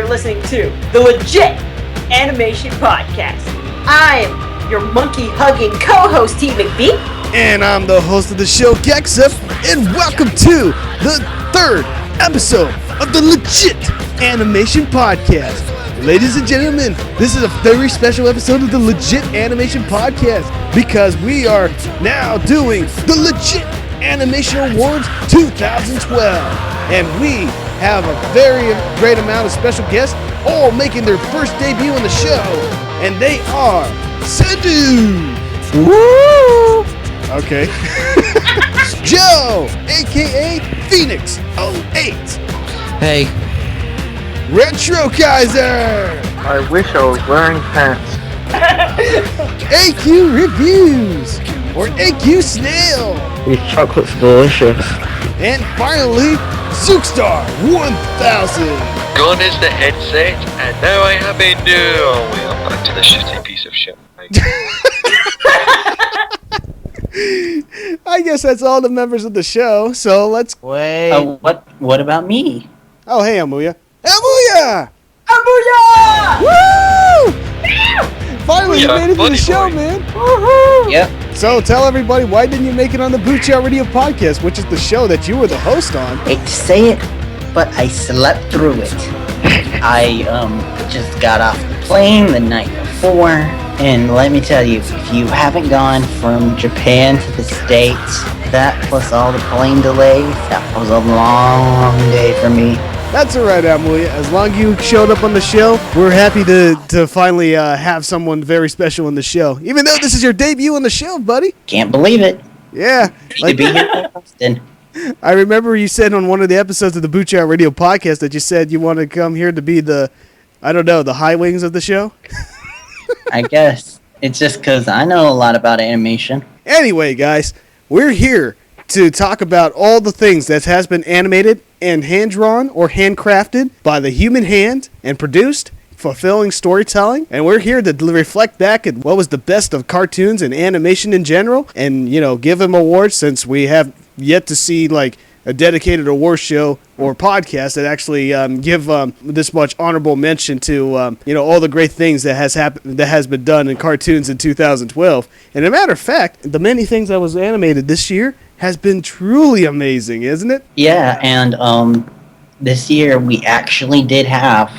listening to the Legit Animation Podcast. I'm your monkey-hugging co-host, TMcBee. And I'm the host of the show, Gexup, and welcome to the third episode of the Legit Animation Podcast. Ladies and gentlemen, this is a very special episode of the Legit Animation Podcast because we are now doing the Legit Animation Awards 2012. And we have a very great amount of special guests all making their first debut on the show. And they are Cendoo. Woo! Okay. Joe, a.k.a. Phoenix 08. Hey. Retrokaiser. I wish I was wearing pants. AQ Reviews, or AQsnail. These chocolate's delicious. And finally, Zookstar 1000. Gone is the headset, and now I have a new... Oh, well, back to the shitty piece of shit. I guess that's all the members of the show, so let's... Wait. What about me? Oh, hey, Amuia. Amuia! Amuia! Woo! Finally, you made it to the show, man. Woohoo! Yep. So tell everybody, why didn't you make it on the Boot Chat Radio Podcast, which is the show that you were the host on? Hate to say it, but I slept through it. I just got off the plane the night before, and let me tell you, if you haven't gone from Japan to the States, that plus all the plane delays, that was a long day for me. That's alright, Amuia. As long as you showed up on the show, we're happy to finally have someone very special on the show. Even though this is your debut on the show, buddy. Can't believe it. Yeah. To be here hosting. I remember you said on one of the episodes of the Boot Chat Radio Podcast that you said you wanted to come here to be the high wings of the show. I guess. It's just because I know a lot about animation. Anyway, guys, we're here to talk about all the things that has been animated and hand-drawn or handcrafted by the human hand and produced, fulfilling storytelling. And we're here to reflect back at what was the best of cartoons and animation in general and, give them awards, since we have yet to see, like, a dedicated award show or podcast that actually give this much honorable mention to all the great things that has been done in cartoons in 2012. And as a matter of fact, the many things that was animated this year has been truly amazing, isn't it? Yeah, and this year we actually did have,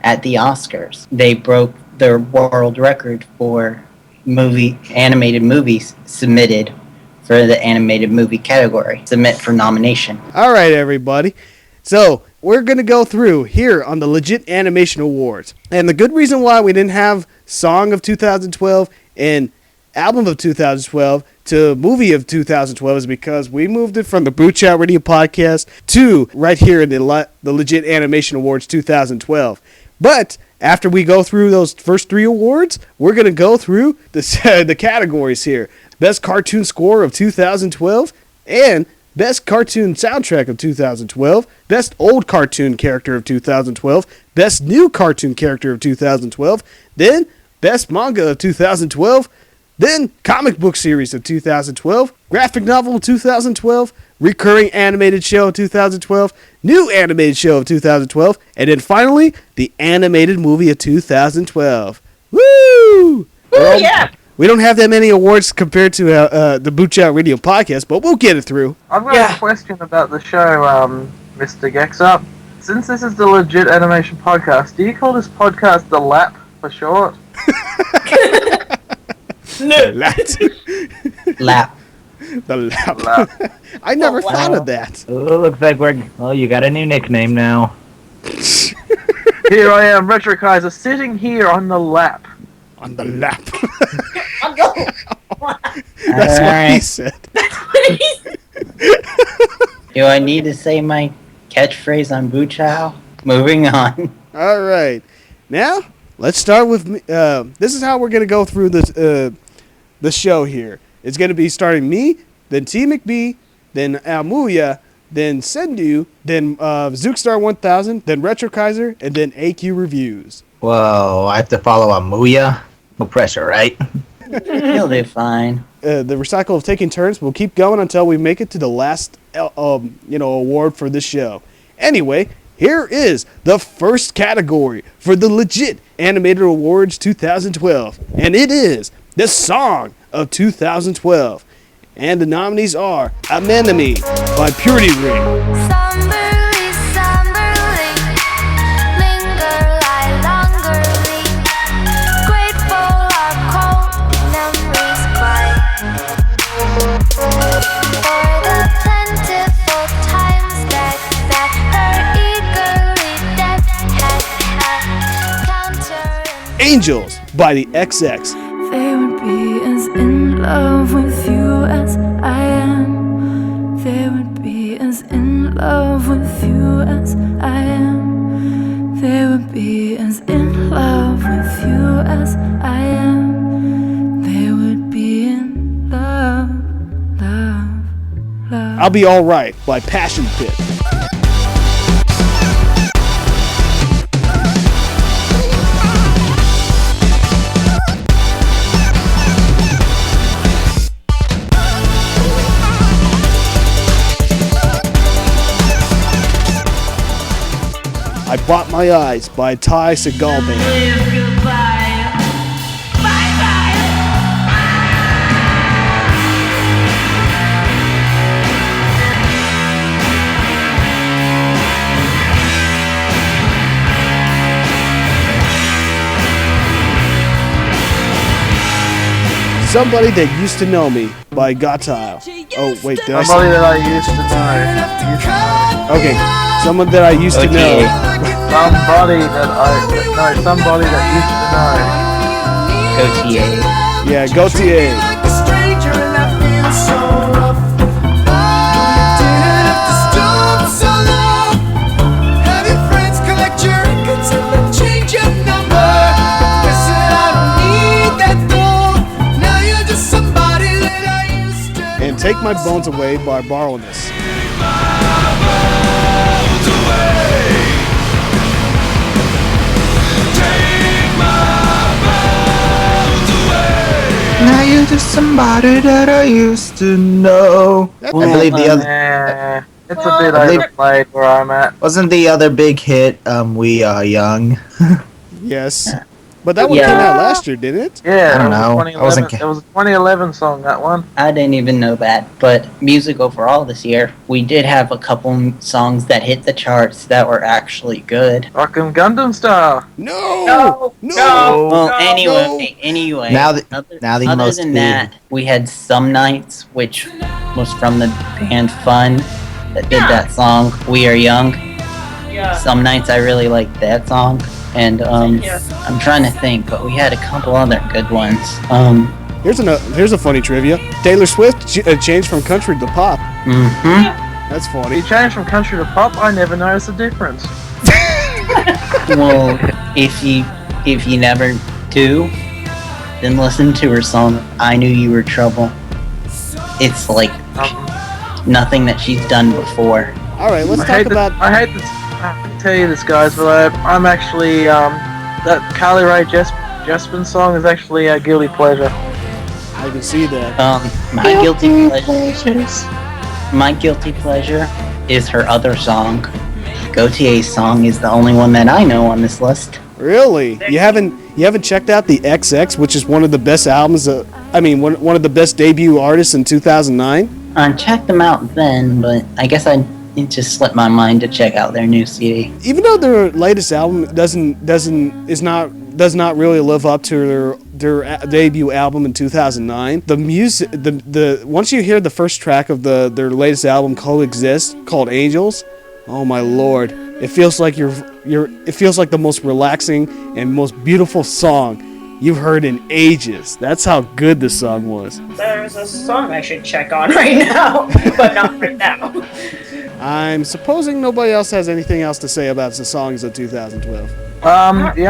at the Oscars, they broke their world record for animated movies submitted for the animated movie category. Submit for nomination. All right, everybody. So we're going to go through here on the Legit Animation Awards. And the good reason why we didn't have Song of 2012 and Album of 2012 to Movie of 2012 is because we moved it from the Boot Chat Radio Podcast to right here in the Legit Animation Awards 2012. But after we go through those first three awards, we're going to go through the categories here. Best Cartoon Score of 2012 and Best Cartoon Soundtrack of 2012, Best Old Cartoon Character of 2012, Best New Cartoon Character of 2012, then Best Manga of 2012, then Comic Book Series of 2012, Graphic Novel of 2012, Recurring Animated Show of 2012, New Animated Show of 2012, and then finally, the Animated Movie of 2012. Woo! Yeah! We don't have that many awards compared to the Boot Chat Radio Podcast, but we'll get it through. I've got a question about the show, Mr. Gexup. Since this is the Legit Animation Podcast, do you call this podcast The Lap for short? No. Lap. The lap. I never thought of that. Oh, looks like you got a new nickname now. Here I am, Retrokaiser, sitting here on the lap. On the lap. That's what he said. Do I need to say my catchphrase on Buchow? Moving on. All right. Now, let's start with... this is how we're going to go through this, the show here. It's going to be starting me, then TMcBee, then Amuia, then Cendoo, then Zookstar 1000, then Retrokaiser, and then AQ Reviews. Whoa, I have to follow Amuia? No pressure, right? You'll do fine. The recycle of taking turns will keep going until we make it to the last award for this show. Anyway, here is the first category for the Legit Animated Awards 2012. And it is the Song of 2012. And the nominees are Anemone by Purity Ring, Somberly, somberly, linger lie longerly, grateful are cold memories quiet. For the plentiful times that her eagerly dead had counter. Angels by the XX, They would be as in love with you as I am. They would be as in love with you as I am. They would be as in love with you as I am. They would be in love, love, love. I'll Be Alright by Passion Pit, I Bought My Eyes by Ty Segall Band, Somebody That Used to Know Me by Gotile. Oh, wait, did I Somebody say? that I used to know. Okay, someone that I used to know. Somebody that used to know. Gautier. Yeah, Gautier. And Take My Bones Away by Baroness. Now you're just somebody that I used to know. I believe the other It's a bit I believe- overplayed where I'm at. wasn't the other big hit. We Are Young. Yes. But that one Yeah. came out last year, didn't it? Yeah, I don't it was know. 2011 I wasn't it was a 2011 song, that one. I didn't even know that, but music overall this year, we did have a couple songs that hit the charts that were actually good. Rockin' Gundam Style. No! Well, anyway. Now the Other most than big- that, we had Some Nights, which was from the band Fun, that did that song, We Are Young. Yeah. Some Nights I really liked that song. And Yeah. I'm trying to think, but we had a couple other good ones. Here's a funny trivia. Taylor Swift changed from country to pop. That's He funny. changed from country to pop, I never noticed the difference. Well, if you never do, then listen to her song I Knew You Were Trouble. It's like nothing that she's done before. All right, let's I talk hate about. I hate to tell you this, guys, but I'm actually that Carly Rae Jepsen song is actually a guilty pleasure. I can see that. My guilty pleasure is her other song. Gautier's song is the only one that I know on this list. Really? You haven't checked out the XX, which is one of the best albums. One of the best debut artists in 2009. I checked them out then, but I guess it just slipped my mind to check out their new CD. Even though their latest album does not really live up to their debut album in 2009. The music, the once you hear the first track of their latest album, Coexist, called Angels, oh my lord, it feels like it feels like the most relaxing and most beautiful song you've heard in ages. That's how good the song was. There's a song I should check on right now, but not right now. I'm supposing nobody else has anything else to say about the songs of 2012. The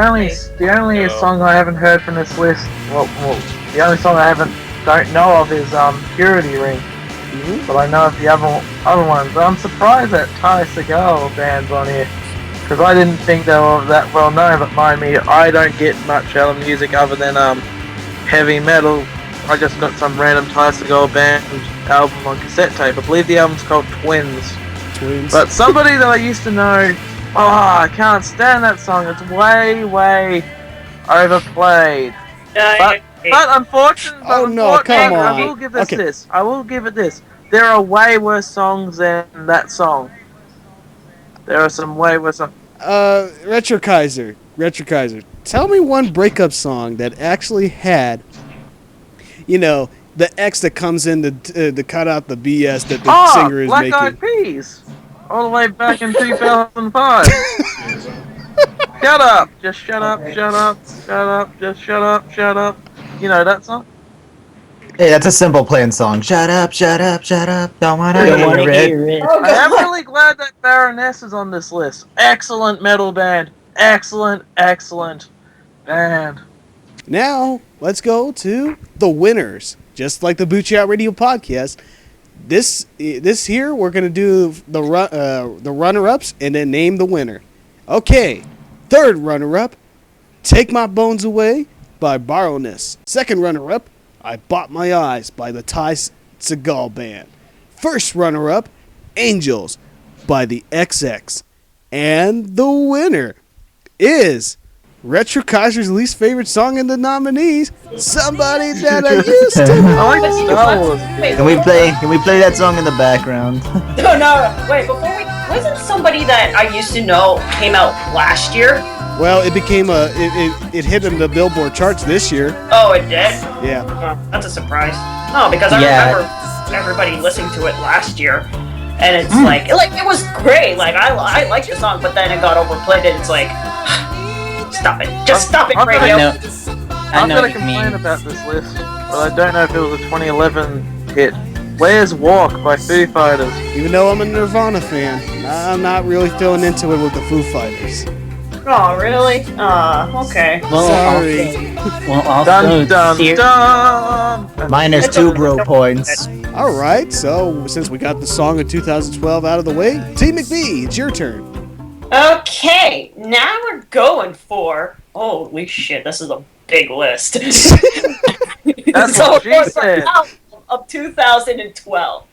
only song I haven't heard from this list, the only song I don't know of is Purity Ring. But I know of the other ones. I'm surprised that Ty Segall band's on here, because I didn't think they were that well known. But mind me, I don't get much out of music other than heavy metal. I just got some random Ty Segall band album on cassette tape. I believe the album's called Twins. Twins. But somebody that I used to know I can't stand that song. It's way overplayed. But unfortunately, Oh, no, come I on. will give this Okay. this. I will give it this. There are way worse songs than that song. There are some way worse songs. Retrokaiser. Tell me one breakup song that actually had, the X that comes in to cut out the BS that the singer is Black making. Eyed Peas. All the way back in 2005. Shut up. Just shut up. Just shut up. You know that song? Hey, that's a simple playing song. Shut up. Don't wanna Don't want to hear it. hear it. Oh, I am God. really glad that Baroness is on this list. Excellent metal band. Excellent band. Now, let's go to the winners. Just like the Boochie Out Radio podcast, this here, we're going to do the runner-ups and then name the winner. Okay, third runner-up, Take My Bones Away by Baroness. Second runner-up, I Bought My Eyes by the Ty Segall Band. First runner-up, Angels by the XX. And the winner is Retrokaiser's least favorite song in the nominees, Somebody That I Used to I Know. like Star Wars. Wait, Can we play that song in the background? No, wait, wasn't Somebody That I Used to Know came out last year? Well, it became it hit in the Billboard charts this year. Oh, it did? Yeah. Oh, that's a surprise. No, because I remember everybody listening to it last year, and it's like it was great. Like I liked the song, but then it got overplayed, and it's like, stop it, just stop it, radio. I I'm know gonna what you complain mean. about this list, but I don't know if it was a 2011 hit. Where's Walk by Foo Fighters? Even though I'm a Nirvana fan, I'm not really feeling into it with the Foo Fighters. Oh, really? Okay. Sorry. Also, Dun. Minus 2 bro points. All right, so since we got the song of 2012 out of the way, TMcBee, it's your turn. Okay, now we're going for. Holy shit, this is a big list. That's So what she for the said. album of 2012,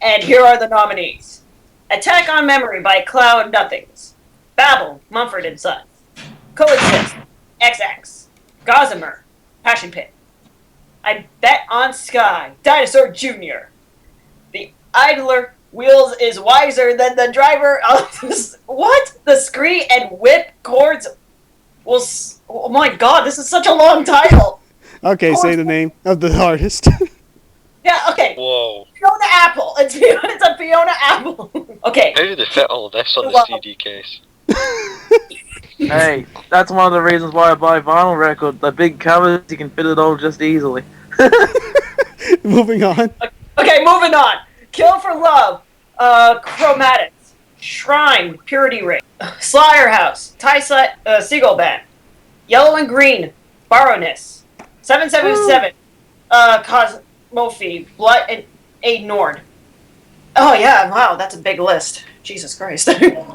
and here are the nominees: Attack on Memory by Cloud Nothings, Babel, Mumford and Sons, Coexist, XX, Gossamer, Passion Pit, I Bet on Sky, Dinosaur Jr., The Idler, Wheels is Wiser Than the Driver of what? The Scree and Whip Chords will. Oh my god, this is such a long title. Okay, say the name of the artist. Yeah, okay. Whoa. Fiona Apple. It's a Fiona Apple. Okay. How did they fit all this on the CD case? Hey, that's one of the reasons why I buy vinyl records. The big covers, you can fit it all just easily. Moving on. Okay, moving on. Kill for Love, Chromatics, Shrine, Purity Ring, Slayer House, Seagull Band, Yellow and Green, Baroness, 777, Cosmophy, Blood and Aid Nord. Oh yeah, wow, that's a big list. Jesus Christ.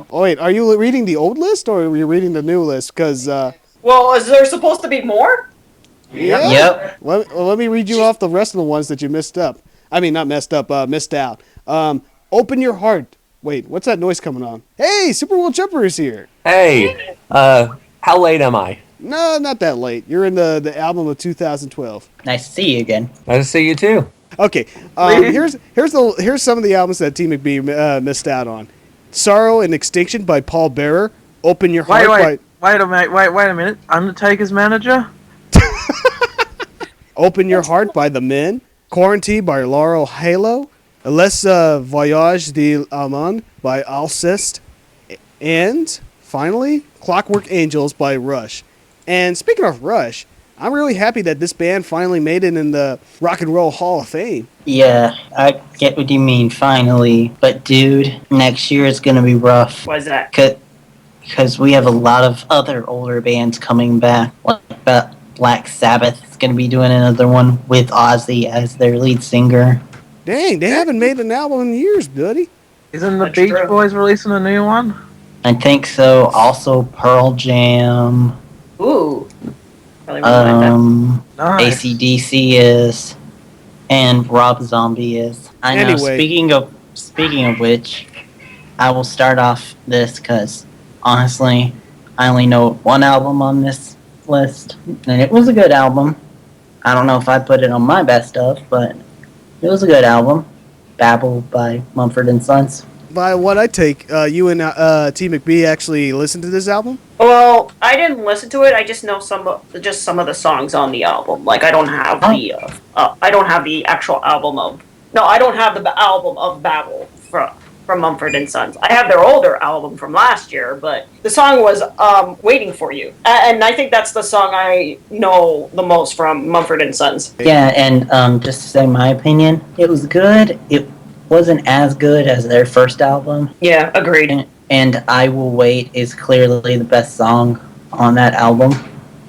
Oh, wait, are you reading the old list or are you reading the new list? Because, Well, is there supposed to be more? yeah. Yep. Let me read you off the rest of the ones that you missed up. I mean, not messed up, missed out. Open Your Heart. Wait, what's that noise coming on? Hey, Super World Jumper is here. Hey, how late am I? No, not that late. You're in the album of 2012. Nice to see you again. Nice to see you too. Okay, here's some of the albums that T McBee missed out on. Sorrow and Extinction by Paul Bearer. Open Your Heart Wait a minute. Undertaker's manager? Open Your Heart by The Men. Quarantine by Laurel Halo. Les Voyage de l'Amande by Alceste. And finally, Clockwork Angels by Rush. And speaking of Rush, I'm really happy that this band finally made it in the Rock and Roll Hall of Fame. Yeah, I get what you mean, finally. But dude, next year is gonna be rough. Why is that? Because we have a lot of other older bands coming back. Like Black Sabbath is gonna be doing another one with Ozzy as their lead singer. Dang, they haven't made an album in years, buddy. Isn't the That's Beach true. Boys releasing a new one? I think so. Also Pearl Jam. Ooh. Probably wouldn't like that. Nice. AC/DC is, and Rob Zombie is. I know. Anyway. Speaking of which, I will start off this because honestly, I only know one album on this list, and it was a good album. I don't know if I put it on my best of, but it was a good album. Babel by Mumford and Sons. By what I take, you and TMcBee actually listened to this album? Well, I didn't listen to it. I just know some of the songs on the album. Like I don't have the actual album of. No, I don't have the album of Babel from Mumford and Sons. I have their older album from last year, but the song was "Waiting for You," and I think that's the song I know the most from Mumford and Sons. Yeah, and just to say my opinion, it was good. It wasn't as good as their first album. Yeah, agreed. And I Will Wait is clearly the best song on that album.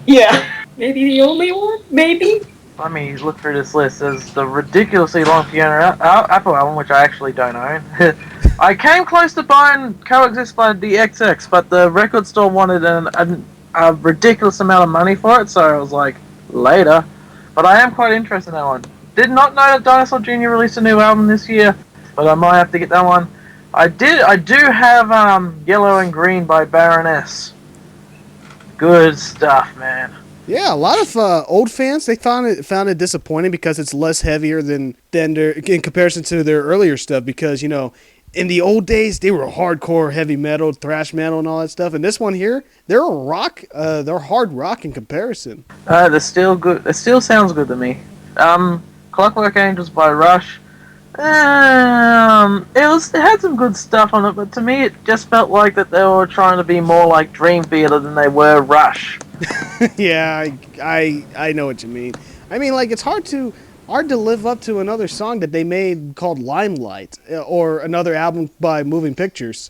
Yeah, maybe the only one. Maybe. Let me look through this list. There's the ridiculously long Fiona Apple album, which I actually don't own. I came close to buying Coexist by the XX, but the record store wanted a ridiculous amount of money for it, so I was like, later. But I am quite interested in that one. Did not know that Dinosaur Jr. released a new album this year, but I might have to get that one. I do have Yellow and Green by Baroness. Good stuff, man. Yeah, a lot of old fans, they found it disappointing because it's less heavier than in comparison to their earlier stuff, because, you know, in the old days they were hardcore heavy metal, thrash metal and all that stuff, and this one here, they're hard rock in comparison. They're still good. It still sounds good to me. Clockwork Angels by Rush. It had some good stuff on it, but to me it just felt like that they were trying to be more like Dream Theater than they were Rush. Yeah, I know what you mean. I mean, like, it's hard to live up to another song that they made called Limelight, or another album by Moving Pictures.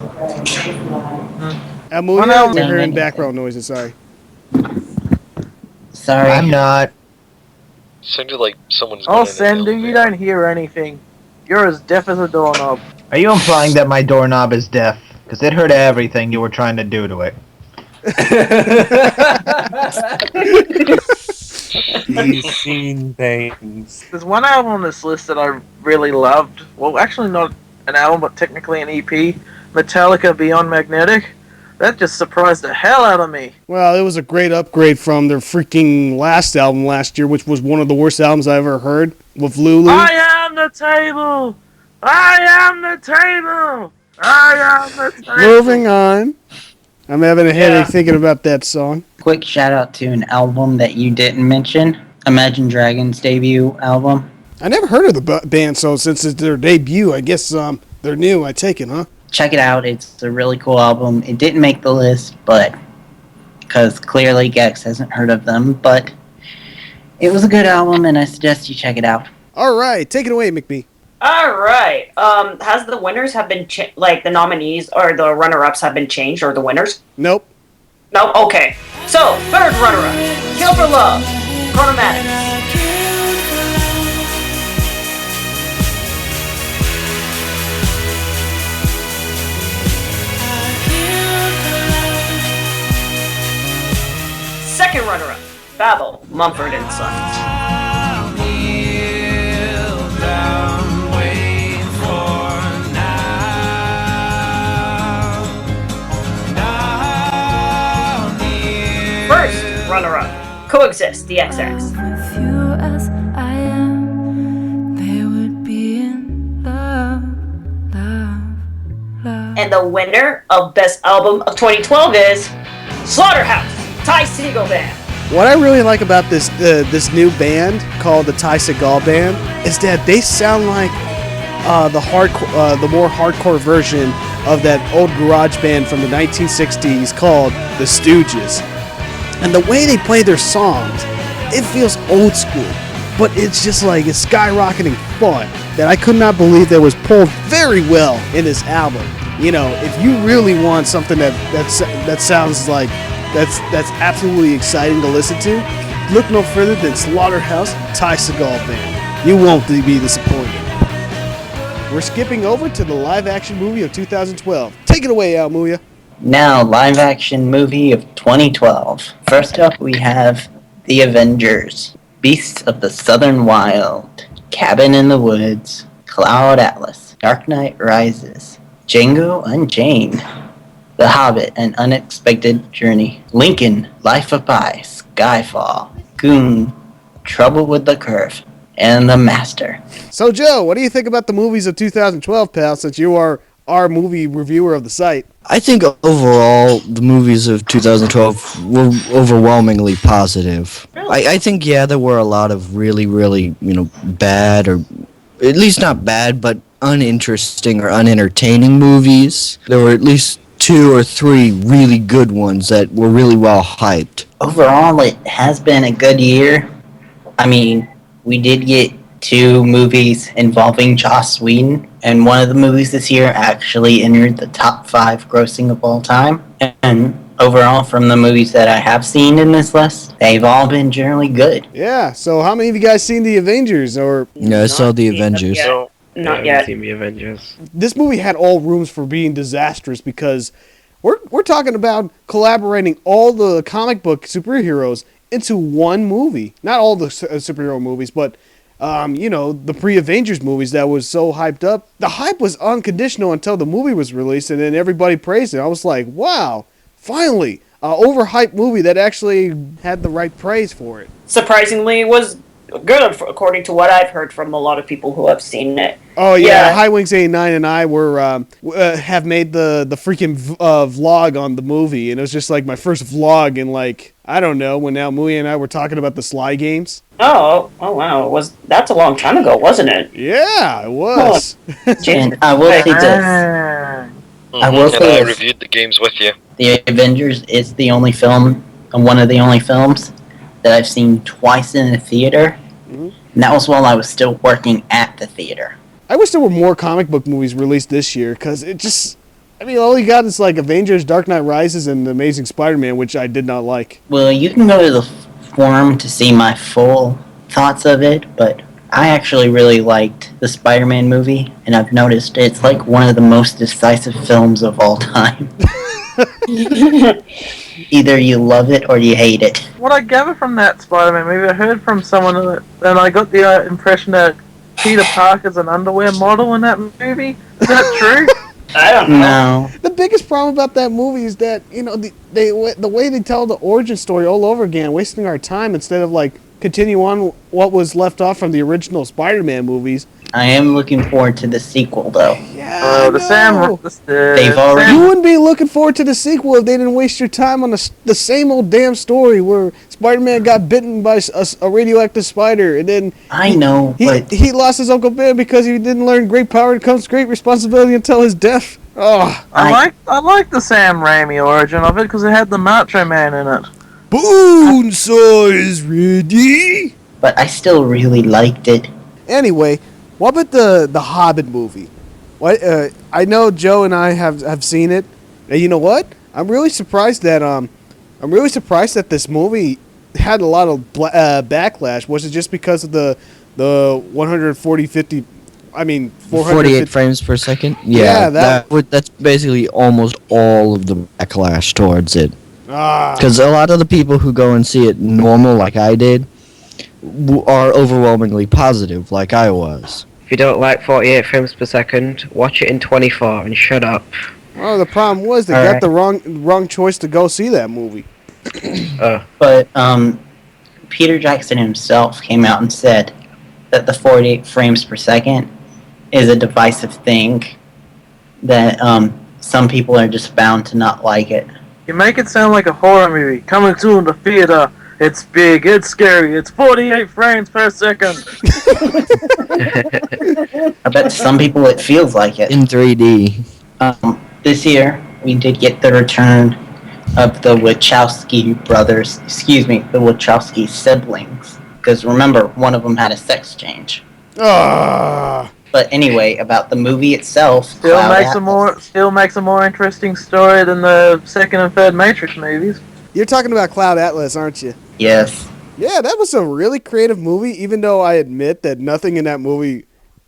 Amuia, we're hearing background noises, sorry. Sorry. I'm not. Sounded like someone's. Oh, Cendoo, you don't hear anything. You're as deaf as a doorknob. Are you implying that my doorknob is deaf? Because it heard everything you were trying to do to it. He's seen things. There's one album on this list that I really loved. Well, actually not an album, but technically an EP. Metallica Beyond Magnetic. That just surprised the hell out of me. Well, it was a great upgrade from their freaking last album last year, which was one of the worst albums I ever heard, with Lulu. I am the table! I am the table! I am the table! Moving on. I'm having a headache thinking about that song. Quick shout out to an album that you didn't mention. Imagine Dragons' debut album. I never heard of the band, so since it's their debut, I guess they're new, I take it, huh? Check it out. It's a really cool album. It didn't make the list, but because clearly Gex hasn't heard of them, but it was a good album, and I suggest you check it out. All right, take it away, McBee. All right. Has the winners have been the nominees or the runner-ups have been changed, or the winners? Nope. No. Okay. So third runner-up, Kill for Love, Chronomatics. Second runner-up, Babel, Mumford and Sons. First runner-up, Coexist, the XX. With you as I am, they would be in love, love, love. And the winner of Best Album of 2012 is Slaughterhouse, Ty Segall Band. What I really like about this new band called the Ty Segall Band is that they sound like the more hardcore version of that old garage band from the 1960s called the Stooges. And the way they play their songs, it feels old school, but it's just like it's skyrocketing fun that I could not believe that was pulled very well in this album. You know, if you really want something that sounds like that's absolutely exciting to listen to, look no further than Slaughterhouse Ty Segall Band. You won't be disappointed. We're skipping over to the live-action movie of 2012. Take it away, Amuia. Now, live-action movie of 2012. First up, we have The Avengers, Beasts of the Southern Wild, Cabin in the Woods, Cloud Atlas, Dark Knight Rises, Django Unchained, The Hobbit, An Unexpected Journey, Lincoln, Life of Pi, Skyfall, Goon, Trouble with the Curve, and The Master. So, Joe, what do you think about the movies of 2012, pal, since you are our movie reviewer of the site? I think overall the movies of 2012 were overwhelmingly positive. I think, yeah, there were a lot of really, really, bad, or at least not bad, but uninteresting or unentertaining movies. There were at least 2 or 3 really good ones that were really well hyped. Overall, it has been a good year. I mean, we did get 2 movies involving Joss Whedon, and one of the movies this year actually entered the top 5 grossing of all time. And overall, from the movies that I have seen in this list, they've all been generally good. Yeah, so how many of you guys seen The Avengers? Or Yeah, I saw The Avengers. yet. So, Not yeah, yet. Team the Avengers. this movie had all rooms for being disastrous because we're talking about collaborating all the comic book superheroes into one movie. Not all the superhero movies, but the pre-Avengers movies that was so hyped up. The hype was unconditional until the movie was released, and then everybody praised it. I was like, wow, finally, an overhyped movie that actually had the right praise for it. Surprisingly, it was good according to what I've heard from a lot of people who have seen it. Oh yeah, Yeah. High Wings 89 and I were have made the freaking vlog on the movie, and it was just like my first vlog in like, I don't know, when Amuia and I were talking about the Sly games. Oh wow! That's a long time ago, wasn't it? Yeah, it was. And I will say this. Ah. I will And say I this. reviewed the games with you. The Avengers is the only film, one of the only films that I've seen twice in a theater. Mhm. And that was while I was still working at the theater. I wish there were more comic book movies released this year, because it just, I mean, all you got is like Avengers, Dark Knight Rises, and The Amazing Spider-Man, which I did not like. Well, you can go to the forum to see my full thoughts of it, but I actually really liked the Spider-Man movie, and I've noticed it's like one of the most decisive films of all time. Either you love it or you hate it. What I gather from that Spider-Man movie, I heard from someone that, and I got the impression that Peter Parker's an underwear model in that movie. Is that true? I don't know. No. The biggest problem about that movie is that, the way they tell the origin story all over again, wasting our time instead of like continue on what was left off from the original Spider-Man movies. I am looking forward to the sequel, though. Yeah, The Sam. They've already- You wouldn't be looking forward to the sequel if they didn't waste your time on the same old damn story where Spider-Man got bitten by a radioactive spider, and then I know, but he lost his Uncle Ben because he didn't learn great power comes great responsibility until his death. Oh, I like the Sam Raimi origin of it because it had the Macho Man in it. Bonesaw is ready. I still really liked it. Anyway, what about the Hobbit movie? What I know Joe and I have seen it, and you know what? I'm really surprised that this movie had a lot of backlash. Was it just because of the 448 frames per second? Yeah, that's basically almost all of the backlash towards it. Ah, Because a lot of the people who go and see it normal, like I did, are overwhelmingly positive, like I was. If you don't like 48 frames per second, watch it in 24 and shut up. well, the problem was they All got the wrong choice to go see that movie. But Peter Jackson himself came out and said that the 48 frames per second is a divisive thing, that some people are just bound to not like it. You make it sound like a horror movie. Coming to the theater. It's big, it's scary, it's 48 frames per second. I bet to some people it feels like it. In 3D. This year, we did get the return of the Wachowski brothers, the Wachowski siblings. Because remember, one of them had a sex change. Ah, But anyway, about the movie itself, Still Cloud makes a more interesting story than the second and third Matrix movies. you're talking about Cloud Atlas, aren't you? Yes. Yeah, that was a really creative movie, even though I admit that nothing in that movie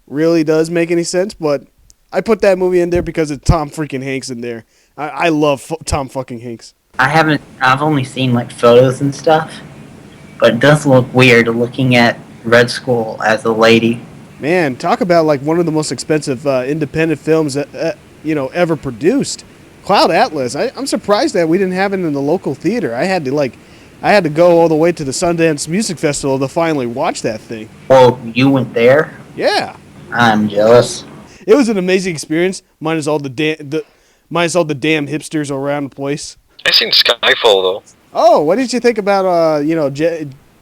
really does make any sense, but I put that movie in there because it's Tom freaking Hanks in there. I love Tom fucking Hanks. I've only seen like photos and stuff, but it does look weird looking at Red Skull as a lady. Man, talk about like one of the most expensive independent films that, ever produced. Cloud Atlas. I'm surprised that we didn't have it in the local theater. I had to go all the way to the Sundance Music Festival to finally watch that thing. Well, you went there? Yeah. I'm jealous. It was an amazing experience, minus all the damn hipsters around the place. I seen Skyfall though. Oh, what did you think about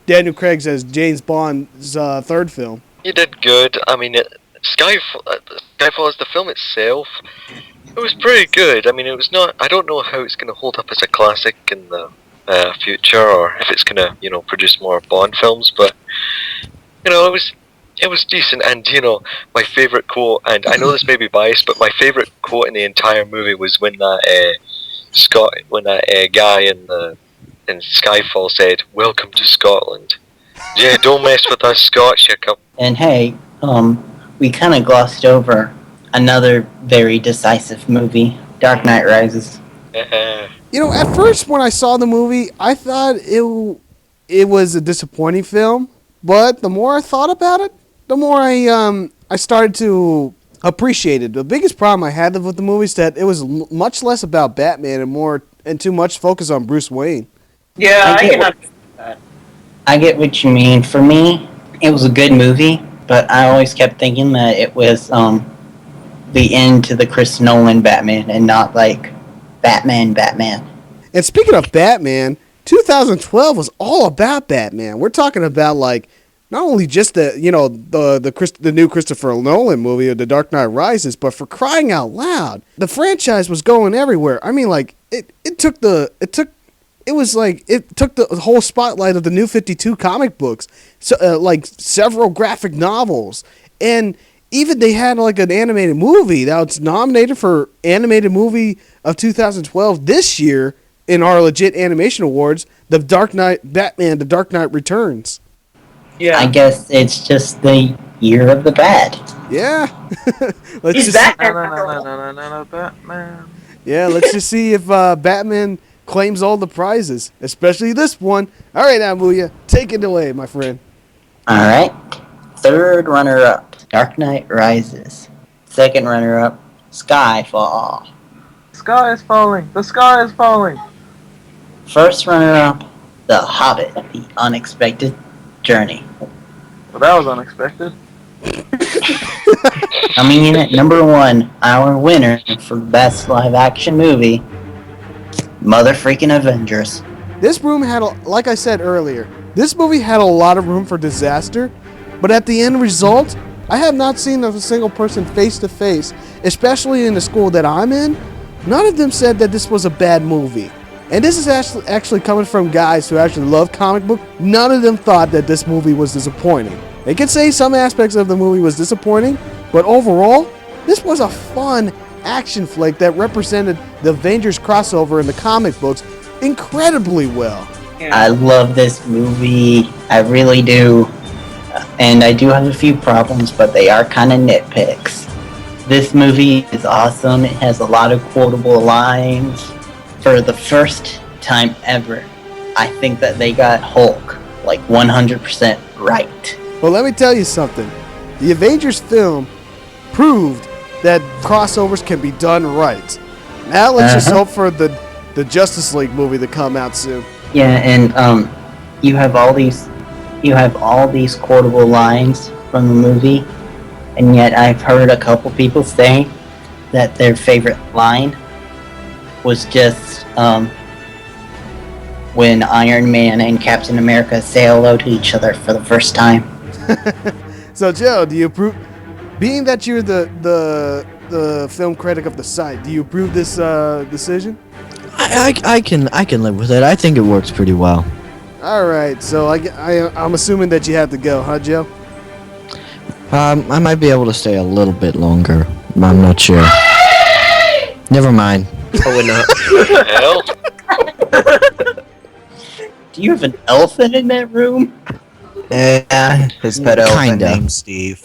Daniel Craig's as James Bond's third film? He did good. I mean, Skyfall as the film itself, it was pretty good. I mean, it was not. I don't know how it's going to hold up as a classic in the future, or if it's going to, produce more Bond films. But it was decent. And my favorite quote, and I know this may be biased, but my favorite quote in the entire movie was when that guy in Skyfall said, "Welcome to Scotland." Yeah, don't mess with us Scots, you couple. And hey, we kind of glossed over another very decisive movie, Dark Knight Rises. At first when I saw the movie, I thought it was a disappointing film. But the more I thought about it, the more I started to appreciate it. The biggest problem I had with the movie is that it was much less about Batman and too much focus on Bruce Wayne. Yeah, I can understand that. I get what you mean. For me, it was a good movie, but I always kept thinking that it was the end to the Chris Nolan Batman and not like Batman. And speaking of Batman, 2012 was all about Batman. We're talking about not only just the new Christopher Nolan movie, The Dark Knight Rises, but for crying out loud, the franchise was going everywhere. I mean, it took the whole spotlight of the New 52 comic books, so several graphic novels, and even they had an animated movie that was nominated for animated movie of 2012 this year in our legit animation awards, The Dark Knight Batman: The Dark Knight Returns. Yeah. I guess it's just the year of the bat. Yeah. He's Batman. No, Batman. Yeah, let's just see if Batman claims all the prizes, especially this one. All right, Amuia, take it away, my friend. All right. Third runner-up, Dark Knight Rises. Second runner-up, Skyfall. Sky is falling. The sky is falling. First runner-up, The Hobbit: The Unexpected Journey. Well, that was unexpected. Coming in at number one, our winner for best live-action movie, Mother-freaking Avengers. This room had, like I said earlier, this movie had a lot of room for disaster, but at the end result, I have not seen a single person face to face, especially in the school that I'm in. None of them said that this was a bad movie. And this is actually coming from guys who actually love comic book. None of them thought that this movie was disappointing. They could say some aspects of the movie was disappointing, but overall, this was a fun action flick that represented the Avengers crossover in the comic books incredibly well. Yeah. I love this movie. I really do. And I do have a few problems, but they are kind of nitpicks. This movie is awesome. It has a lot of quotable lines. For the first time ever, I think that they got Hulk 100% right. Well, let me tell you something. The Avengers film proved that crossovers can be done right. Now let's just hope for the Justice League movie to come out soon. Yeah, and you have all these quotable lines from the movie, and yet I've heard a couple people say that their favorite line was just when Iron Man and Captain America say hello to each other for the first time. So, Joe, do you approve? Being that you're the film critic of the site, do you approve this decision? I can live with it. I think it works pretty well. All right, so I'm assuming that you have to go, huh, Joe? I might be able to stay a little bit longer. I'm not sure. Never mind. Probably not. Hell, Do you have an elephant in that room? Yeah, his pet elephant Kinda. named Steve.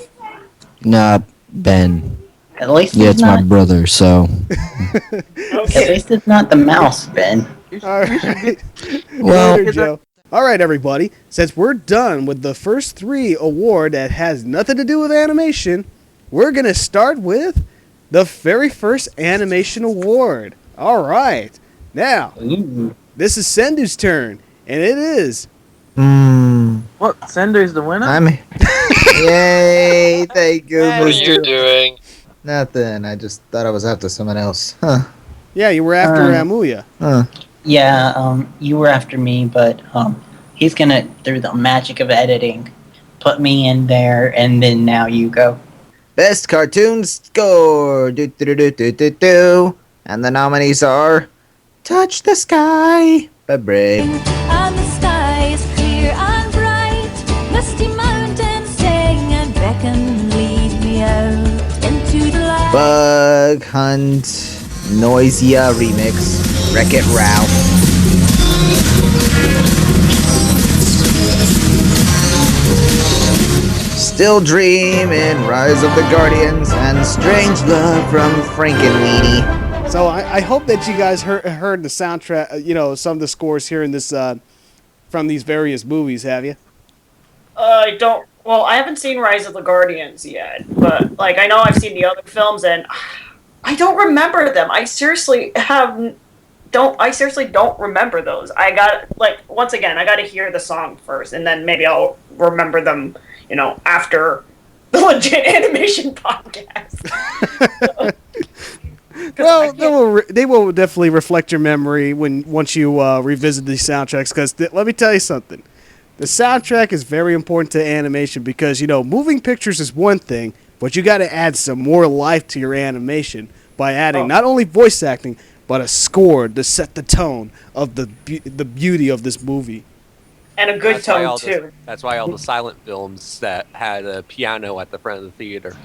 Nah, Ben. At least Yeah, it's it's not. my brother, so. At least it's not the mouse, Ben. All right. Well, Later, Joe. All right, everybody. Since we're done with the first 3 award that has nothing to do with animation, we're going to start with the very first animation award. All right. Now, Ooh. this is Cendoo's turn, and it is. What? Cendoo's the winner? Yay! Thank you, What are you Mr. doing? Nothing. I just thought I was after someone else. Huh. Yeah, you were after Um, Amuia. Huh. Yeah, you were after me, but he's gonna, through the magic of editing, put me in there, and then now you go. Best cartoon score. Do do do do do do. And the nominees are "Touch the Sky" by Brave, And the sky is clear and bright. Misty mountains sing and beckon, lead me out into the light. Bug Hunt, Noisia Remix, Wreck-It Ralph. Still Dreamin', Rise of the Guardians, and Strange Love from Frankenweenie. So I hope that you guys heard the soundtrack, some of the scores here in this from these various movies, have you? I don't. Well, I haven't seen Rise of the Guardians yet, but like I know I've seen the other films, and I don't remember them. I seriously don't remember those. I got once again, I got to hear the song first, and then maybe I'll remember them. After the Legit Animation podcast. Well, they will definitely reflect your memory once you revisit these soundtracks. Because let me tell you something, the soundtrack is very important to animation because moving pictures is one thing, but you got to add some more life to your animation by adding not only voice acting but a score to set the tone of the beauty of this movie. And a good tone too. That's why all the silent films that had a piano at the front of the theater.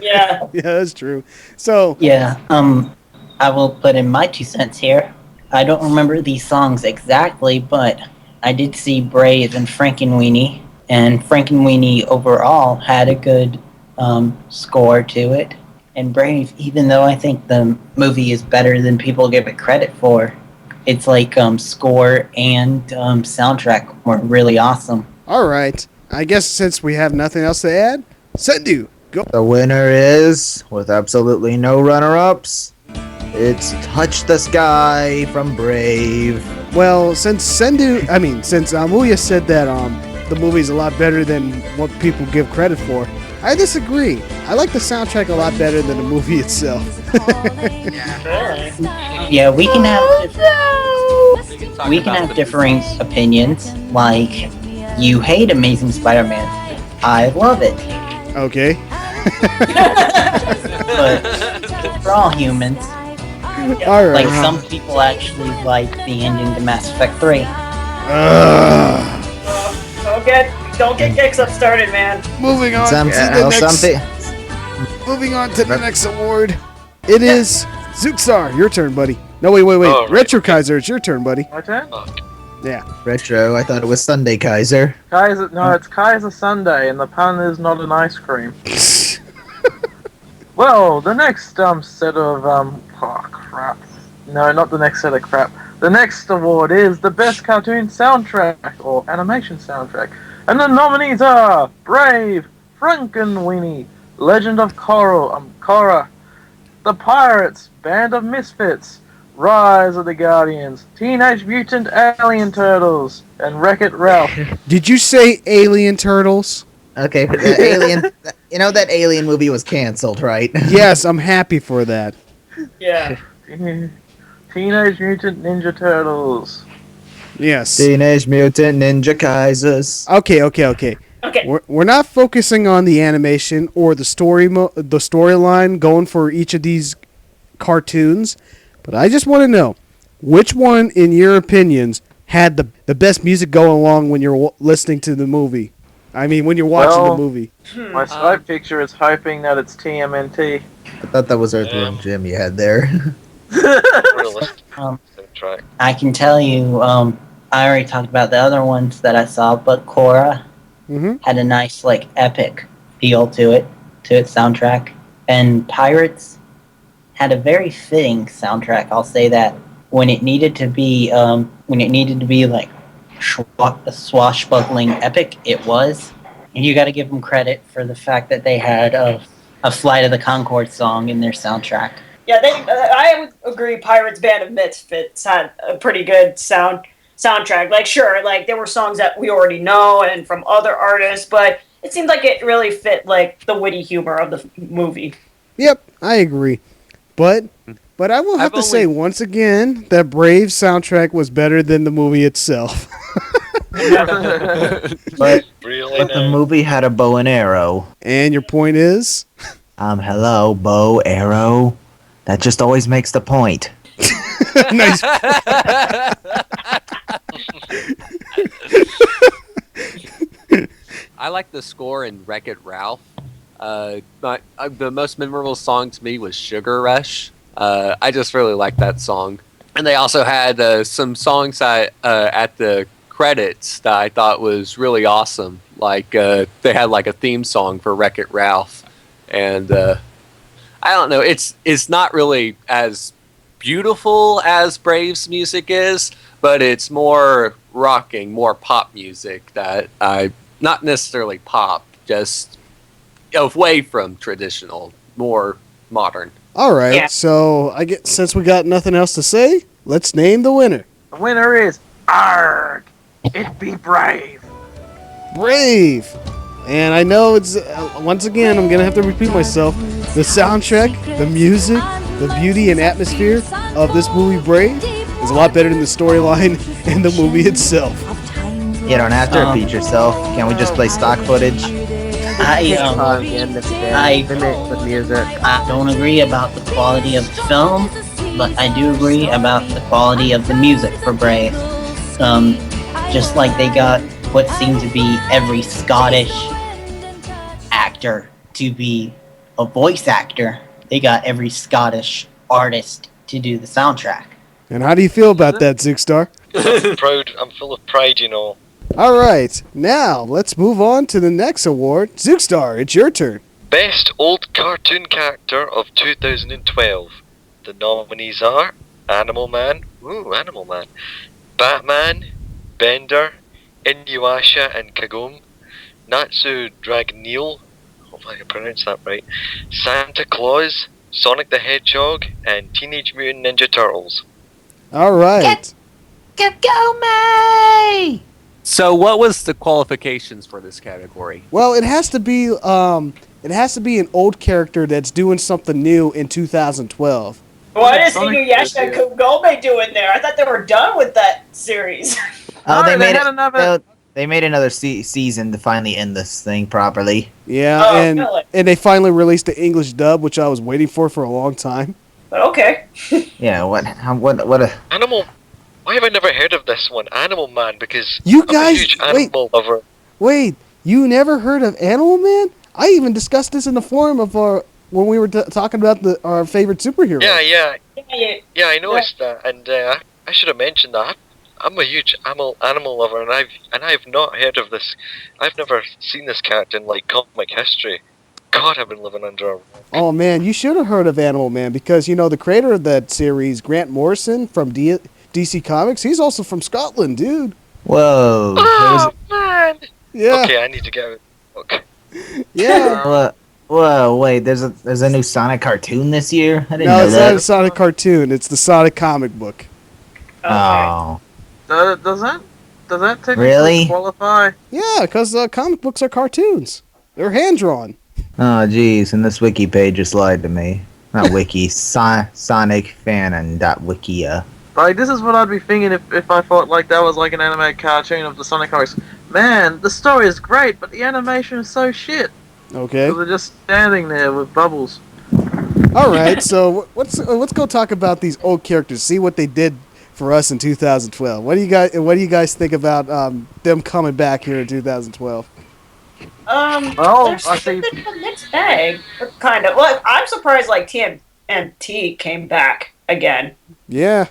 Yeah. Yeah, that's true. So Yeah, I will put in my 2 cents here. I don't remember these songs exactly, but I did see Brave and Frankenweenie, and Frankenweenie overall had a good score to it. And Brave, even though I think the movie is better than people give it credit for, it's like score and soundtrack were really awesome. all right, I guess since we have nothing else to add, Cendoo, go. The winner is, with absolutely no runner-ups, it's "Touch the Sky" from Brave. Well, since Amuya said that the movie's a lot better than what people give credit for, I disagree. I like the soundtrack a lot better than the movie itself. Yeah, we can have differing opinions. Like, you hate Amazing Spider-Man. I love it. Okay. But we're all humans. All right. Like, some people actually like the ending to Mass Effect 3. Don't get Gexup started, man. Moving on Moving on to the next award. It is Zuxar, your turn, buddy. No, wait. Oh, right. Retrokaiser, it's your turn, buddy. My turn? Yeah. Retro, I thought it was Sunday Kaiser. It's Kaiser Sunday, and the pun is not an ice cream. Well, the next set of crap. No, not the next set of crap. The next award is the best cartoon soundtrack or animation soundtrack, and the nominees are Brave, Frankenweenie, Legend of Korra, The Pirates, Band of Misfits, Rise of the Guardians, Teenage Mutant Alien Turtles, and Wreck-It Ralph. Did you say Alien Turtles? Okay, but the Alien... that Alien movie was canceled, right? Yes, I'm happy for that. Yeah. Teenage Mutant Ninja Turtles. Yes. Teenage Mutant Ninja Kaisers. Okay. Okay. We're not focusing on the animation or the storyline going for each of these cartoons, but I just want to know which one, in your opinions, had the best music going along when you're listening to the movie. I mean, when you're watching the movie. My side picture is hoping that it's TMNT. I thought that was Earthworm Jim you had there. I can tell you, I already talked about the other ones that I saw, but Korra had a nice, epic feel to its soundtrack. And Pirates had a very fitting soundtrack, I'll say that. When it needed to be, a swashbuckling epic, it was. And you gotta give them credit for the fact that they had a Flight of the Conchords song in their soundtrack. Yeah, I would agree. Pirates Band of Misfits had a pretty good soundtrack. Like, sure, like there were songs that we already know and from other artists, but it seemed like it really fit like the witty humor of the movie. Yep, I agree. But I will have to say once again that Brave's soundtrack was better than the movie itself. But the movie had a bow and arrow. And your point is? Hello, bow, arrow. That just always makes the point. Nice. I like the score in Wreck-It Ralph. The most memorable song to me was Sugar Rush. I just really like that song. And they also had some songs at the credits that I thought was really awesome. Like they had like a theme song for Wreck-It Ralph. And I don't know, it's not really as beautiful as Brave's music is, but it's more rocking, more pop music that not necessarily pop, just away from traditional, more modern. All right, so since we got nothing else to say, let's name the winner. The winner is Arg. It be Brave. Brave. And I know it's once again I'm gonna have to repeat myself. The soundtrack, the music, the beauty and atmosphere of this movie Brave is a lot better than the storyline and the movie itself. You don't have to repeat yourself. Can we just play stock footage? I don't agree about the quality of the film, but I do agree about the quality of the music for Brave. Just like they got what seemed to be every Scottish actor to be a voice actor, they got every Scottish artist to do the soundtrack. And how do you feel about that, Zigstar? I'm proud. I'm full of pride, you know. All right, now let's move on to the next award. Zigstar, it's your turn. Best Old Cartoon Character of 2012. The nominees are Animal Man, Batman, Bender, Inuyasha and Kagome, Natsu Dragneel, hopefully I pronounced that right, Santa Claus, Sonic the Hedgehog, and Teenage Mutant Ninja Turtles. All right. Get go, May! So what was the qualifications for this category? Well, it has to be an old character that's doing something new in 2012. What is Inuyasha and Kagome doing there? I thought they were done with that series. Oh, they made another season to finally end this thing properly. Yeah, and they finally released the English dub, which I was waiting for a long time. But okay. Yeah, what a Animal. Why have I never heard of this one, Animal Man? Because you I'm guys, a huge animal lover. Wait, you never heard of Animal Man? I even discussed this in the forum of when we were talking about our favorite superhero. Yeah, I noticed that, and I should have mentioned that. I'm a huge animal lover, and I've not heard of this. I've never seen this character in like comic history. God, I've been living under a rock. Oh man, you should have heard of Animal Man because the creator of that series, Grant Morrison from DC Comics, he's also from Scotland, dude. Whoa. Oh man. Yeah. Okay, I need to get it. Okay. Yeah. Whoa, wait, there's a new Sonic cartoon this year? I didn't know that. No, it's not a Sonic cartoon. It's the Sonic comic book. Okay. Oh. Does that technically Really? qualify? Yeah, because comic books are cartoons. They're hand-drawn. Oh, jeez, and this wiki page just lied to me. Not wiki, Sonic Fanon.wikia. Like, this is what I'd be thinking if I thought like that was like an animated cartoon of the Sonic comics. Man, the story is great, but the animation is so shit. Okay. So they're just standing there with bubbles. All right, so let's go talk about these old characters. See what they did for us in 2012. What do you guys think about them coming back here in 2012? I see. It's a mixed bag, kind of. Well, I'm surprised like TMNT came back again. Yeah,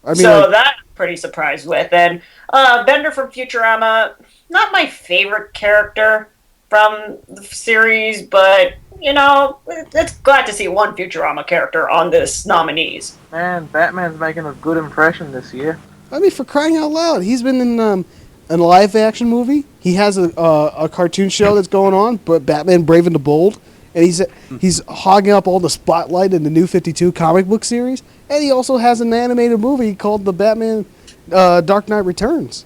I mean, so that I'm pretty surprised with. And Bender from Futurama, not my favorite character from the series, but it's glad to see one Futurama character on this nominees. Man, Batman's making a good impression this year. I mean, for crying out loud, he's been in a live action movie. He has a cartoon show that's going on, but Batman Brave and the Bold, and he's hogging up all the spotlight in the New 52 comic book series, and he also has an animated movie called The Batman Dark Knight Returns.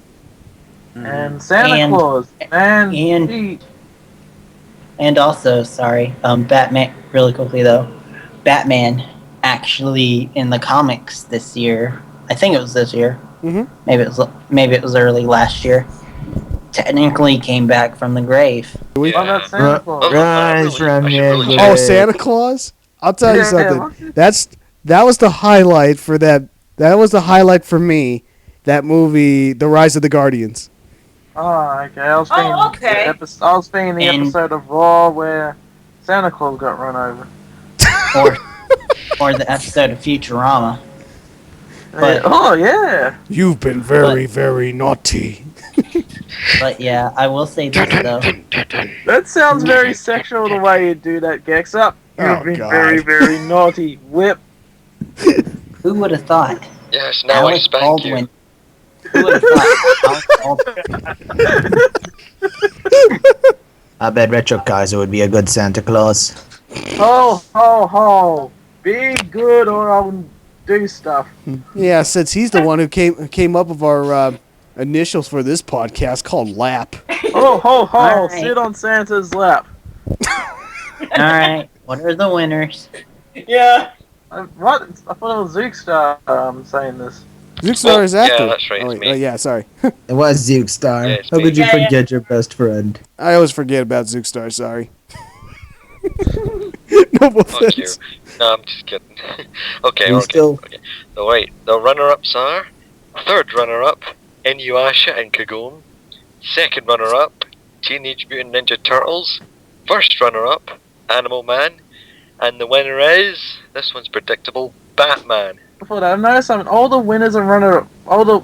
And Santa Claus. And also, sorry, Batman. Really quickly though, Batman actually in the comics this year. I think it was this year. Mm-hmm. Maybe it was early last year. Technically came back from the grave. About Santa Claus? Rise from your grave. Oh, Santa Claus! I'll tell you something. That was the highlight for that. That was the highlight for me. That movie, The Rise of the Guardians. Oh, okay. I was thinking okay. the episode of Raw where Santa Claus got run over. or the episode of Futurama. But, oh yeah. You've been very naughty. But yeah, I will say this though. That sounds very sexual the way you do that, Gexup. You've been very naughty. Whip. Who would have thought? Yes, now I spank you. Who would have thought? I bet Retrokaiser would be a good Santa Claus. Ho ho ho! Be good or I'll do stuff. Yeah, since he's the one who came up with our initials for this podcast called LAP. Oh ho ho! All right. Sit on Santa's lap. Alright, what are the winners? Yeah. What? I thought it was Zookstar saying this. Zookstar is after. Yeah, that's right. It's me. Yeah, sorry. It was Zookstar. Yeah, it's How me. could you Yeah, yeah. forget your best friend? I always forget about Zookstar. Sorry. No Fuck you. offense. No, I'm just kidding. Okay. So wait, the runner-ups are third runner-up, Inuyasha and Kagome. Second runner-up, Teenage Mutant Ninja Turtles. First runner-up, Animal Man. And the winner is, this one's predictable, Batman. Before that, I've noticed something. All the winners and the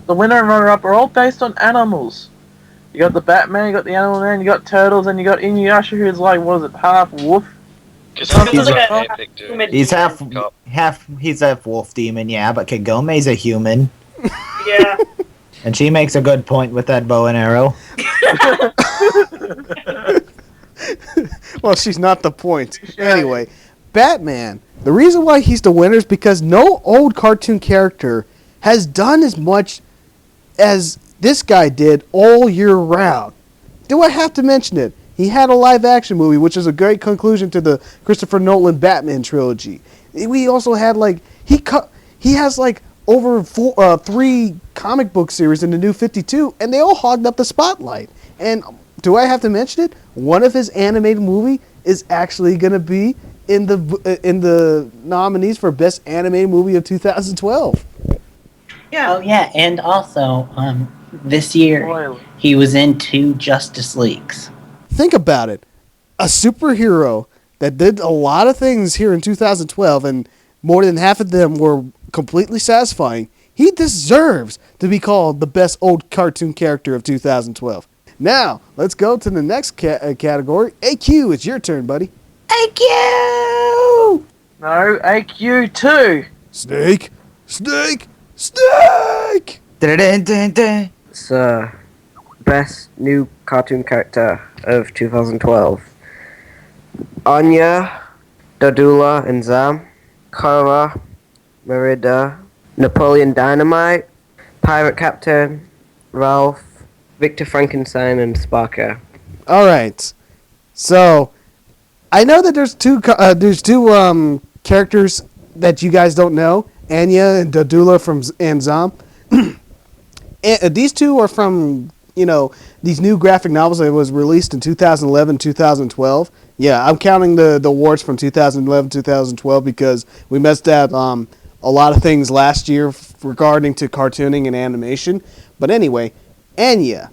winner and runner-up are all based on animals. You got the Batman, you got the Animal Man, you got Turtles, and you got Inuyasha, who's like, what is it, half wolf? Because He's like a epic, dude. human. He's he's a wolf demon, yeah, but Kagome's a human. Yeah. And she makes a good point with that bow and arrow. Well, she's not the point. Anyway, Batman. The reason why he's the winner is because no old cartoon character has done as much as this guy did all year round. Do I have to mention it? He had a live-action movie, which is a great conclusion to the Christopher Nolan Batman trilogy. We also had he has over 3 comic book series in the New 52, and they all hogged up the spotlight. And do I have to mention it? One of his animated movie is actually going to be in the nominees for Best Animated Movie of 2012. Yeah. Oh yeah, and also this year he was in 2 Justice Leagues. Think about it. A superhero that did a lot of things here in 2012, and more than half of them were completely satisfying. He deserves to be called the best old cartoon character of 2012. Now, let's go to the next category. AQ, it's your turn, buddy. AQ! No, AQ2. Snake! Dun-dun-dun-dun. It's best new cartoon character of 2012. Anya, Dodula and Zam, Kara, Merida, Napoleon Dynamite, Pirate Captain, Ralph, Victor Frankenstein, and Sparker. All right. So, I know that there's two characters that you guys don't know, Anya and Dodula and Zam. And these two are from, these new graphic novels that was released in 2011, 2012. Yeah, I'm counting the awards from 2011, 2012 because we messed up a lot of things last year regarding to cartooning and animation. But anyway, Anya.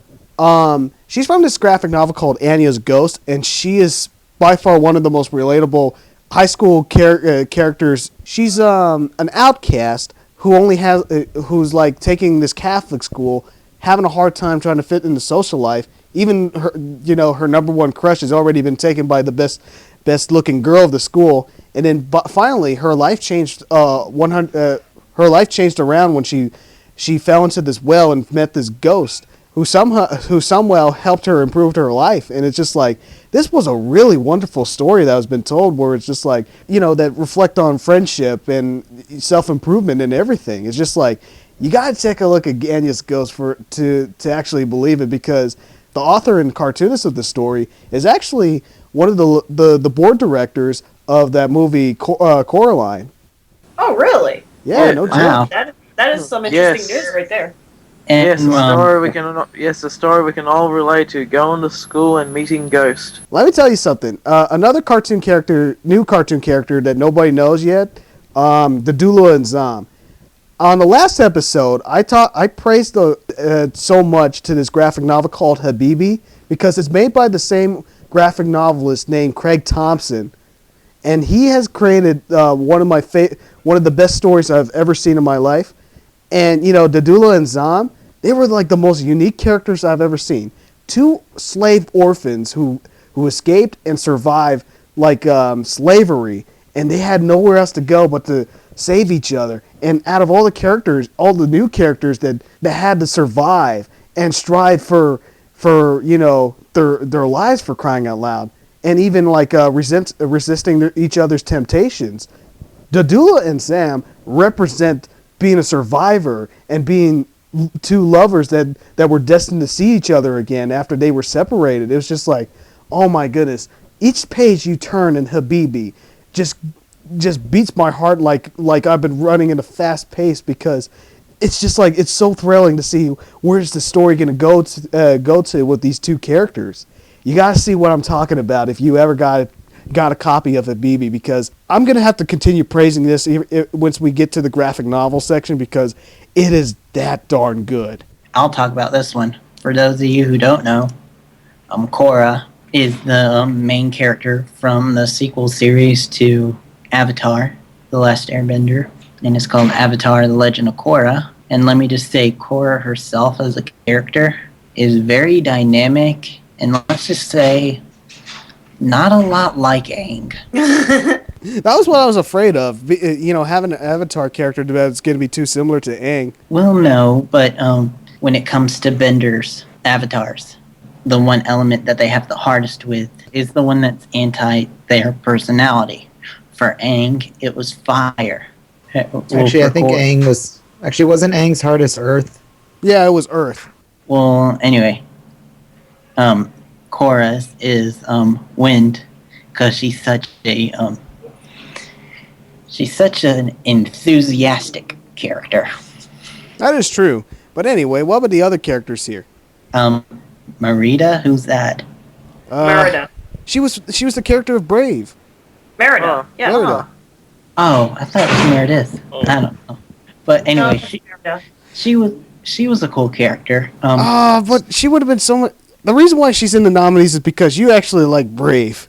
She's from this graphic novel called Anya's Ghost, and she is by far one of the most relatable high school characters. She's an outcast who's like taking this Catholic school, having a hard time trying to fit into social life. Even her number one crush has already been taken by the best looking girl of the school, and then finally her life changed. Her life changed around when she fell into this well and met this ghost who somehow helped her improve her life. And it's just like, this was a really wonderful story that has been told, where it's just like, that reflect on friendship and self-improvement and everything. It's just like, you got to take a look at Ganya's Ghost to actually believe it, because the author and cartoonist of the story is actually one of the board directors of that movie Coraline. Oh, really? Yeah, no joke. Wow. That is some interesting news right there. And, Yes, a story we can all relate to: going to school and meeting ghosts. Let me tell you something. Another new cartoon character that nobody knows yet, the Dula and Zom. On the last episode, I praised so much to this graphic novel called Habibi, because it's made by the same graphic novelist named Craig Thompson, and he has created one of the best stories I've ever seen in my life. And Dadula and Zom, they were like the most unique characters I've ever seen. Two slave orphans who escaped and survived like slavery, and they had nowhere else to go but to save each other. And out of all the new characters that had to survive and strive for their lives, for crying out loud, and even like resisting each other's temptations, Dadula and Sam represent being a survivor and being two lovers that were destined to see each other again after they were separated. It was just like, oh my goodness, each page you turn in Habibi just beats my heart like I've been running at a fast pace, because it's just like, it's so thrilling to see where's the story going to go to with these two characters. You got to see what I'm talking about if you ever got a copy of Habibi, because I'm going to have to continue praising this once we get to the graphic novel section, because it is that darn good. I'll talk about this one. For those of you who don't know, Korra is the main character from the sequel series to Avatar, The Last Airbender, and it's called Avatar: The Legend of Korra. And let me just say, Korra herself as a character is very dynamic, and let's just say, not a lot like Aang. That was what I was afraid of, having an Avatar character that's going to be too similar to Aang. Well, no, but when it comes to benders, avatars, the one element that they have the hardest with is the one that's anti their personality. For Aang, it was fire. Actually, I think wasn't Aang's hardest Earth? Yeah, it was Earth. Well, anyway, Korra's is wind, because she's such an enthusiastic character. That is true. But anyway, what about the other characters here? Merida, who's that? Merida. She was the character of Brave. Merida. Yeah. Merida. Oh, I thought it was Meredith. I don't know. But anyway, she was a cool character. But she would have been so much. The reason why she's in the nominees is because you actually like Brave.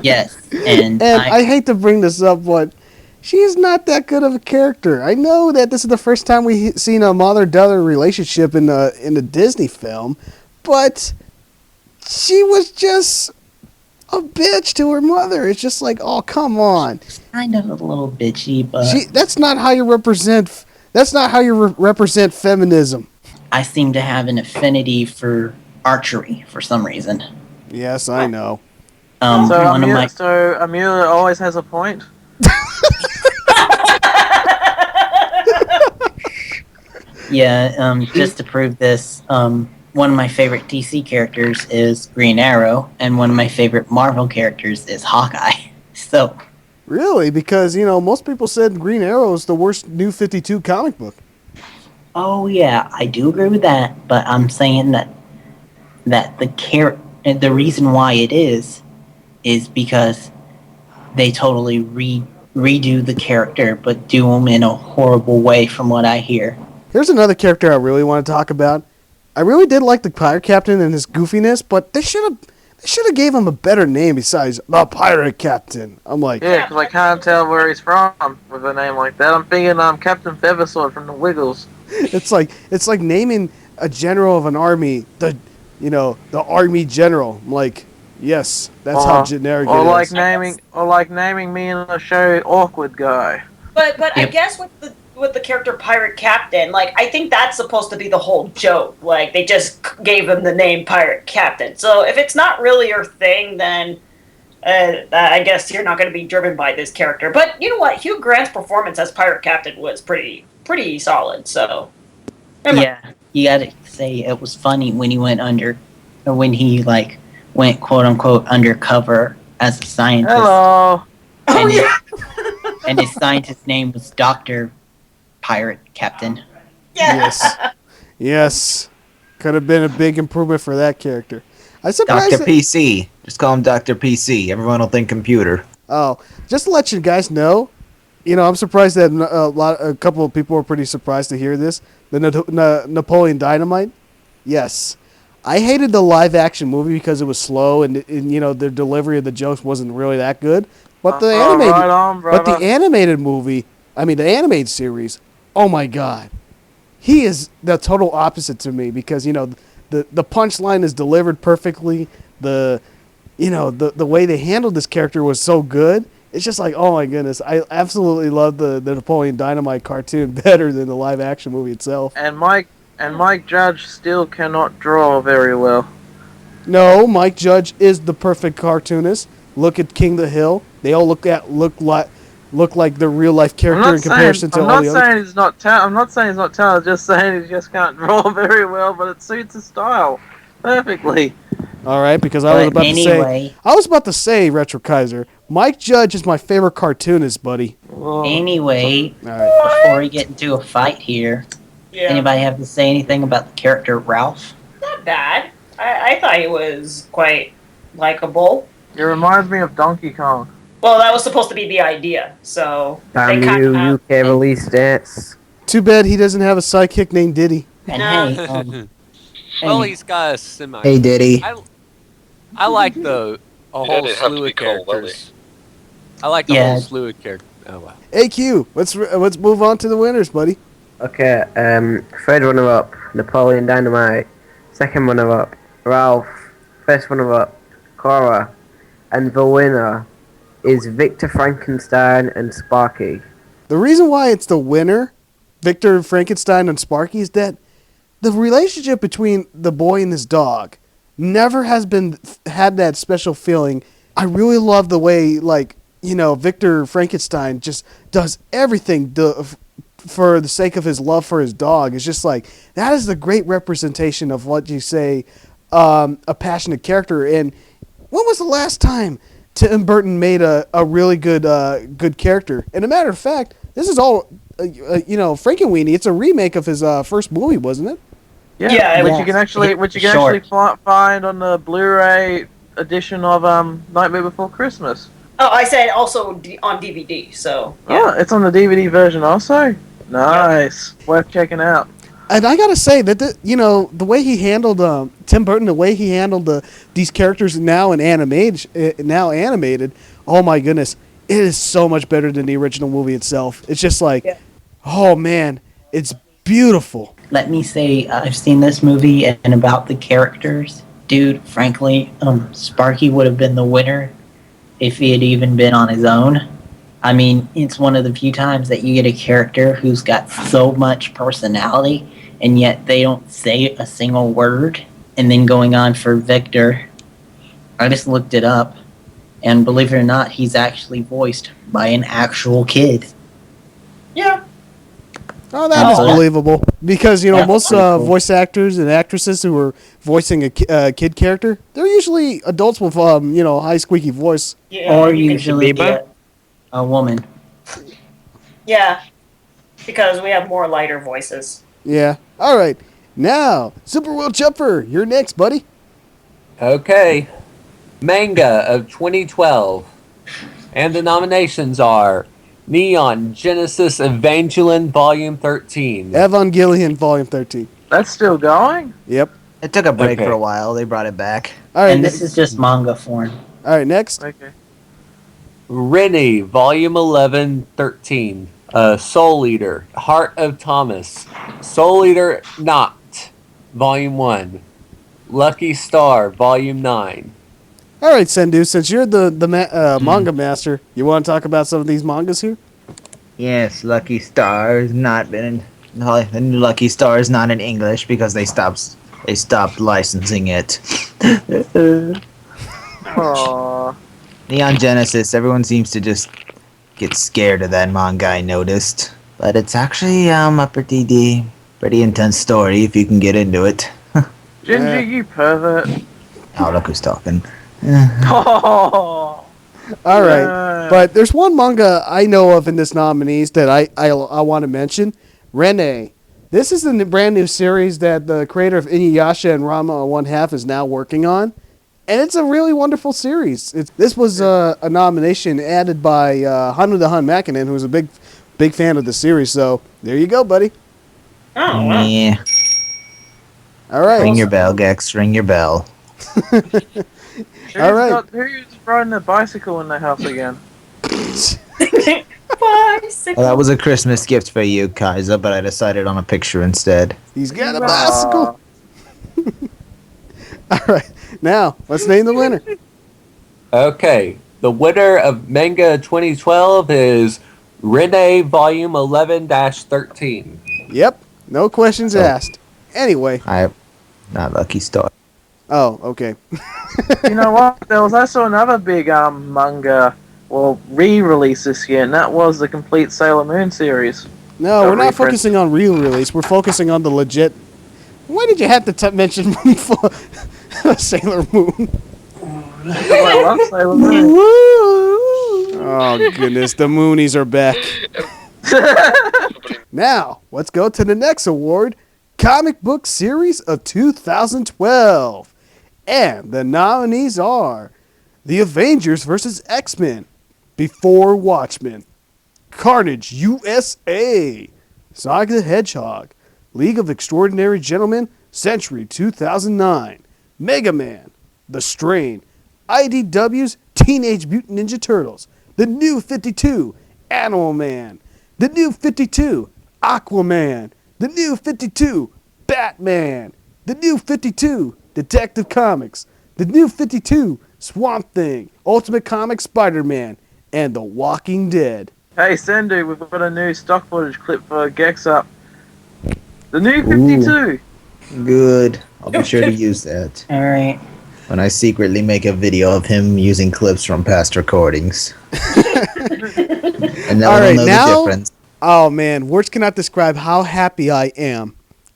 Yes, and I hate to bring this up, but she's not that good of a character. I know that this is the first time we've seen a mother-daughter relationship in the Disney film, but she was just a bitch to her mother. It's just like, oh, come on. Kind of a little bitchy, but that's not how you represent. That's not how you represent feminism. I seem to have an affinity for archery for some reason. Yes, I know. So Amuia always has a point. Yeah, just to prove this, one of my favorite DC characters is Green Arrow, and one of my favorite Marvel characters is Hawkeye. So, really, because most people said Green Arrow is the worst New 52 comic book. oh yeah, I do agree with that, but I'm saying that the reason why it is because they totally redo the character, but do them in a horrible way, from what I hear. Here's another character I really want to talk about. I really did like the pirate captain and his goofiness, but they should have gave him a better name besides the pirate captain. I'm like, Yeah, because I can't tell where he's from with a name like that. I'm thinking Captain Feathersword from the Wiggles. it's like naming a general of an army the army general. I'm like, yes, that's how generic it is. Or like naming me in the show Awkward Guy. But I guess with with the character Pirate Captain, like, I think that's supposed to be the whole joke. Like, they just gave him the name Pirate Captain. So if it's not really your thing, then I guess you're not going to be driven by this character. But you know what? Hugh Grant's performance as Pirate Captain was pretty solid. So Yeah, you gotta say it was funny when he went under, or when he like went quote unquote undercover as a scientist. Hello. And, and his scientist name was Dr. Pirate Captain. Yes. Could have been a big improvement for that character. I'm surprised. Dr. PC. Just call him Dr. PC. Everyone will think computer. Oh, just to let you guys know, I'm surprised that a couple of people were pretty surprised to hear this. The Napoleon Dynamite. Yes. I hated the live action movie because it was slow and the delivery of the jokes wasn't really that good. But the animated movie, the animated series, oh my god. He is the total opposite to me because the punchline is delivered perfectly. The way they handled this character was so good. It's just like, oh my goodness, I absolutely love the Napoleon Dynamite cartoon better than the live action movie itself. And Mike Judge still cannot draw very well. No, Mike Judge is the perfect cartoonist. Look at King the Hill. They all look like the real life character in comparison to all the others. I'm not saying he's not talented. I'm just saying he just can't draw very well, but it suits his style perfectly. All right, because I was about to say, Retrokaiser, Mike Judge is my favorite cartoonist, buddy. Anyway, right. Before we get into a fight here, anybody have to say anything about the character Ralph? Not bad. I thought he was quite likable. It reminds me of Donkey Kong. Well, that was supposed to be the idea, so... You can't release that. Too bad he doesn't have a sidekick named Diddy. And hey, well, he's got a semi... Hey, Diddy. I like a whole slew of characters. I like the whole slew of characters. Oh, wow. AQ, let's move on to the winners, buddy. Okay, third runner-up, Napoleon Dynamite. Second runner-up, Ralph. First runner-up, Cora. And the winner is Victor Frankenstein and Sparky. The reason why it's the winner, Victor Frankenstein and Sparky, is that the relationship between the boy and his dog never has had that special feeling. I really love the way, Victor Frankenstein just does everything for the sake of his love for his dog. It's just like, that is the great representation of what you say, a passionate character. And when was the last time Tim Burton made a really good character? And a matter of fact, this is all, Frankenweenie. It's a remake of his first movie, wasn't it? Yeah, which you can actually find on the Blu-ray edition of Nightmare Before Christmas. Oh, I said also on DVD. So yeah, it's on the DVD version also. Nice, worth checking out. And I gotta say that the way he handled Tim Burton, the way he handled these characters now animated. Oh my goodness, it is so much better than the original movie itself. It's just like, oh man, it's beautiful. Let me say, I've seen this movie and about the characters, dude. Frankly, Sparky would have been the winner if he had even been on his own. I mean, it's one of the few times that you get a character who's got so much personality, and yet they don't say a single word. And then going on for Victor, I just looked it up, and believe it or not, he's actually voiced by an actual kid. Yeah. Oh, that is believable. Because, most voice actors and actresses who are voicing a kid character, they're usually adults with, high squeaky voice. Yeah. Or usually a woman. Yeah. Because we have more lighter voices. Yeah. All right. Now, Super World Jumper, you're next, buddy. Okay. Manga of 2012. And the nominations are Neon Genesis Evangelion Volume 13. Evangelion Volume 13. That's still going? Yep. It took a break for a while. They brought it back. All right. And this is just manga form. All right, next. Okay. Rennie Volume 11, 13. Soul Eater, Heart of Thomas. Soul Eater Not, Volume 1. Lucky Star, Volume 9. All right, Cendoo, since you're the manga master, you want to talk about some of these mangas here? Yes, Lucky Star has not been in. No, the new Lucky Star is not in English because they stopped licensing it. Aww. Neon Genesis, everyone seems to just get scared of that manga, I noticed. But it's actually a pretty intense story if you can get into it. Ginger, you pervert. Oh, look who's talking. Oh. All right, Yeah. but there's one manga I know of in this nominees that I want to mention. Rene. This is the brand new series that the creator of Inuyasha and Rama One Half is now working on, and it's a really wonderful series. This was a nomination added by Hanu the Hun Makinen, who's a big fan of the series. So there you go, buddy. Oh, wow. Yeah. All right. Ring your bell, Gex. Ring your bell. All right. Who's riding a bicycle in the house again? Bicycle. Well, that was a Christmas gift for you, Kaiser, but I decided on a picture instead. He's got a bicycle. All right. Now, let's name the winner. Okay, the winner of Manga 2012 is Rene Volume 11-13. Yep. No questions asked. Anyway. Not Lucky Star. Oh, okay. You know what? There was also another big manga, re-release this year, and that was the complete Sailor Moon series. No, we're not focusing on real release. We're focusing on the legit. Why did you have to mention Sailor Moon? I love Sailor Moon. Oh, goodness. The Moonies are back. Now, let's go to the next award. Comic Book Series of 2012. And the nominees are The Avengers vs. X-Men, Before Watchmen, Carnage USA, Sonic the Hedgehog, League of Extraordinary Gentlemen, Century 2009, Mega Man, The Strain, IDW's Teenage Mutant Ninja Turtles, The New 52, Animal Man, The New 52, Aquaman, The New 52, Batman, The New 52, Detective Comics, The New 52, Swamp Thing, Ultimate Comics Spider-Man, and The Walking Dead. Hey, Cendoo, we've got a new stock footage clip for Gexup. The New 52. Good. I'll be sure to use that. All right. When I secretly make a video of him using clips from past recordings. And no All one right, will know now- the difference. Oh, man, words cannot describe how happy I am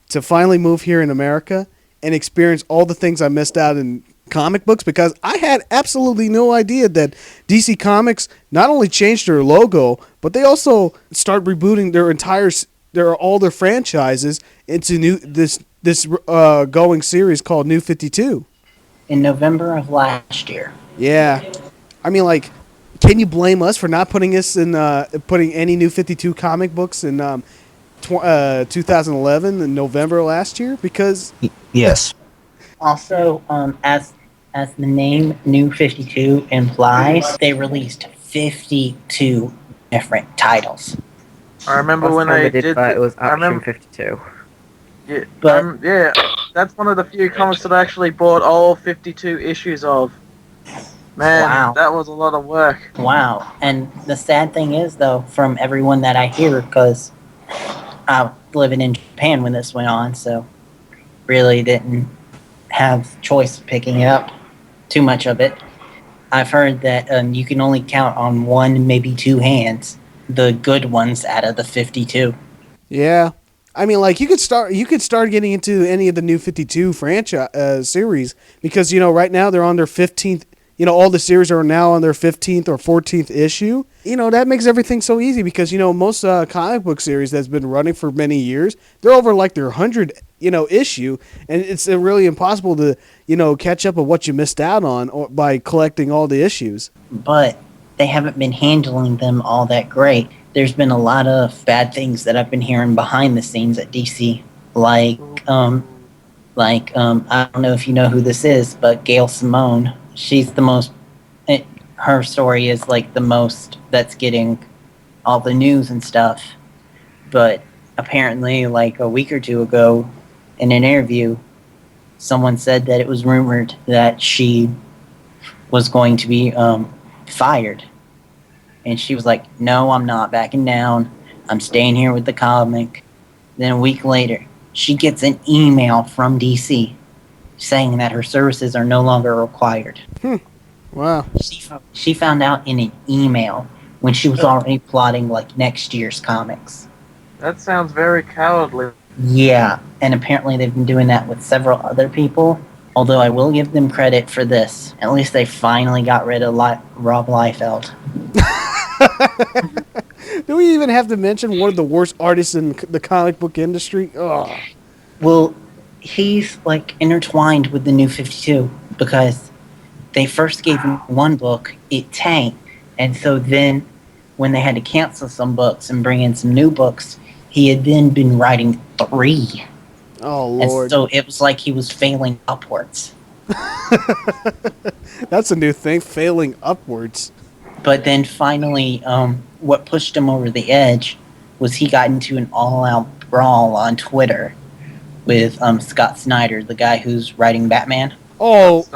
to finally move here in America and experience all the things I missed out in comic books, because I had absolutely no idea that DC Comics not only changed their logo, but they also start rebooting all their franchises into this going series called New 52. In November of last year. Yeah. I mean, like, can you blame us for not putting putting any New 52 comic books in 2011 in November last year? Because Yes. Also, as the name New 52 implies, they released 52 different titles. I remember when they did it was I remember, Action 52. yeah, But- yeah, that's one of the few comics that I actually bought all 52 issues of. Man, Wow. that was a lot of work. Wow. And the sad thing is, though, from everyone that I hear, because I was living in Japan when this went on, so really didn't have choice of picking up too much of it. I've heard that you can only count on one, maybe two hands, the good ones out of the 52. yeah, I mean, like, you could start getting into any of the New 52 franchise series, because right now they're on their 15th. All the series are now on their 15th or 14th issue. That makes everything so easy, because most comic book series that's been running for many years, they're over like their 100 issue, and it's really impossible to catch up with what you missed out on by collecting all the issues. But they haven't been handling them all that great. There's been a lot of bad things that I've been hearing behind the scenes at DC, like I don't know if you know who this is, but Gail Simone. She's the most. Her story is like the most that's getting all the news and stuff. But apparently, like a week or two ago, in an interview, someone said that it was rumored that she was going to be fired. And she was like, "No, I'm not backing down. I'm staying here with the comic. Then a week later, she gets an email from DC saying that her services are no longer required. Wow. She found out in an email when she was already plotting like next year's comics. That sounds very cowardly. Yeah, and apparently they've been doing that with several other people. Although I will give them credit for this. At least they finally got rid of Rob Liefeld. Do we even have to mention one of the worst artists in the comic book industry? Ugh. Well, he's like intertwined with the New 52 because they first gave him one book, it tanked, and so then when they had to cancel some books and bring in some new books, he had then been writing 3. Oh, Lord. And so it was like he was failing upwards. That's a new thing, failing upwards. But then finally, what pushed him over the edge was he got into an all-out brawl on Twitter with Scott Snyder, the guy who's writing Batman. Oh,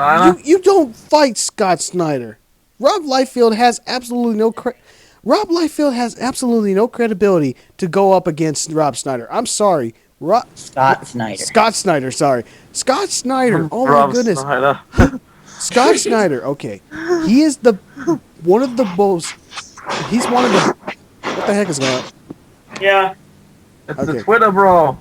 you don't fight Scott Snyder. Rob Liefeld has absolutely no credibility to go up against Rob Snyder. I'm sorry. Scott Snyder. Scott Snyder, sorry. Scott Snyder. Oh my goodness. Snyder. Scott Snyder. Okay. He is one of the most. He's one of the. What the heck is going on? Yeah. It's Okay. the Twitter brawl.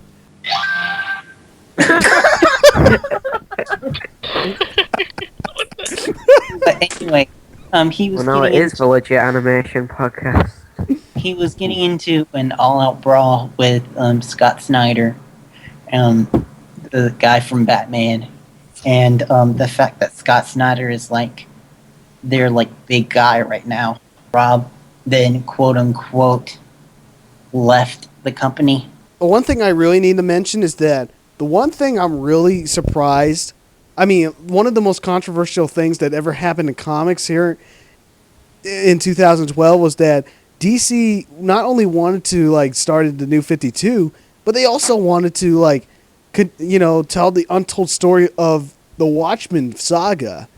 But anyway, he was. Well, no, it is the Legit Animation Podcast. He was getting into an all-out brawl with Scott Snyder, the guy from Batman, and the fact that Scott Snyder is like their like big guy right now. Rob then quote unquote left the company. One thing I really need to mention is that the one thing I'm really surprised. I mean, one of the most controversial things that ever happened in comics here in 2012 was that DC not only wanted to like start the New 52, but they also wanted to like, tell the untold story of the Watchmen saga,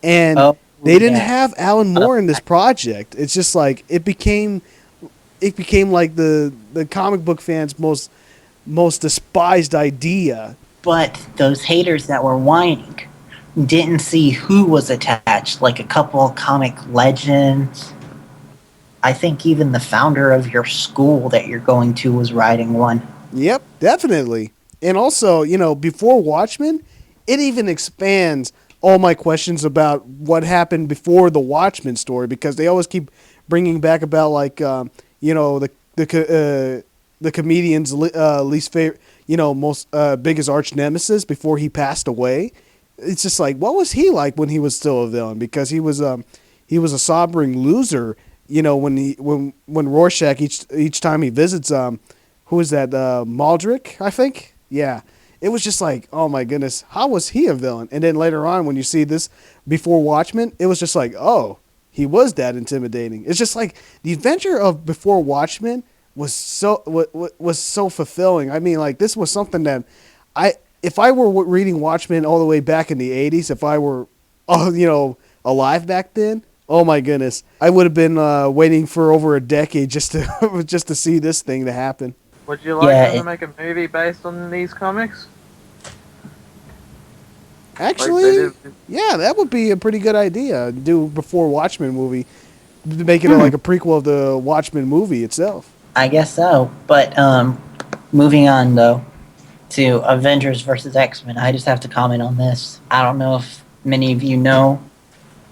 and they didn't have Alan Moore in this project. It's just like it became like the comic book fans' most despised idea. But those haters that were whining didn't see who was attached, like a couple of comic legends. I think even the founder of your school that you're going to was writing one. Yep, definitely. And also, before Watchmen, it even expands all my questions about what happened before the Watchmen story, because they always keep bringing back about like, the comedian's least favorite, most biggest arch nemesis before he passed away. It's just like, what was he like when he was still a villain? Because he was a sobbing loser. When Rorschach each time he visits who is that, Maldrick, I think? Yeah. It was just like, oh my goodness, how was he a villain? And then later on, when you see this before Watchmen, it was just like, oh, he was that intimidating. It's just like the adventure of before Watchmen was so fulfilling. I mean, like, this was something that if I were reading Watchmen all the way back in the 80s, if I were, alive back then, oh my goodness, I would have been waiting for over a decade just to see this thing to happen. Would you like them to make a movie based on these comics? Actually, yeah, that would be a pretty good idea. Do before Watchmen movie, make it like a prequel of the Watchmen movie itself. I guess so. But moving on though to Avengers versus X-Men, I just have to comment on this. I don't know if many of you know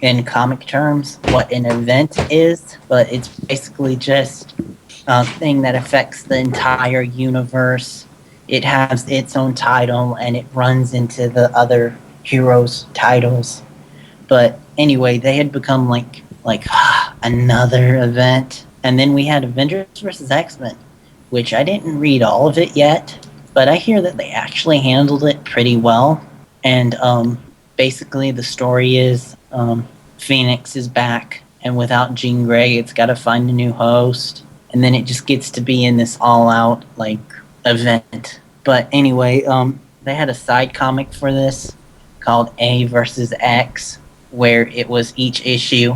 in comic terms what an event is, but it's basically just a thing that affects the entire universe. It has its own title and it runs into the other heroes' titles. But anyway, they had become like another event. And then we had Avengers vs. X-Men, which I didn't read all of it yet, but I hear that they actually handled it pretty well. And basically the story is Phoenix is back, and without Jean Grey, it's got to find a new host. And then it just gets to be in this all-out like event. But anyway, they had a side comic for this called A versus X, where it was each issue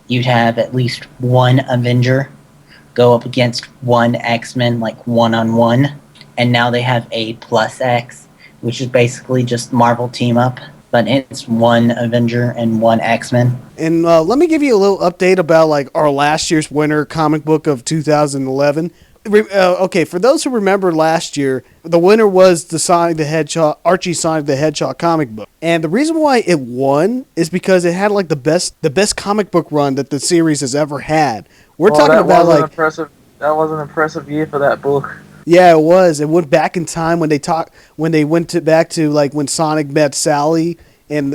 you'd have at least one Avenger go up against one X-Men, like one-on-one. And now they have A plus X, which is basically just Marvel team up. But it's one Avenger and one X-Men. And let me give you a little update about like our last year's winter comic book of 2011. Okay, for those who remember last year, the winner was the Sonic the Hedgehog, Archie Sonic the Hedgehog comic book. And the reason why it won is because it had like the best comic book run that the series has ever had. We're talking about like impressive. That was an impressive year for that book. Yeah, it was. It went back in time when they went back to like when Sonic met Sally and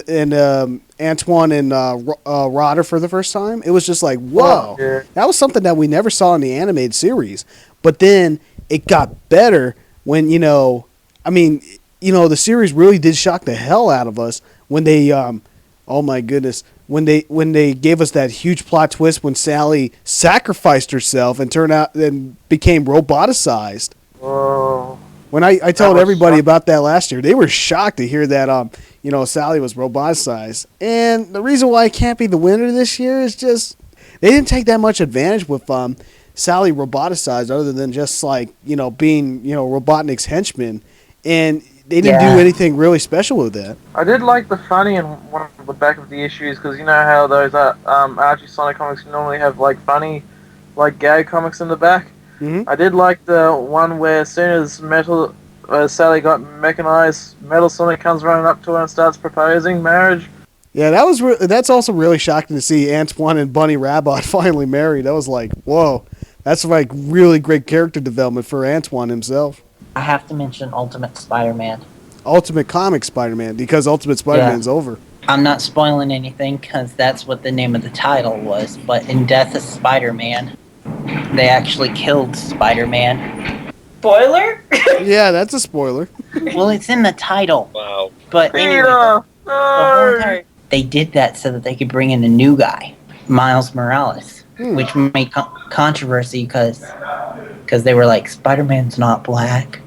Antoine and Rodder for the first time. It was just like, whoa, that was something that we never saw in the animated series. But then it got better when the series really did shock the hell out of us when they oh my goodness. When they gave us that huge plot twist when Sally sacrificed herself and turned out and became roboticized. Whoa. When I told everybody about that last year, they were shocked to hear that Sally was roboticized. And the reason why I can't be the winner this year is just they didn't take that much advantage with Sally roboticized other than just like, being, Robotnik's henchman. And they didn't do anything really special with that. I did like the funny in one of the back of the issues because you know how those Archie Sonic comics normally have like funny, like gag comics in the back. Mm-hmm. I did like the one where as soon as Sally got mechanized, Metal Sonic comes running up to her and starts proposing marriage. Yeah, that's also really shocking to see Antoine and Bunny Rabbit finally married. That was like, whoa, that's like really great character development for Antoine himself. I have to mention Ultimate Spider-Man. Ultimate Comic Spider-Man, because Ultimate Spider-Man's over. I'm not spoiling anything because that's what the name of the title was, but in Death of Spider-Man, they actually killed Spider-Man. Spoiler? Yeah, that's a spoiler. Well, it's in the title. Wow. But anyway, they did that so that they could bring in a new guy, Miles Morales, which made controversy because they were like, Spider-Man's not black,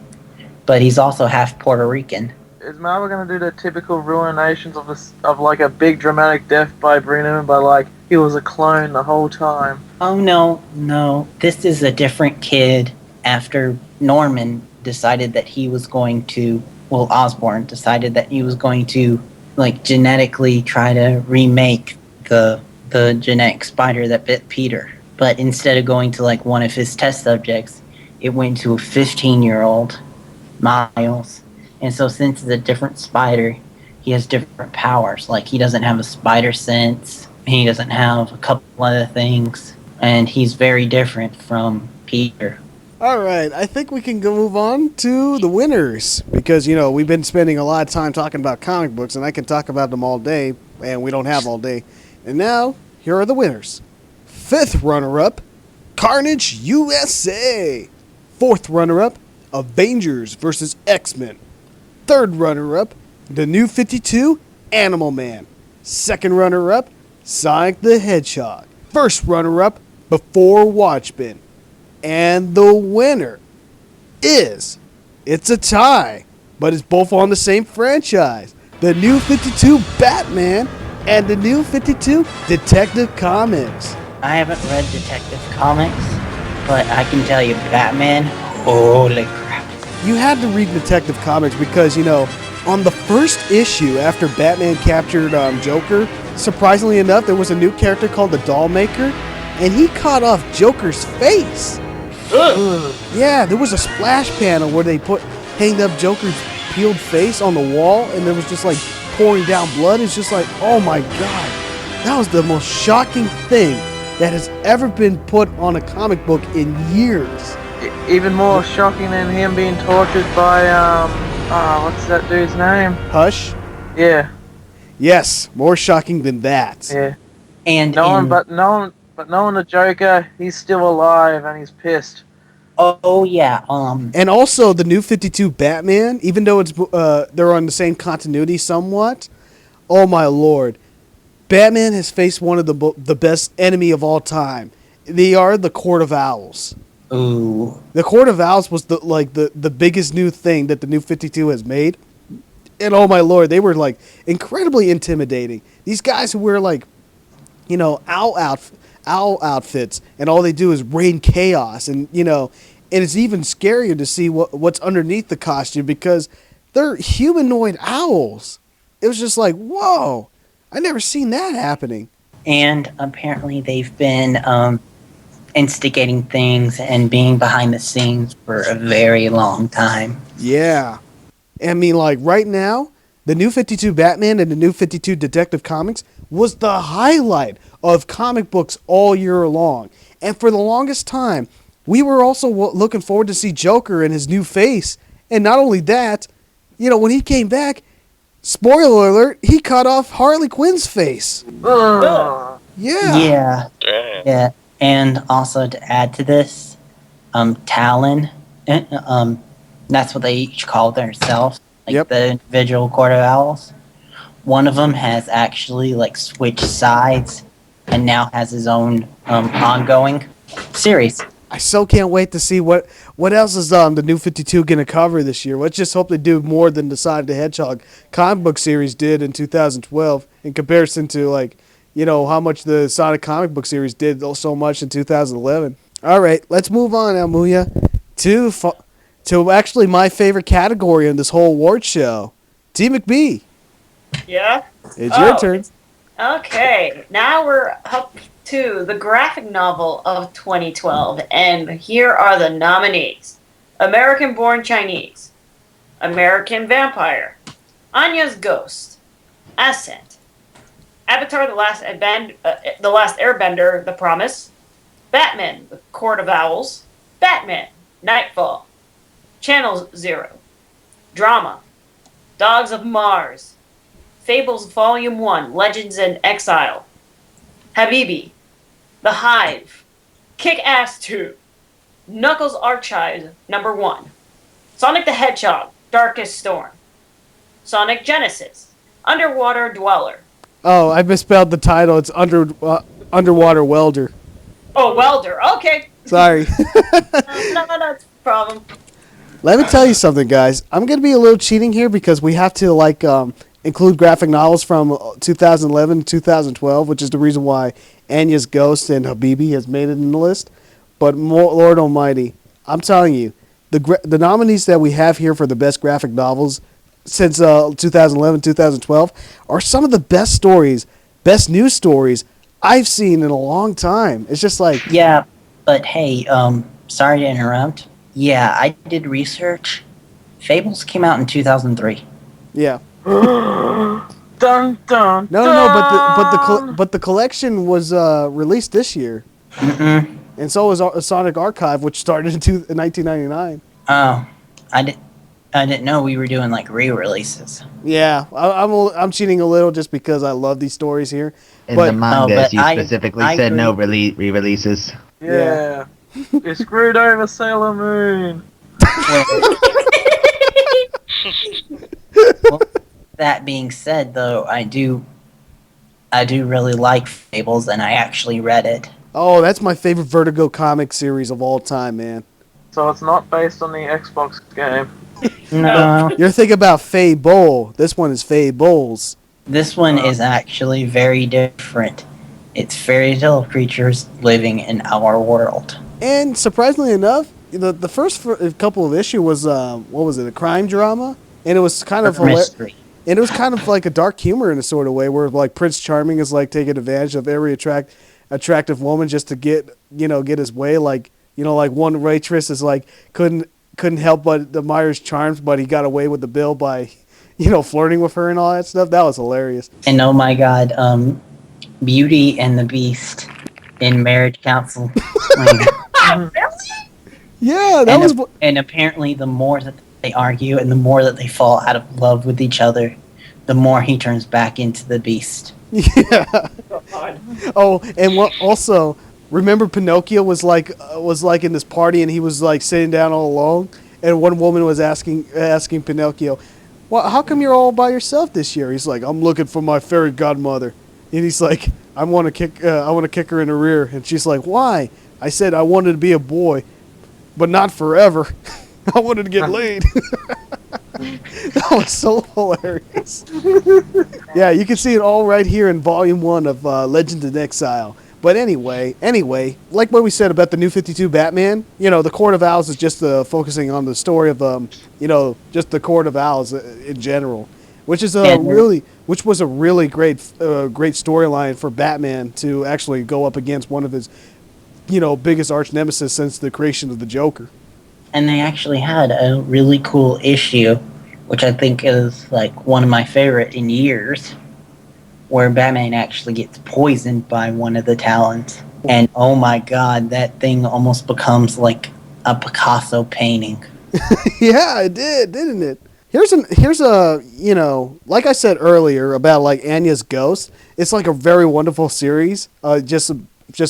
but he's also half Puerto Rican. Is Marvel going to do the typical ruinations of like a big dramatic death by bringing him in by like, he was a clone the whole time? Oh, no. This is a different kid after Norman decided that he was going to, Osborn decided that he was going to like genetically try to remake the genetic spider that bit Peter. But instead of going to like one of his test subjects, it went to a 15-year-old, Miles. And so since it's a different spider, he has different powers. Like he doesn't have a spider sense, he doesn't have a couple other things, and he's very different from Peter. All right, I think we can go move on to the winners because, we've been spending a lot of time talking about comic books, and I can talk about them all day, and we don't have all day. And now, here are the winners. 5th runner-up, Carnage USA. 4th runner-up, Avengers vs. X-Men. 3rd runner-up, The New 52, Animal Man. 2nd runner-up, Sonic the Hedgehog. 1st runner-up, Before Watchmen. And the winner is, it's a tie, but it's both on the same franchise. The New 52 Batman and the New 52 Detective Comics. I haven't read Detective Comics, but I can tell you Batman, holy crap. You had to read Detective Comics because, on the first issue after Batman captured Joker, surprisingly enough, there was a new character called the Doll Maker, and he cut off Joker's face. Yeah, there was a splash panel where they hanged up Joker's peeled face on the wall, and there was just like pouring down blood. It's just like, oh my god, that was the most shocking thing that has ever been put on a comic book in years. Even more shocking than him being tortured by what's that dude's name? Hush? Yeah. Yes, more shocking than that. Yeah. And knowing the Joker, he's still alive and he's pissed. Oh yeah. And also the New 52 Batman, even though it's they're on the same continuity somewhat. Oh my lord, Batman has faced one of the best enemy of all time. They are the Court of Owls. Ooh. The Court of Owls was the biggest new thing that the New 52 has made. And oh my lord, they were like incredibly intimidating. These guys who wear like, owl owl outfits, and all they do is rain chaos, and and it's even scarier to see what's underneath the costume because they're humanoid owls. It was just like, whoa, I never seen that happening. And apparently they've been instigating things and being behind the scenes for a very long time. Yeah. I mean, like, right now, the New 52 Batman and the New 52 Detective Comics was the highlight of comic books all year long. And for the longest time, we were also looking forward to see Joker and his new face. And not only that, when he came back, spoiler alert, he cut off Harley Quinn's face. Ugh. Yeah. Yeah. And also to add to this, Talon, that's what they each call themselves, like the individual Court of Owls. One of them has actually switched sides and now has his own ongoing series. I so can't wait to see what else is the New 52 going to cover this year. Let's just hope they do more than the Sonic the Hedgehog comic book series did in 2012 in comparison to how much the Sonic comic book series did so much in 2011. All right, let's move on, Amuia, to actually my favorite category in this whole award show, TMcBee. Yeah? It's your turn. Okay, now we're up to the graphic novel of 2012, and here are the nominees. American-Born Chinese, American Vampire, Anya's Ghost, Ascent, Avatar: The Last Airbender, The Promise, Batman: The Court of Owls, Batman: Nightfall, Channel Zero, Drama, Dogs of Mars, Fables Volume 1, Legends in Exile, Habibi, The Hive, Kick-Ass 2, Knuckles Archive number 1, Sonic the Hedgehog, Darkest Storm, Sonic Genesis, Underwater Dweller. Oh, I misspelled the title. It's Underwater Welder. Oh, Welder. Okay. Sorry. No, it's a problem. Let me tell you something, guys. I'm going to be a little cheating here because we have to include graphic novels from 2011 to 2012, which is the reason why Anya's Ghost and Habibi has made it in the list. But Lord Almighty, I'm telling you, the nominees that we have here for the best graphic novels since 2011, 2012 are some of the best stories, best news stories I've seen in a long time. It's just like... Yeah, but hey, sorry to interrupt. Yeah, I did research. Fables came out in 2003. Yeah. Dun dun. No, but the collection was released this year. Mm-mm. And so was Sonic Archive, which started in 1999. Oh, I didn't know we were doing re-releases. Yeah, I'm cheating a little just because I love these stories here. In the mangas, you I specifically said no re-releases. Yeah. You screwed over Sailor Moon. Well, that being said, though, I do really like Fables, and I actually read it. Oh, that's my favorite Vertigo comic series of all time, man. So it's not based on the Xbox game. No. You're thinking about Fable. This one is Fables. This one is actually very different. It's fairy tale creatures living in our world. And surprisingly enough, the first couple of issues was what was it, a crime drama, and it was kind of mystery. And it was kind of like a dark humor in a sort of way, where Prince Charming is taking advantage of every attractive woman just to get his way. One waitress is couldn't help but admire his charms, but he got away with the bill by flirting with her and all that stuff. That was hilarious. And oh my God, Beauty and the Beast in marriage counseling. Yeah, that was. And apparently, the more that they argue and the more that they fall out of love with each other, the more he turns back into the Beast. Yeah. Oh, and also, remember Pinocchio was in this party and he was sitting down all alone, and one woman was asking Pinocchio, "Well, how come you're all by yourself this year?" He's like, "I'm looking for my fairy godmother," and he's like, I want to kick her in the rear," and she's like, "Why?" I said, "I wanted to be a boy, but not forever. I wanted to get laid." That was so hilarious. Yeah, you can see it all right here in Volume 1 of Legends in Exile. But anyway, like what we said about the New 52 Batman, the Court of Owls is just focusing on the story of, just the Court of Owls in general, which is which was a really great storyline for Batman to actually go up against one of his, biggest arch nemesis since the creation of the Joker. And they actually had a really cool issue, which I think is like one of my favorite in years, where Batman actually gets poisoned by one of the Talons. And oh my god, that thing almost becomes like a Picasso painting. Yeah, it did, didn't it? Here's a like I said earlier about like Anya's Ghost. It's like a very wonderful series. Just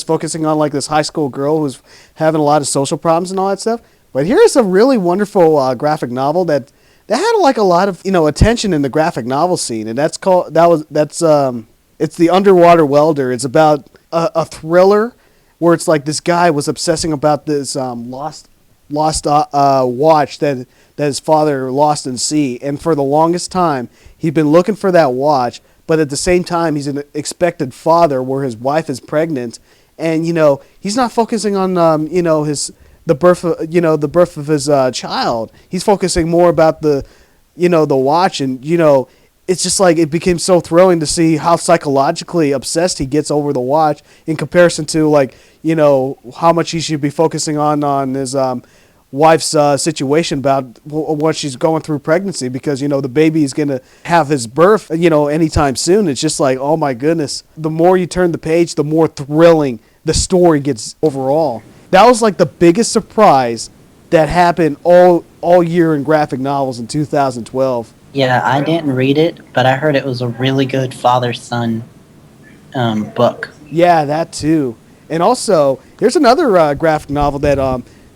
focusing on like this high school girl who's having a lot of social problems and all that stuff. But here's a really wonderful graphic novel that had like a lot of attention in the graphic novel scene, and it's The Underwater Welder. It's about a thriller where it's like this guy was obsessing about this lost watch that his father lost in sea, and for the longest time he'd been looking for that watch, but at the same time he's an expected father where his wife is pregnant, and he's not focusing on the birth of his child. He's focusing more about the watch, and it's just like it became so thrilling to see how psychologically obsessed he gets over the watch in comparison to like how much he should be focusing on his wife's situation about what she's going through pregnancy, because the baby is going to have his birth anytime soon. It's just like, oh my goodness, the more you turn the page, the more thrilling the story gets overall. That was like the biggest surprise that happened all year in graphic novels in 2012. Yeah, I didn't read it, but I heard it was a really good father-son book. Yeah, that too. And also, there's another graphic novel that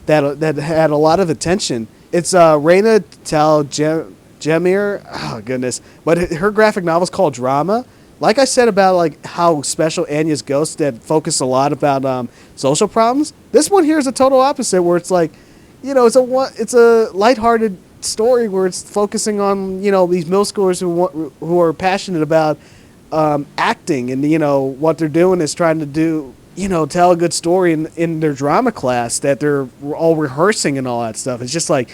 had a lot of attention. It's Raina Tal Jamir. Oh goodness! But her graphic novel is called Drama. Like I said about like how special Anya's Ghost that focused a lot about social problems. This one here is a total opposite, where it's like, it's a lighthearted story where it's focusing on these middle schoolers who are passionate about acting, and what they're doing is trying to do tell a good story in their drama class that they're all rehearsing and all that stuff. It's just like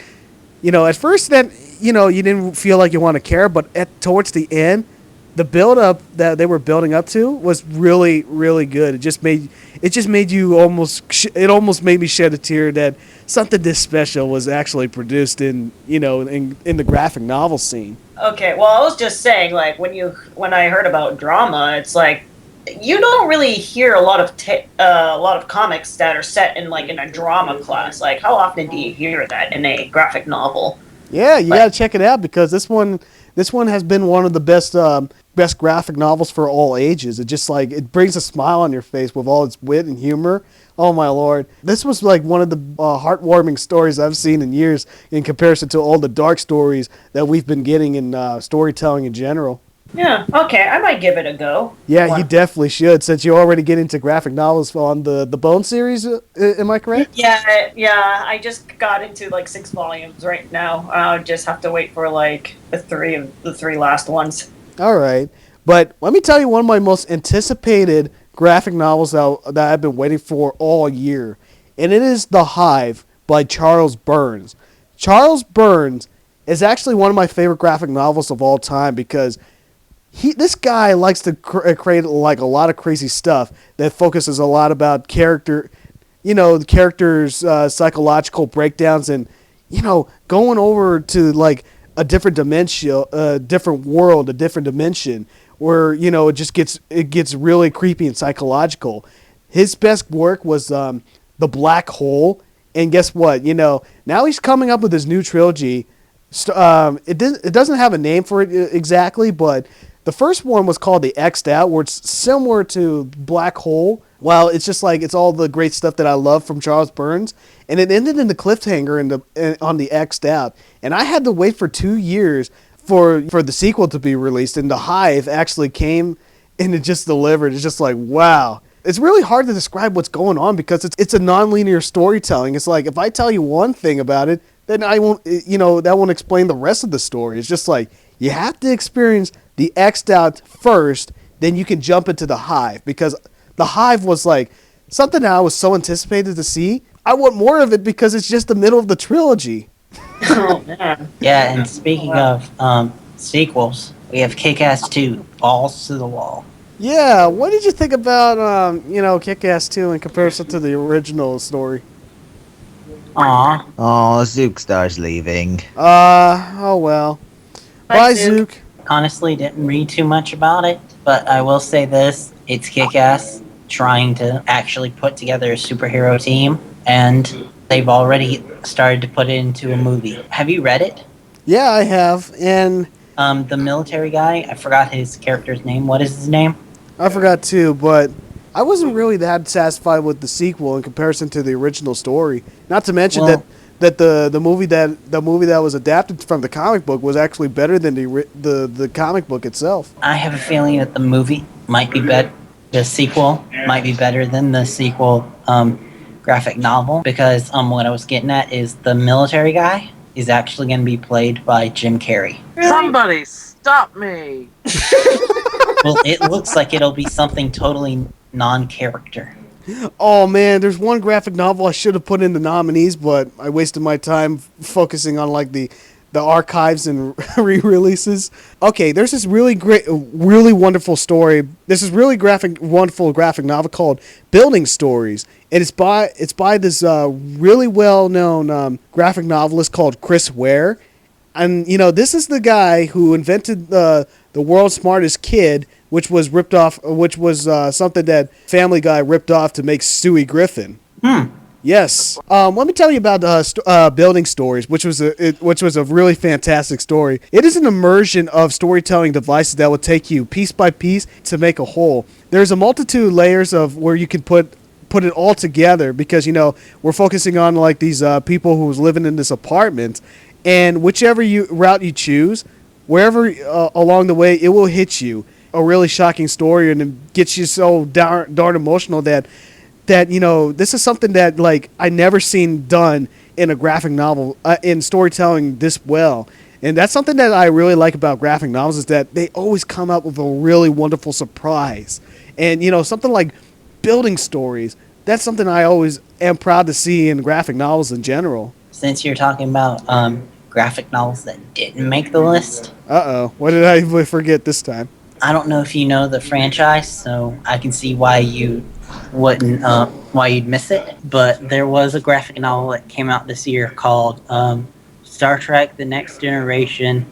at first that you didn't feel like you want to care, but towards the end, the build up that they were building up to was really, really good. It just made you almost made me shed a tear that something this special was actually produced in the graphic novel scene. Okay, well, I was just saying, like, when I heard about drama, it's like you don't really hear a lot of comics that are set in a drama class. Like, how often do you hear that in a graphic novel? Yeah, you gotta check it out, because this one has been one of the best graphic novels for all ages. It just it brings a smile on your face with all its wit and humor. Oh my lord, this was like one of the heartwarming stories I've seen in years in comparison to all the dark stories that we've been getting in storytelling in general. Yeah, okay, I might give it a go. Yeah, you definitely should, since you already get into graphic novels on the Bone series. Am I correct? Yeah, I just got into 6 volumes right now. I'll just have to wait for the three last ones. All right, but let me tell you one of my most anticipated graphic novels that I've been waiting for all year, and it is The Hive by Charles Burns. Charles Burns is actually one of my favorite graphic novels of all time, because this guy likes to create a lot of crazy stuff that focuses a lot about the characters' psychological breakdowns, and going over to a different dimension, a different world, a different dimension, where it gets really creepy and psychological. His best work was The Black Hole, and guess what? Now he's coming up with his new trilogy. It doesn't have a name for it exactly, but the first one was called The X'd Out, where it's similar to Black Hole. Well, it's just it's all the great stuff that I love from Charles Burns, and it ended in the cliffhanger on The X'd Out, and I had to wait for 2 years for the sequel to be released, and The Hive actually came and it just delivered. It's just wow. It's really hard to describe what's going on, because it's a non-linear storytelling. It's if I tell you one thing about it, then I won't, that won't explain the rest of the story. It's just you have to experience The X'd Out first, then you can jump into The Hive, because The Hive was like something that I was so anticipated to see. I want more of it because it's just the middle of the trilogy. Oh man. Yeah, and speaking of sequels, we have Kick-Ass 2, Balls to the Wall. Yeah, what did you think about Kick-Ass 2 in comparison to the original story? Aw, Oh, Zook Star's leaving. Oh well. Bye, Zook. honestly didn't read too much about it, but I will say this, it's Kick-Ass trying to actually put together a superhero team, and they've already started to put it into a movie. Have you read it? Yeah, I have, and The military guy, I forgot his character's name. What is his name? I forgot too, but I wasn't really that satisfied with the sequel in comparison to the original story. Not to mention Well- that the movie that was adapted from the comic book was actually better than the comic book itself. I have a feeling that the movie might be better. The sequel might be better than the sequel graphic novel, because what I was getting at is the military guy is actually going to be played by Jim Carrey. Somebody stop me! Well, it looks like it'll be something totally non-character. Oh man, there's one graphic novel I should have put in the nominees, but I wasted my time focusing on like the archives and re-releases. Okay, there's this really wonderful story. This is really wonderful graphic novel called Building Stories, and it's by this really well-known graphic novelist called Chris Ware. And this is the guy who invented the world's smartest kid, which was ripped off, which was something that Family Guy ripped off to make Stewie Griffin. Yes. Let me tell you about Building Stories, which was a really fantastic story. It is an immersion of storytelling devices that will take you piece by piece to make a whole. There's a multitude of layers of where you can put it all together, because we're focusing on like these people who's living in this apartment, and whichever route you choose, wherever along the way, it will hit you a really shocking story, and it gets you so darn emotional that this is something that like I never seen done in a graphic novel in storytelling this well. And that's something that I really like about graphic novels, is that they always come up with a really wonderful surprise. And something like Building Stories, that's something I always am proud to see in graphic novels in general. Since you're talking about graphic novels that didn't make the list, What did I forget this time? I don't know if you know the franchise, so I can see why you wouldn't, why you'd miss it. But there was a graphic novel that came out this year called Star Trek: The Next Generation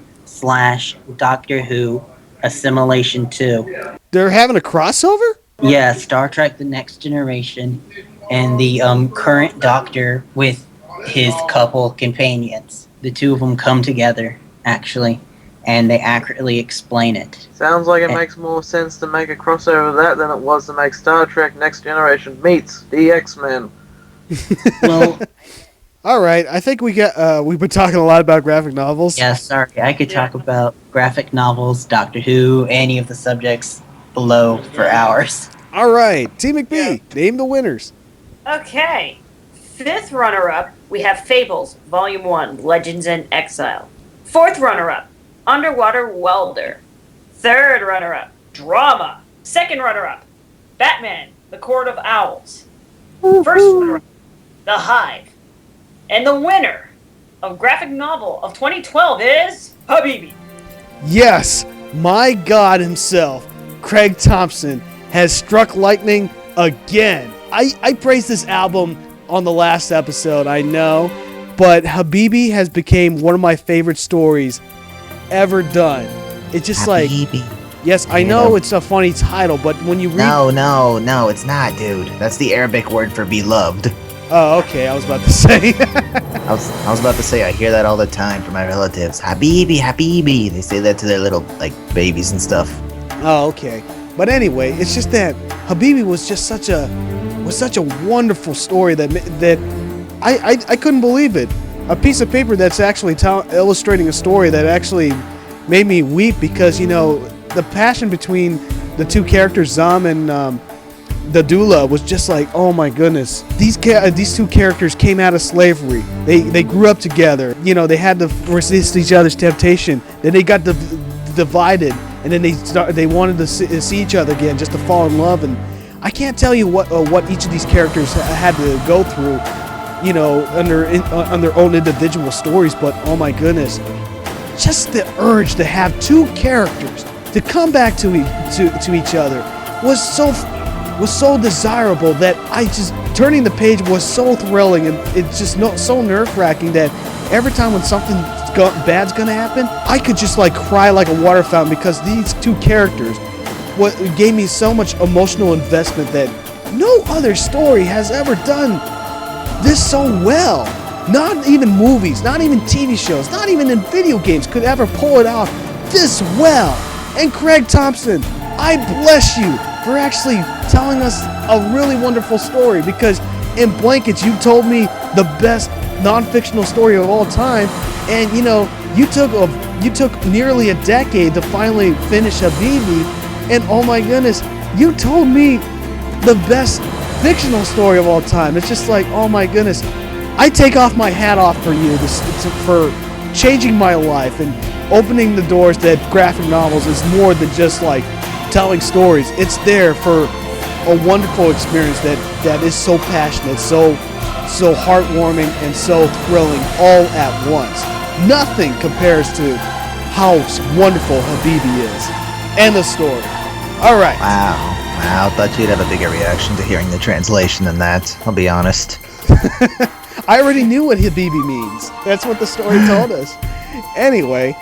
/ Doctor Who Assimilation 2. They're having a crossover? Yeah, Star Trek: The Next Generation and the current Doctor with his couple companions. The two of them come together, actually, and they accurately explain it. Sounds like it makes more sense to make a crossover of that than it was to make Star Trek Next Generation meets the X-Men. Well, all right, I think we've been talking a lot about graphic novels. yeah, sorry, I could talk about graphic novels, Doctor Who, any of the subjects below for hours. All right, TMcBee, name the winners. Okay. 5th runner-up, we have Fables, Volume 1, Legends in Exile. 4th runner-up, Underwater Welder. 3rd runner-up, Drama. 2nd runner-up, Batman, The Court of Owls. 1st runner-up, The Hive. And the winner of graphic novel of 2012 is Habibi. Yes, my God himself, Craig Thompson, has struck lightning again. I praised this album on the last episode, I know, but Habibi has become one of my favorite stories ever done. It's just Habibi. Yes, I know it's a funny title, but when you read... No, it's not, dude. That's the Arabic word for beloved. Oh, okay, I was about to say. I was about to say, I hear that all the time from my relatives. Habibi, Habibi. They say that to their little, babies and stuff. Oh, okay. But anyway, it's just that Habibi was just such a wonderful story that I couldn't believe it. A piece of paper that's actually illustrating a story that actually made me weep, because the passion between the two characters, Zam and the doula, was just like, oh my goodness. These two characters came out of slavery. They grew up together. They had to resist each other's temptation. Then they got divided, and then they wanted to see each other again, just to fall in love. And I can't tell you what each of these characters had to go through, you know, on their own individual stories. But oh my goodness, just the urge to have two characters to come back to each other was so desirable that I just turning the page was so thrilling, and it's just so nerve-wracking that every time when something bad's gonna happen, I could just like cry like a water fountain because these two characters gave me so much emotional investment that no other story has ever done this so well. Not even movies, not even TV shows, not even in video games could ever pull it off this well. And Craig Thompson, I bless you for actually telling us a really wonderful story, because in Blankets you told me the best non-fictional story of all time, and you know, you took nearly a decade to finally finish Habibi, and oh my goodness, you told me the best fictional story of all time. It's just like, oh my goodness, I take off my hat off for you for changing my life and opening the doors that graphic novels is more than just like telling stories. It's there for a wonderful experience that is so passionate, so heartwarming, and so thrilling all at once. Nothing compares to how wonderful Habibi is. End of story. All right. Wow. I thought you'd have a bigger reaction to hearing the translation than that, I'll be honest. I already knew what Habibi means. That's what the story told us. Anyway.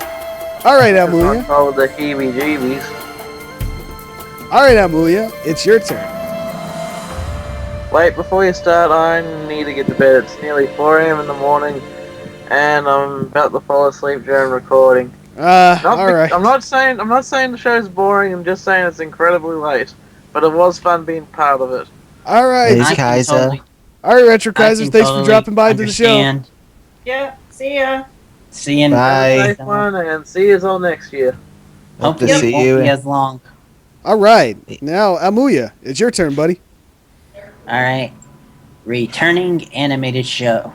All right, Amuia. Oh, the heebie-jeebies. All right, Amuia. It's your turn. Wait, before you start, I need to get to bed. It's nearly 4 a.m. in the morning, and I'm about to fall asleep during recording. All right. I'm not saying the show's boring. I'm just saying it's incredibly late, but it was fun being part of it. All right. Hey, Kaiser. All right, Retrokaisers. Thanks for dropping by to the show. Yeah. See ya. See you. Bye. Safe one, and see you all next year. Hope to Hopefully see it won't you. be as long. All right. Now, Amuia, it's your turn, buddy. All right. Returning animated show.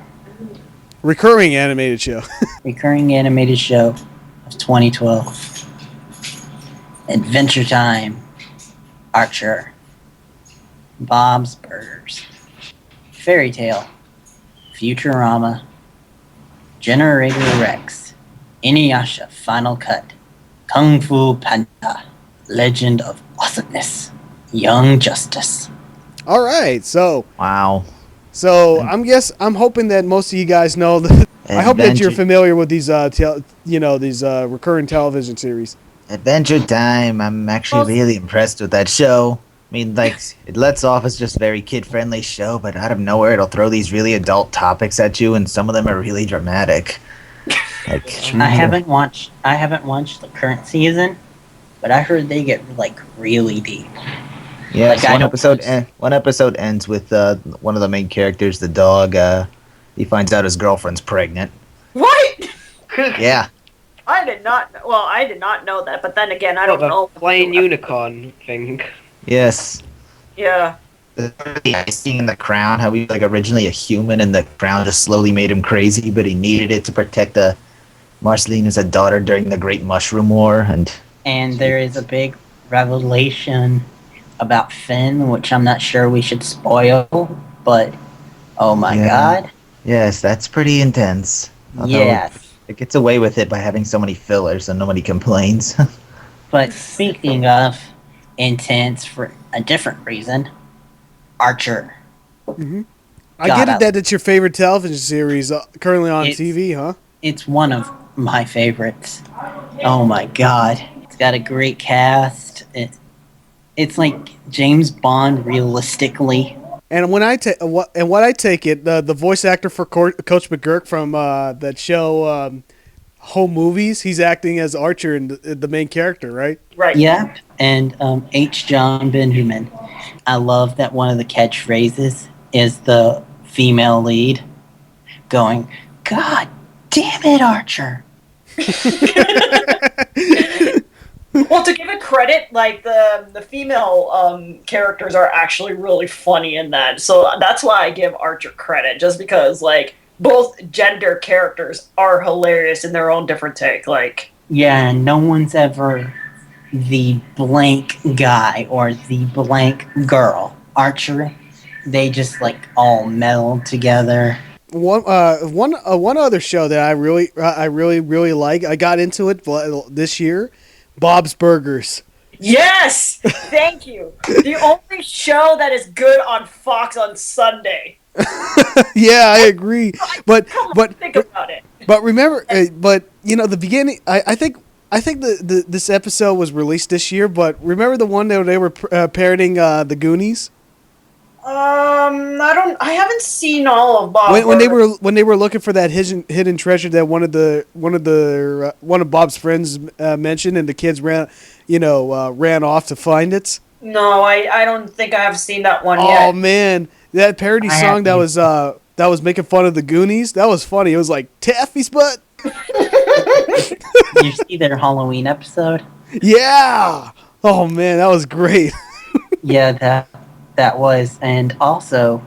Recurring animated show. Recurring animated show of 2012. Adventure Time. Archer. Bob's Burgers. Fairy Tale. Futurama. Generator Rex. Inuyasha Final Cut. Kung Fu Panda. Legend of Awesomeness. Young Justice. All right. So Wow. I'm hoping that most of you guys know that. I hope that you're familiar with these recurring television series. Adventure Time. I'm actually really impressed with that show. I mean, like, it lets off as just a very kid-friendly show, but out of nowhere it'll throw these really adult topics at you, and some of them are really dramatic. Like, I haven't watched the current season, but I heard they get like really deep. yeah, like, so I one episode ends with one of the main characters, the dog. He finds out his girlfriend's pregnant. What? Yeah. I did not know that, but then again, I don't know. Flying unicorn thing. Yes. Yeah. Seeing the crown, how he was like originally a human, and the crown just slowly made him crazy, but he needed it to protect Marcelina's daughter during the Great Mushroom War, And there is a big revelation about Finn, which I'm not sure we should spoil, but oh my god. Yes, that's pretty intense. Although Yes. It gets away with it by having so many fillers, so nobody complains. But speaking of intense for a different reason, Archer. Mm-hmm. I get it that it's your favorite television series currently on TV, huh? It's one of my favorites. Oh my god. It's got a great cast. It's like James Bond realistically. And when I take it, the voice actor for Coach McGurk from that show Home Movies, he's acting as Archer and the main character, right? Right. Yeah. And H. John Benjamin. I love that one of the catchphrases is the female lead going, "God damn it, Archer." Well, to give it credit, like the female characters are actually really funny in that, so that's why I give Archer credit, just because like both gender characters are hilarious in their own different take. Like, yeah, no one's ever the blank guy or the blank girl. Archer, they just like all meld together. One other show that I really like. I got into it this year. Bob's Burgers. Yes! Thank you. The only show that is good on Fox on Sunday. Yeah, I agree. But Think about it. But remember, the beginning. I think this episode was released this year. But remember the one that they were parodying the Goonies. I haven't seen all of Bob. When they were looking for that hidden treasure that one of Bob's friends mentioned, and the kids ran off to find it. No, I don't think I have seen that one yet. Oh man, that parody song that was making fun of the Goonies. That was funny. It was like Taffy's butt. You see their Halloween episode? Yeah. Oh man, that was great. Yeah, that was. And also,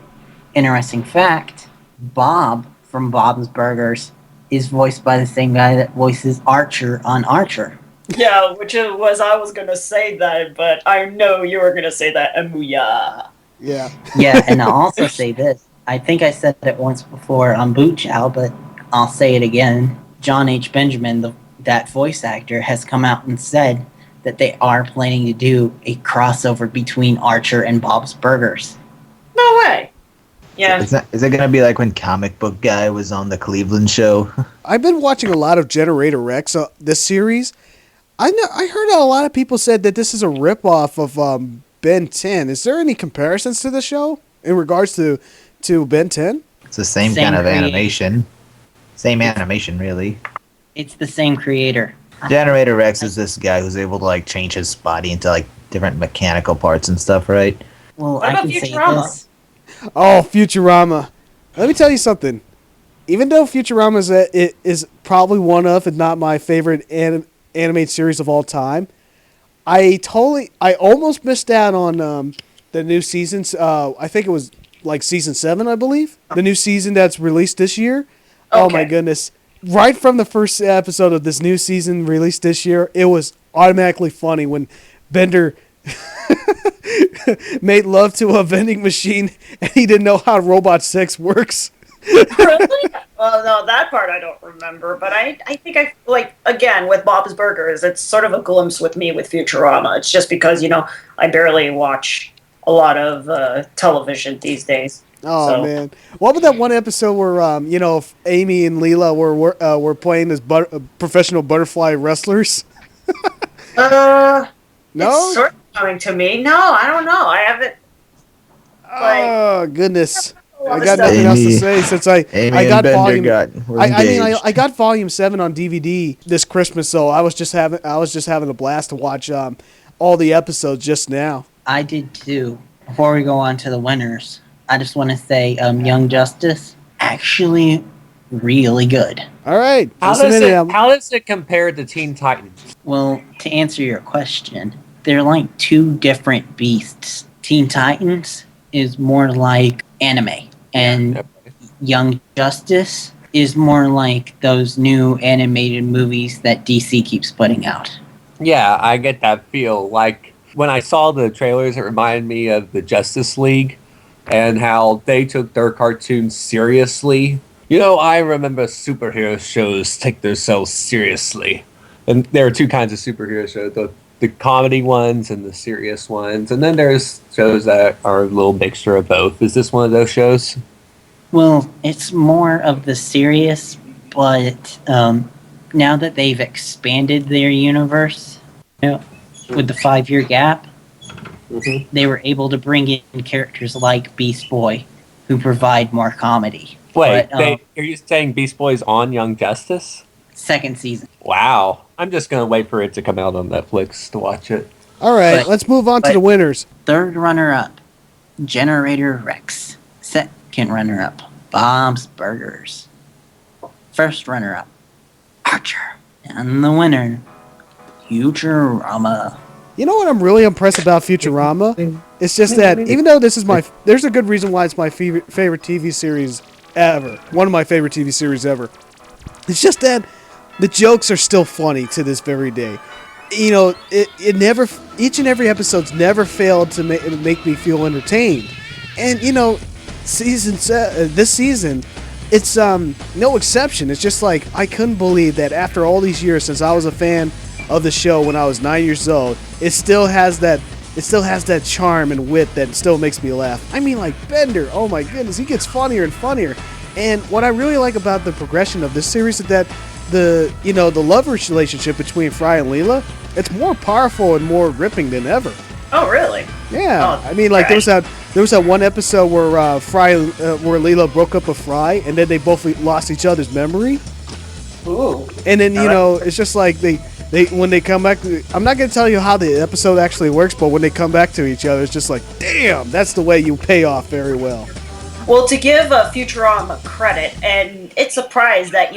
interesting fact, Bob from Bob's Burgers is voiced by the same guy that voices Archer on Archer. Yeah, I was gonna say that, but I know you were gonna say that, Amuia. Yeah. Yeah, and I'll also say this. I think I said it once before on Boot Chow, but I'll say it again. John H. Benjamin, that voice actor, has come out and said that they are planning to do a crossover between Archer and Bob's Burgers. No way. Yeah. Is it gonna be like when Comic Book Guy was on the Cleveland show? I've been watching a lot of Generator Rex this series. I heard a lot of people said that this is a ripoff of Ben 10. Is there any comparisons to the show in regards to Ben 10? It's the same kind of animation. Same animation, really. It's the same creator. Generator Rex is this guy who's able to like change his body into like different mechanical parts and stuff, right? Well, What I about can say Futurama? this. Oh, Futurama. Let me tell you something. Even though Futurama is probably one of, if not my favorite animated series of all time, I almost missed out on the new seasons. I think it was like season 7, I believe. The new season that's released this year. Oh my goodness. Right from the first episode of this new season released this year, it was automatically funny when Bender made love to a vending machine and he didn't know how robot sex works. Really? Well, no, that part I don't remember, but I think again, with Bob's Burgers, it's sort of a glimpse with me with Futurama. It's just because, I barely watch a lot of television these days. Oh, man. What about that one episode where, Amy and Leela were playing as professional butterfly wrestlers? No? It's sort of coming to me. No, I don't know. I haven't. Oh, goodness. I got nothing else to say since I got volume. I got volume 7 on DVD this Christmas, so I was just having a blast to watch all the episodes just now. I did too. Before we go on to the winners, I just want to say Young Justice, actually really good. All right. How does it compare to Teen Titans? Well, to answer your question, they're like two different beasts. Teen Titans is more like anime, and Young Justice is more like those new animated movies that DC keeps putting out. Yeah, I get that feel. Like, when I saw the trailers, it reminded me of the Justice League and how they took their cartoons seriously. I remember superhero shows take themselves seriously. And there are two kinds of superhero shows, the comedy ones and the serious ones. And then there's shows that are a little mixture of both. Is this one of those shows? Well, it's more of the serious, but now that they've expanded their universe, with the 5-year gap, they were able to bring in characters like Beast Boy, who provide more comedy. Wait, are you saying Beast Boy's on Young Justice? Second season. Wow. I'm just going to wait for it to come out on Netflix to watch it. All right, let's move on to the winners. Third runner-up, Generator Rex. Second runner-up, Bob's Burgers. First runner-up, Archer. And the winner, Futurama. You know what I'm really impressed about Futurama? It's just that even though there's a good reason why it's my favorite TV series ever. One of my favorite TV series ever. It's just that the jokes are still funny to this very day. it never, each and every episode's never failed to make me feel entertained. And this season, it's no exception. It's just like, I couldn't believe that after all these years since I was a fan of the show when I was 9 years old, it still has that charm and wit that still makes me laugh. I mean, like Bender, oh my goodness, he gets funnier and funnier. And what I really like about the progression of this series is that the love relationship between Fry and Leela, it's more powerful and more ripping than ever. Oh, really? Yeah. Oh, I mean, like, there was that one episode where where Leela broke up with Fry, and then they both lost each other's memory. Ooh. And then, it's just like they when they come back, I'm not going to tell you how the episode actually works, but when they come back to each other, it's just like, damn, that's the way you pay off very well. Well, to give Futurama credit, and it's surprised that,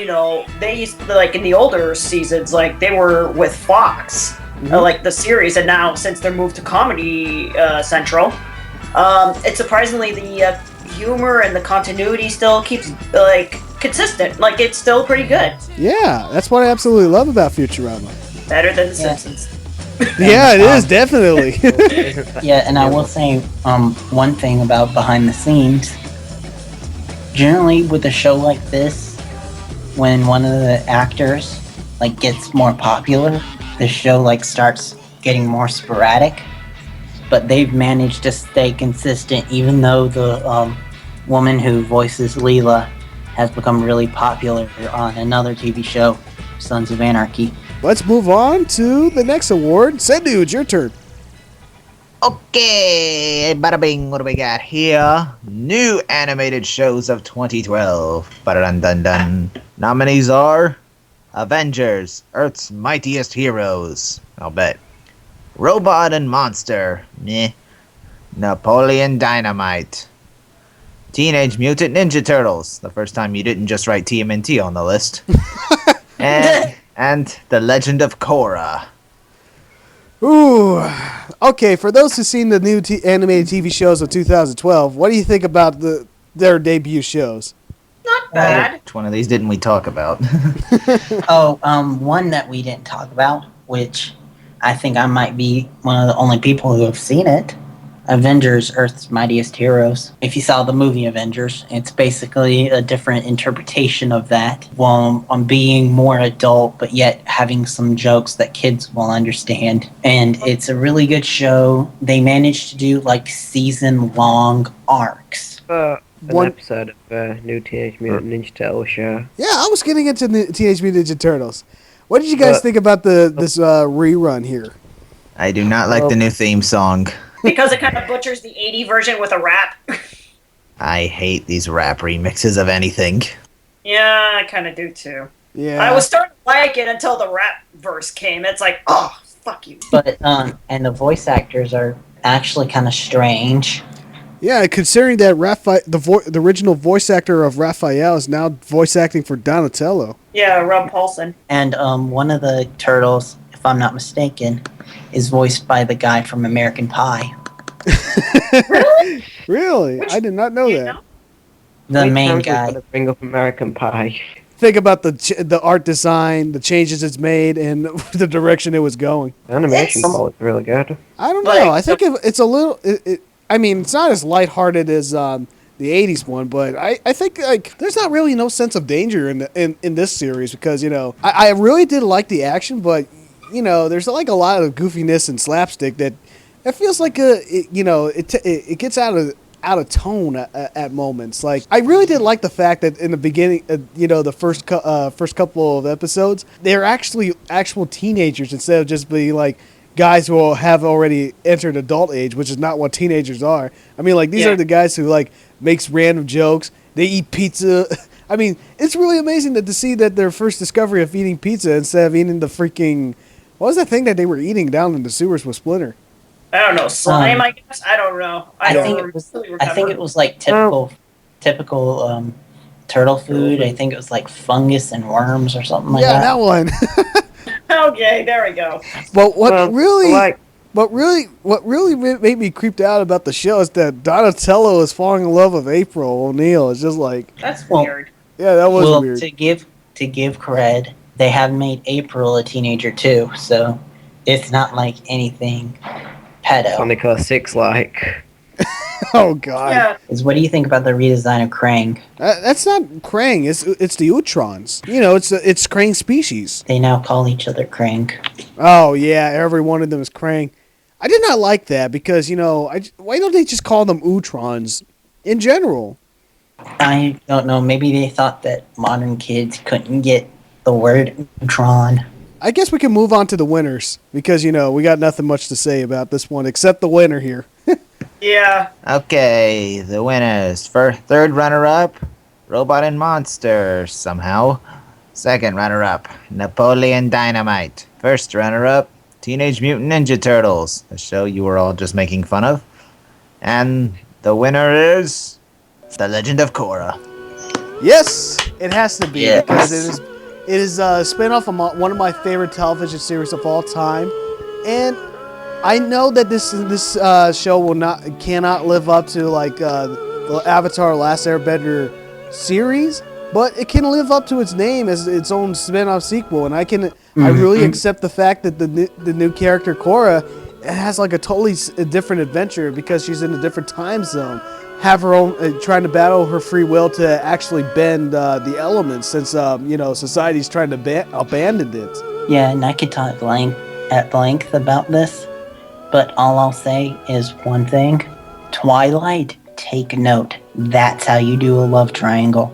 they used to, like, in the older seasons, like, they were with Fox, like, the series, and now, since they're moved to Comedy Central, it's surprisingly the humor and the continuity still keeps, like, consistent. Like, it's still pretty good. Yeah, that's what I absolutely love about Futurama. Better than The Simpsons. Yeah, it is, definitely. Yeah, and I will say one thing about behind the scenes. Generally, with a show like this, when one of the actors like gets more popular, the show like starts getting more sporadic. But they've managed to stay consistent, even though the woman who voices Leela has become really popular on another TV show, Sons of Anarchy. Let's move on to the next award. Cendoo, it's your turn. Okay, bada bing, what do we got here? New animated shows of 2012. Ba-dun-dun-dun. Nominees are Avengers, Earth's Mightiest Heroes. I'll bet. Robot and Monster. Meh. Napoleon Dynamite. Teenage Mutant Ninja Turtles. The first time you didn't just write TMNT on the list. and The Legend of Korra. Ooh. Okay, for those who've seen the new animated TV shows of 2012, what do you think about their debut shows? Not bad. Which one of these didn't we talk about? One that we didn't talk about, which I think I might be one of the only people who have seen it. Avengers, Earth's Mightiest Heroes. If you saw the movie Avengers, it's basically a different interpretation of that, while on being more adult, but yet having some jokes that kids will understand. And it's a really good show. They managed to do like season-long arcs. An episode of new Teenage Mutant Ninja Turtle show. Yeah, I was getting into Teenage Mutant Ninja Turtles. What did you guys think about this rerun here? I do not like the new theme song. Because it kind of butchers the 80 version with a rap. I hate these rap remixes of anything. Yeah, I kind of do too. Yeah. I was starting to like it until the rap verse came. It's like, oh, fuck you. But and the voice actors are actually kind of strange. Yeah, considering that the original voice actor of Raphael is now voice acting for Donatello. Yeah, Rob Paulson. And one of the turtles, if I'm not mistaken, is voiced by the guy from American Pie. Really? Really? I did not know that. The main guy. Bring up American Pie. Think about the art design, the changes it's made, and the direction it was going. The animation quality is really good. I don't know. I think it's a little... I mean, it's not as lighthearted as the 80s one, but I think like there's not really no sense of danger in this series because, I really did like the action, but, there's like a lot of goofiness and slapstick that it feels like it gets out of tone at moments. Like, I really did like the fact that in the beginning, the first couple of episodes, they're actual teenagers instead of just being like guys who have already entered adult age, which is not what teenagers are. I mean, like, these are the guys who like makes random jokes. They eat pizza. I mean, it's really amazing to see that their first discovery of eating pizza instead of eating the freaking, what was that thing that they were eating down in the sewers with Splinter? I don't know, slime. I guess I don't know. I think it was like typical turtle food. I think it was like fungus and worms or something like that. Yeah, that one. Okay, there we go. But what really made me creeped out about the show is that Donatello is falling in love with April O'Neil. It's just like, that's weird. Yeah, that was weird. To give cred, they have made April a teenager too, so It's not like anything pedo. Sonic 06 like. Oh God. Yeah. What do you think about the redesign of Krang? That's not Krang. It's the Utrons. You know, it's Krang species. They now call each other Krang. Oh yeah, every one of them is Krang. I did not like that because why don't they just call them Utrons in general? I don't know. Maybe they thought that modern kids couldn't get the word Utron. I guess we can move on to the winners because we got nothing much to say about this one except the winner here. Yeah. Okay, the winners. Third runner-up, Robot and Monster, somehow. Second runner-up, Napoleon Dynamite. First runner-up, Teenage Mutant Ninja Turtles, the show you were all just making fun of. And the winner is The Legend of Korra. Yes, it has to be Yes. because it is a spin-off of one of my favorite television series of all time, and I know that this show cannot live up to like the Avatar: Last Airbender series, but it can live up to its name as its own spin-off sequel, and I really accept the fact that the new character Korra has like a totally different adventure because she's in a different time zone. Have her own trying to battle her free will to actually bend the elements since society's trying to abandon it. Yeah, and I could talk at length about this, but all I'll say is one thing. Twilight, take note. That's how you do a love triangle.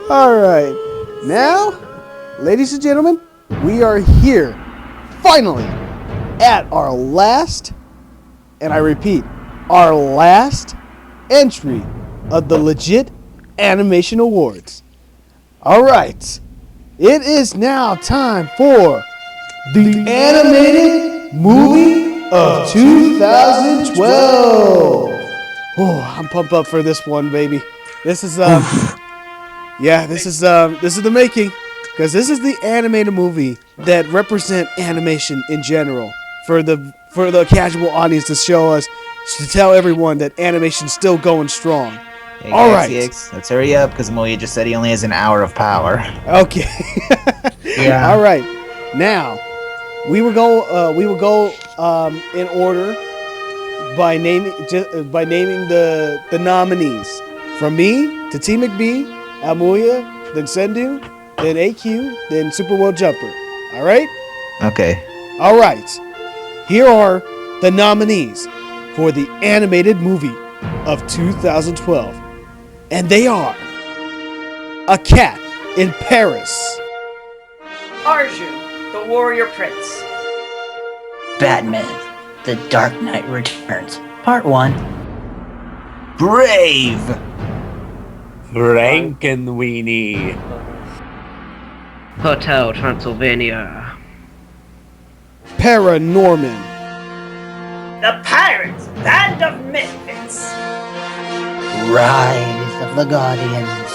All right, now, ladies and gentlemen, we are here finally at our last, and I repeat, our last entry of the Legit Animation Awards. All right, it is now time for the Animated Movie of 2012. Oh, I'm pumped up for this one, baby. This is this is the making, because this is the animated movie that represent animation in general for the casual audience to show us, to tell everyone that animation's still going strong. Hey, all right, let's hurry up because Amuia just said he only has an hour of power. Okay. Yeah. All right. Now, we will go in order by naming the nominees from me to TMcBee, Amuia, then Cendoo, then AQ, then Super World Jumper. All right? Okay. All right. Here are the nominees for the animated movie of 2012. And they are A Cat in Paris, Arjun, the Warrior Prince. Batman, The Dark Knight Returns, Part 1. Brave. Frankenweenie. Hotel Transylvania. Paranorman, The Pirates, Band of Misfits. Rise of the Guardians.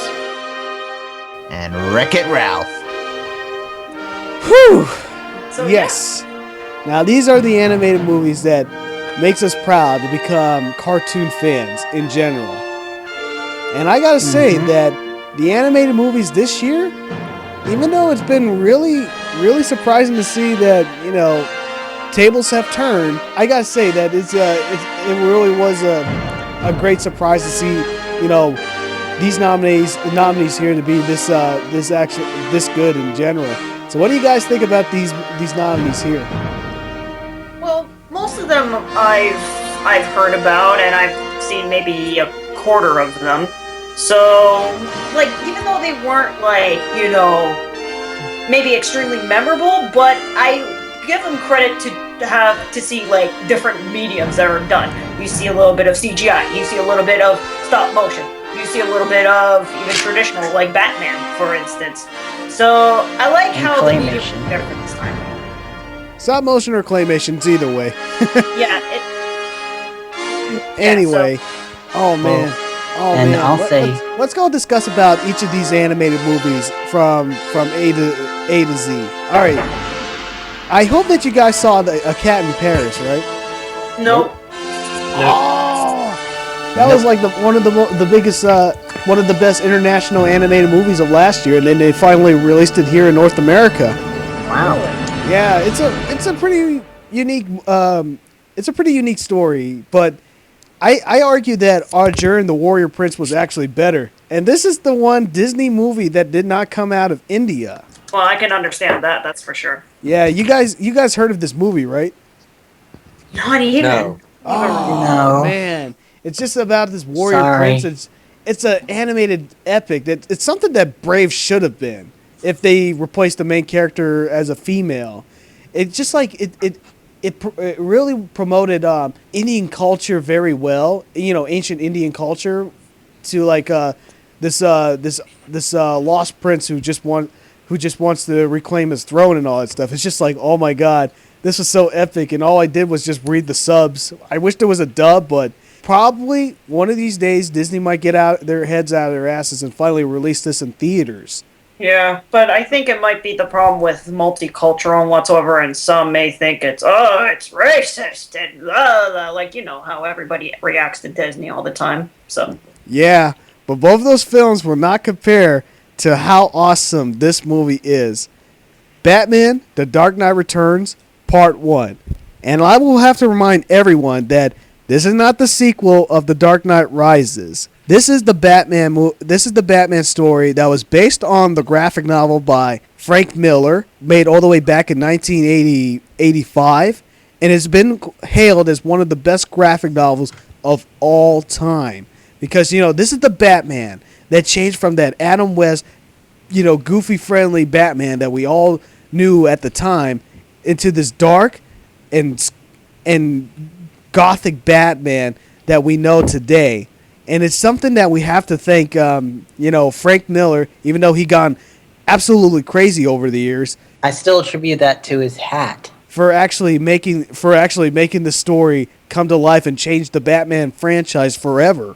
And Wreck-It Ralph. Whew. So Yes. Now these are the animated movies that makes us proud to become cartoon fans in general. And I gotta say that the animated movies this year, even though it's been really, really surprising to see that, tables have turned, I gotta say that it really was a great surprise to see, these nominees here to be this good in general. So what do you guys think about these nominees here? Well, most of them I've heard about, and I've seen maybe a quarter of them. So, even though they weren't maybe extremely memorable, but I give them credit to see different mediums that are done. You see a little bit of CGI, you see a little bit of stop motion, you see a little bit of even traditional, like Batman, for instance. So I like And how the medium claymation. was different this time. Stop motion or claymations, either way. Yeah. Anyway, oh man. And I'll say- let's go discuss about each of these animated movies from A to Z. All right. I hope that you guys saw A Cat in Paris, right? Nope. Oh, that was like one of the biggest one of the best international animated movies of last year, and then they finally released it here in North America. Wow. Yeah, it's a pretty unique story, but I argue that Arjun and the Warrior Prince was actually better. And this is the one Disney movie that did not come out of India. Well, I can understand that. That's for sure. Yeah, you guys heard of this movie, right? Not even. No. Oh No. man, it's just about this warrior Sorry. prince. It's an animated epic. It's something that Brave should have been if they replaced the main character as a female. It's just like it really promoted Indian culture very well. You know, ancient Indian culture to like this lost prince who just wants to reclaim his throne and all that stuff. It's just like, oh my god, this was so epic, and all I did was just read the subs. I wish there was a dub, but probably one of these days Disney might get out their heads out of their asses and finally release this in theaters. Yeah, but I think it might be the problem with multicultural and whatsoever, and some may think it's racist and blah, blah, like, you know, how everybody reacts to Disney all the time. So Yeah, but both of those films will not compare to how awesome this movie is. Batman: The Dark Knight Returns, Part 1. And I will have to remind everyone that this is not the sequel of The Dark Knight Rises. This is the Batman story that was based on the graphic novel by Frank Miller, made all the way back in 1985, and has been hailed as one of the best graphic novels of all time. Because, you know, this is the Batman that changed from that Adam West, you know, goofy friendly Batman that we all knew at the time into this dark and gothic Batman that we know today. And it's something that we have to thank, you know, Frank Miller, even though he gone absolutely crazy over the years, I still attribute that to his hat. for actually making the story come to life and change the Batman franchise forever.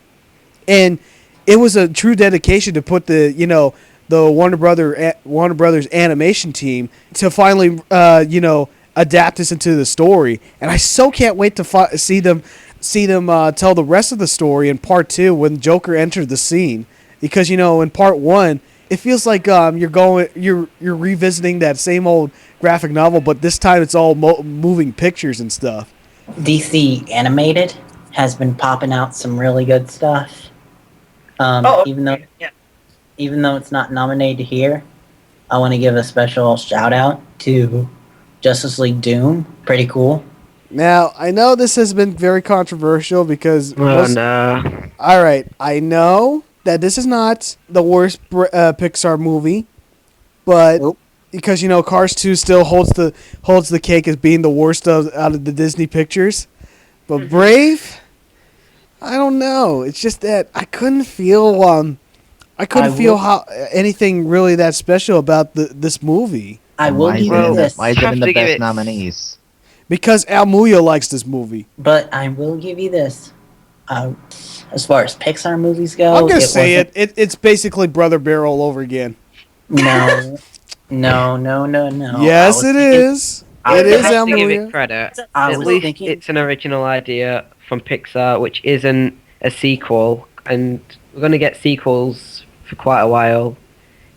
And it was a true dedication to put the Warner Brothers animation team to finally adapt this into the story. And I so can't wait to see them tell the rest of the story in part 2 when Joker entered the scene, because in part 1 it feels like you're revisiting that same old graphic novel, but this time it's all moving pictures and stuff. DC Animated has been popping out some really good stuff. Even though it's not nominated here, I want to give a special shout out to Justice League Doom. Pretty cool. Now, I know this has been very controversial because... Oh, no. All right, I know that this is not the worst Pixar movie, but because, Cars 2 still holds the cake as being the worst out of the Disney pictures. But Brave, I don't know. It's just that I couldn't feel how anything really that special about this movie. I will give you this. Why is it in the best nominees? Because Amuia likes this movie. But I will give you this. As far as Pixar movies go, I'm gonna say it's basically Brother Bear all over again. No. Yes, it is. It is have to give it Amuia. credit. At least it's an original idea from Pixar, which isn't a sequel, and we're going to get sequels for quite a while.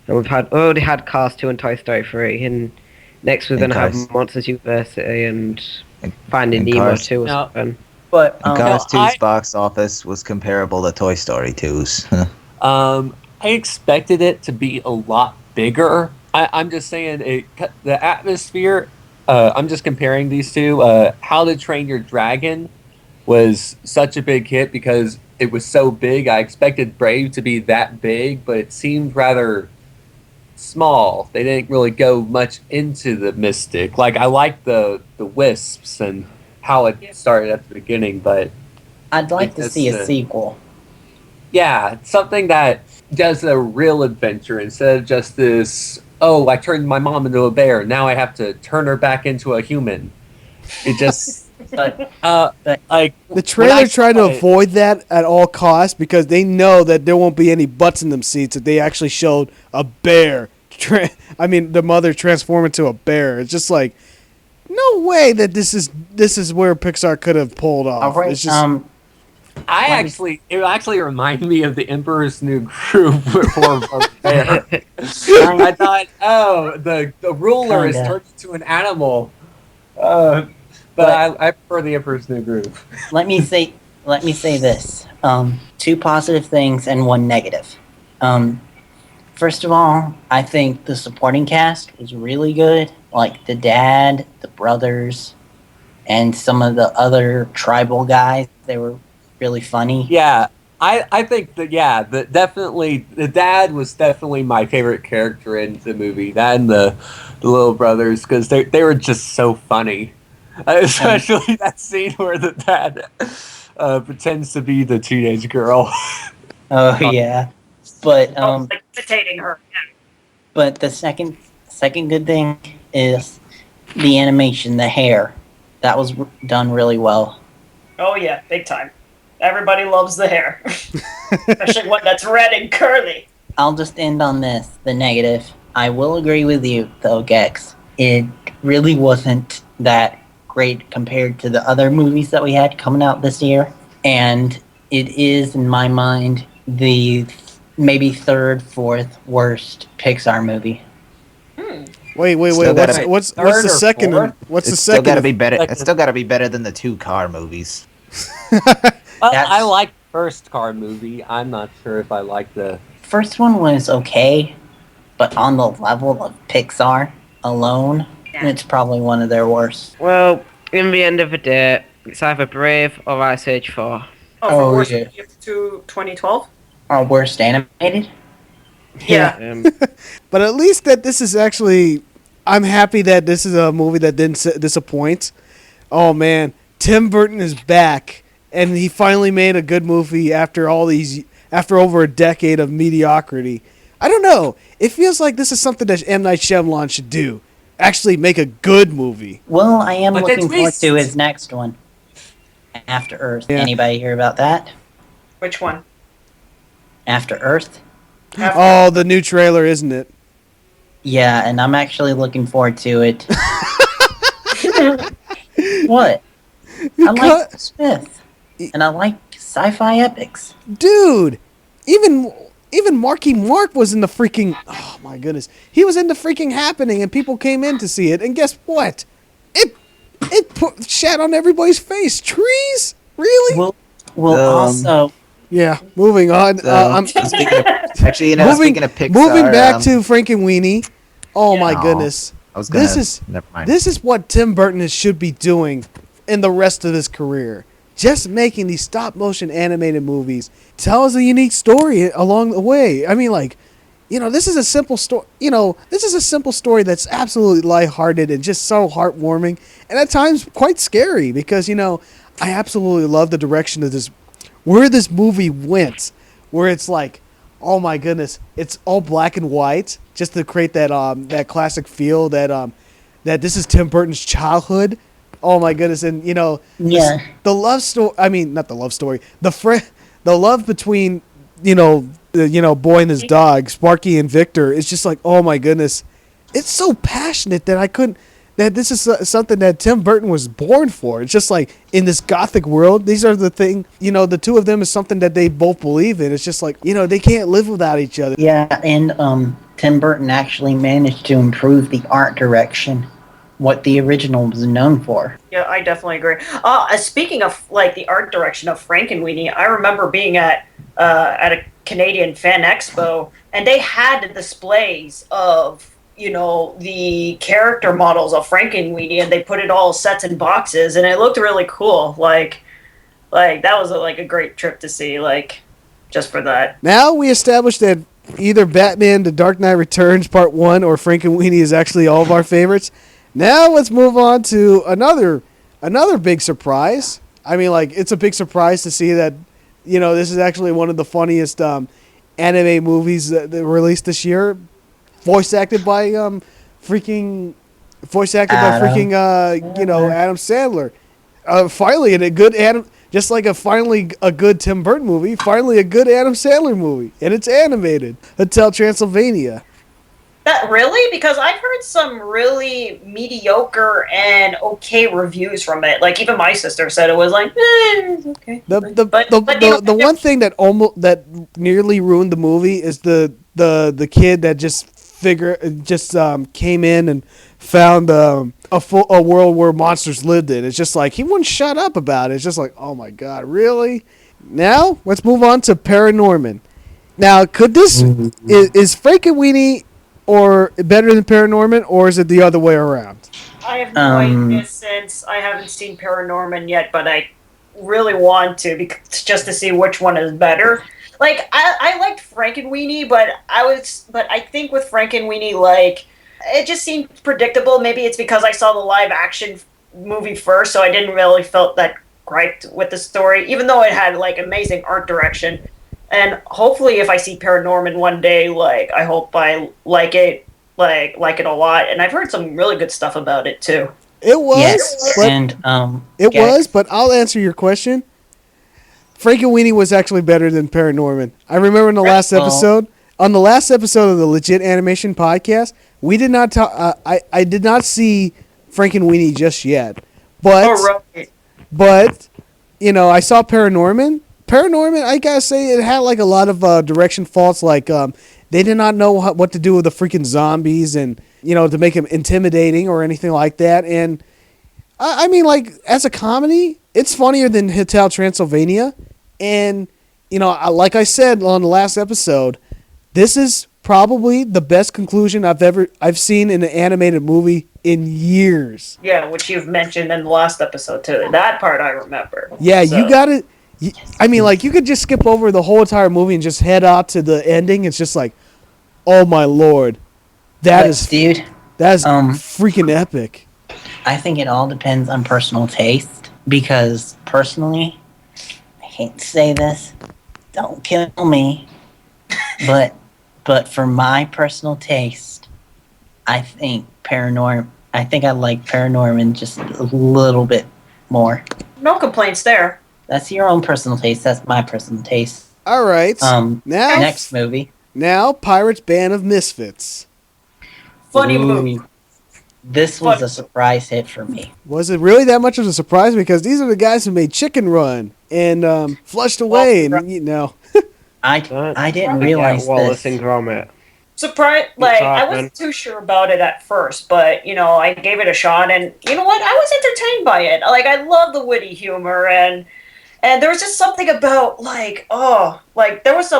And we've already had Cars 2 and Toy Story 3, and next we're going to have Monsters University and Finding Nemo 2 or something. But Cars 2's box office was comparable to Toy Story 2's. I expected it to be a lot bigger. I'm just saying the atmosphere. I'm just comparing these two. How to Train Your Dragon was such a big hit because it was so big. I expected Brave to be that big, but it seemed rather small. They didn't really go much into the mystic. Like, I like the wisps and how it started at the beginning, but I'd like to see a sequel. Yeah, something that does a real adventure instead of just this, I turned my mom into a bear, now I have to turn her back into a human. It just... the trailer tried to avoid that at all costs because they know that there won't be any butts in them seats if they actually showed a bear. The mother transform into a bear. It's just like, no way that this is where Pixar could have pulled off. All right, It's just, It actually reminded me of the Emperor's New Groove before there. I thought, oh, the ruler is Kinda. turned into an animal. But I prefer the Emperor's New Groove. Let me say this. Two positive things and one negative. First of all, I think the supporting cast was really good. Like the dad, the brothers, and some of the other tribal guys. They were really funny. Yeah, I think that definitely the dad was definitely my favorite character in the movie. That and the little brothers, because they were just so funny. Especially that scene where the dad pretends to be the teenage girl. Oh yeah, but like imitating her. Yeah. but the second good thing is the animation, the hair. That was done really well. Oh yeah, big time. Everybody loves the hair, especially one that's red and curly. I'll just end on this, the negative. I will agree with you, though, Gex. It really wasn't that great compared to the other movies that we had coming out this year. And it is, in my mind, the maybe third, fourth worst Pixar movie. Wait. Still gotta What's be- the second? What's the It's still second? gotta be better. It's still gotta be better than the two car movies. I like first car movie. I'm not sure if I like the First one was okay, but on the level of Pixar alone, it's probably one of their worst. Well, in the end of the day, it's either Brave or Ice Age 4. Oh, for worst yeah. to 2012. Our worst animated? Yeah. But at least that this is actually, I'm happy that this is a movie that didn't disappoint. Oh man, Tim Burton is back, and he finally made a good movie after over a decade of mediocrity. I don't know. It feels like this is something that M. Night Shyamalan should do. Actually make a good movie. Well, I am But looking at forward least- to his next one. After Earth. Yeah. Anybody hear about that? Which one? After Earth? Oh, the new trailer, isn't it? Yeah, and I'm actually looking forward to it. What? I like Smith. And I like sci-fi epics. Dude, even Marky Mark was in the freaking. Oh my goodness, he was in the freaking happening, and people came in to see it. And guess what? It put shat on everybody's face. Trees, really? Well, also, Yeah. Moving on. Speaking of, actually, speaking of Pixar, moving back to Frankenweenie. Oh my No. goodness. I was gonna, Never mind. This is what Tim Burton should be doing in the rest of his career. Just making these stop motion animated movies. Tell us a unique story along the way. I mean, like, this is a simple story. This is a simple story that's absolutely lighthearted and just so heartwarming, and at times quite scary because I absolutely love the direction of this, where this movie went, where it's like, oh my goodness, it's all black and white just to create that classic feel that this is Tim Burton's childhood. Oh my goodness, and yeah. the love story. I mean, not the love story. The love between boy and his dog, Sparky and Victor. Is just like, oh my goodness, it's so passionate that this is something that Tim Burton was born for. It's just like in this gothic world, these are the thing. The two of them is something that they both believe in. It's just like they can't live without each other. Yeah, and Tim Burton actually managed to improve the art direction, what the original was known for. Yeah, I definitely agree. Speaking of like the art direction of Frankenweenie, I remember being at a Canadian Fan Expo, and they had displays of the character models of Frankenweenie, and they put it all sets in boxes, and it looked really cool. Like that was a great trip to see. Like just for that. Now we established that either Batman: The Dark Knight Returns Part 1 or Frankenweenie is actually all of our favorites. Now let's move on to another big surprise. I mean, like, it's a big surprise to see that, this is actually one of the funniest anime movies that were released this year, voice acted by Adam Sandler. Finally, in a good just like finally a good Tim Burton movie, finally a good Adam Sandler movie, and it's animated. Hotel Transylvania. That really? Because I've heard some really mediocre and okay reviews from it. Like even my sister said it was like, it's okay. The one thing that nearly ruined the movie is the kid that just came in and found a world where monsters lived in. It's just like he wouldn't shut up about it. It's just like, oh my god, really? Now let's move on to Paranorman. Now, could this is Frankenweenie or better than Paranorman, or is it the other way around? I have no idea since I haven't seen Paranorman yet, but I really want to just to see which one is better. Like I liked Frankenweenie, but I think with Frankenweenie, like it just seemed predictable. Maybe it's because I saw the live action movie first, so I didn't really felt that griped with the story, even though it had like amazing art direction. And hopefully, if I see Paranorman one day, like I hope I like it a lot. And I've heard some really good stuff about it too. It was, yes, but I'll answer your question. Frankenweenie was actually better than Paranorman. I remember in the last episode, of the Legit Animation podcast, we did not talk. I did not see Frankenweenie just yet, but I saw Paranorman. Paranorman, I gotta say, it had like a lot of direction faults. Like they did not know what to do with the freaking zombies, and to make them intimidating or anything like that. And I mean, like as a comedy, it's funnier than Hotel Transylvania. And like I said on the last episode, this is probably the best conclusion I've seen in an animated movie in years. Yeah, which you've mentioned in the last episode too. That part I remember. Yeah, so. You got it. I mean, like, you could just skip over the whole entire movie and just head out to the ending. It's just like, oh my lord, that is freaking epic. I think it all depends on personal taste, because personally, I hate to say this, don't kill me, but for my personal taste, I think I like Paranorman just a little bit more. No complaints there. That's your own personal taste. That's my personal taste. All right. Now, next movie. Now, Pirates Band of Misfits. Funny movie. This was a surprise hit for me. Was it really that much of a surprise? Because these are the guys who made Chicken Run and Flushed Away, I didn't realize Wallace this. and Gromit. Surprise! Like I wasn't too sure about it at first, but I gave it a shot, and you know what? I was entertained by it. Like I love the witty humor, and there was just something about there was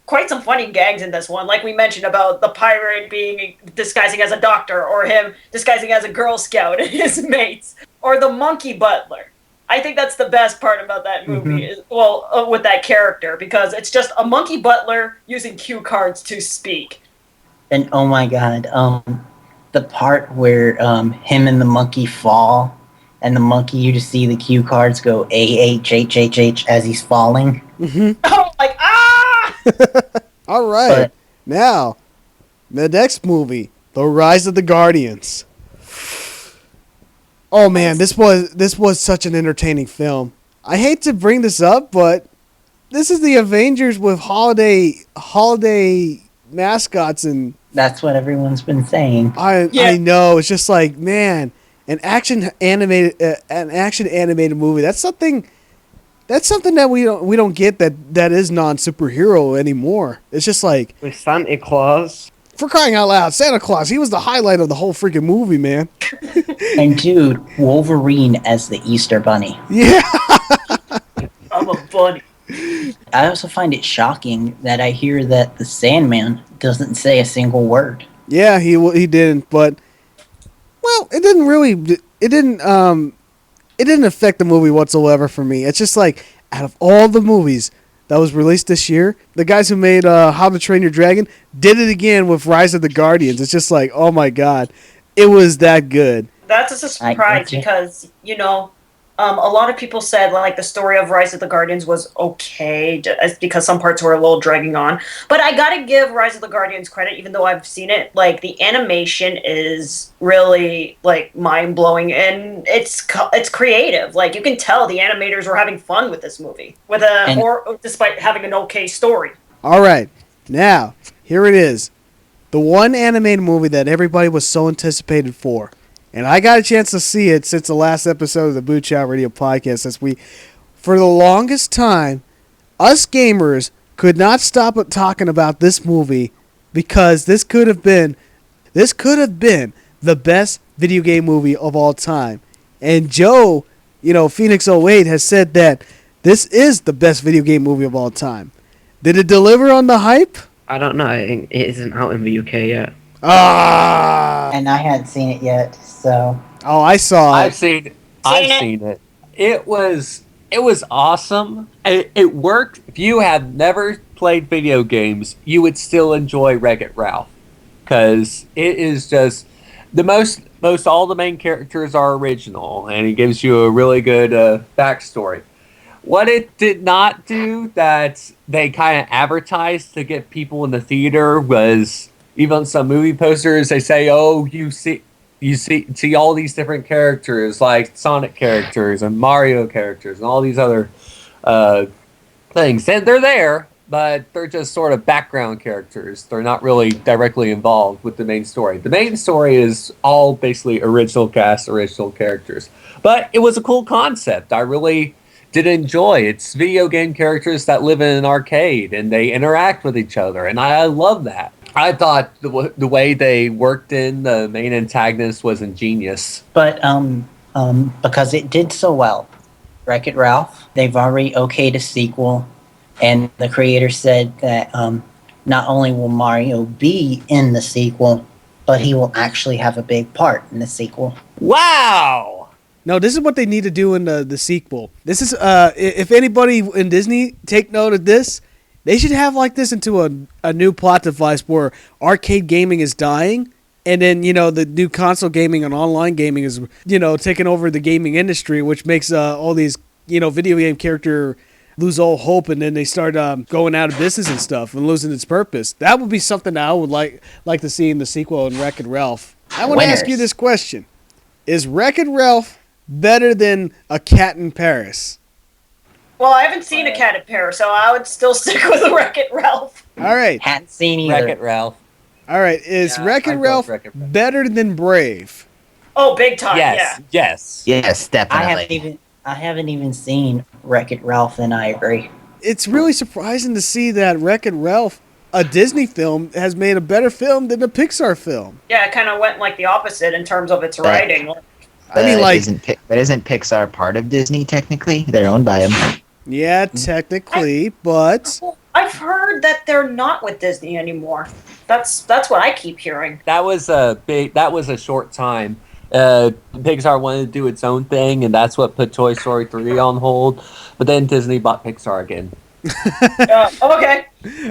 quite some funny gags in this one. Like we mentioned about the pirate disguising as a doctor, or him disguising as a Girl Scout and his mates, or the monkey butler. I think that's the best part about that movie, with that character, because it's just a monkey butler using cue cards to speak. And oh my god, the part where him and the monkey fall, and the monkey, you just see the cue cards go AHHHH as he's falling. Mm-hmm. Oh, like All right, now the next movie, The Rise of the Guardians. Oh man, this was such an entertaining film. I hate to bring this up, but this is the Avengers with holiday mascots, and that's what everyone's been saying. I know. It's just like, man, an action animated movie. That's something that we don't get that is non-superhero anymore. It's just like with Santa Claus. For crying out loud, Santa Claus, he was the highlight of the whole freaking movie, man. And dude, Wolverine as the Easter Bunny. Yeah. I'm a bunny. I also find it shocking that I hear that the Sandman doesn't say a single word. Yeah, he didn't, but it didn't affect the movie whatsoever for me. It's just like, out of all the movies that was released this year, the guys who made How to Train Your Dragon did it again with Rise of the Guardians. It's just like, oh my god, it was that good. That's a surprise because, a lot of people said like the story of Rise of the Guardians was okay because some parts were a little dragging on. But I gotta give Rise of the Guardians credit, even though I've seen it. Like the animation is really like mind blowing, and it's creative. Like you can tell the animators were having fun with this movie, despite having an okay story. All right, now here it is. the one animated movie that everybody was so anticipated for. And I got a chance to see it since the last episode of the Boot Chow Radio podcast. For the longest time, us gamers could not stop talking about this movie because this could have been the best video game movie of all time. And Joe, Phoenix 08 has said that this is the best video game movie of all time. Did it deliver on the hype? I don't know. It isn't out in the UK yet. Ah! And I hadn't seen it yet, so. Oh, I saw it. I've seen it. It was awesome. It worked. If you have never played video games, you would still enjoy Wreck-It Ralph, because it is just the most all the main characters are original, and it gives you a really good backstory. What it did not do that they kind of advertised to get people in the theater was, even some movie posters, they say, "Oh, you see all these different characters, like Sonic characters and Mario characters and all these other things." And they're there, but they're just sort of background characters. They're not really directly involved with the main story. The main story is all basically original cast, original characters. But it was a cool concept. I really did enjoy. It's video game characters that live in an arcade and they interact with each other, and I love that. I thought the way they worked in the main antagonist was ingenious. But because it did so well, Wreck-It Ralph, they've already okayed a sequel, and the creator said that not only will Mario be in the sequel, but he will actually have a big part in the sequel. Wow! No, this is what they need to do in the sequel. This is, if anybody in Disney take note of this, they should have like this into a new plot device where arcade gaming is dying, and then, the new console gaming and online gaming is, taking over the gaming industry, which makes all these, video game character lose all hope, and then they start going out of business and stuff and losing its purpose. That would be something that I would like to see in the sequel in Wreck-It Ralph. I want to ask you this question. Is Wreck-It Ralph better than A Cat in Paris? Well, I haven't seen A Cat in Paris, so I would still stick with the Wreck-It Ralph. All right. Hadn't seen either. Wreck-It Ralph. All right. Is Wreck-It Ralph better than Brave? Oh, big time, yeah. Yes, definitely. I haven't even seen Wreck-It Ralph, and I agree. It's really surprising to see that Wreck-It Ralph, a Disney film, has made a better film than a Pixar film. Yeah, it kind of went like the opposite in terms of its writing. Isn't Pixar part of Disney technically? They're owned by them. Yeah, technically, but I've heard that they're not with Disney anymore. That's what I keep hearing. That was a short time. Pixar wanted to do its own thing, and that's what put Toy Story 3 on hold. But then Disney bought Pixar again. Okay.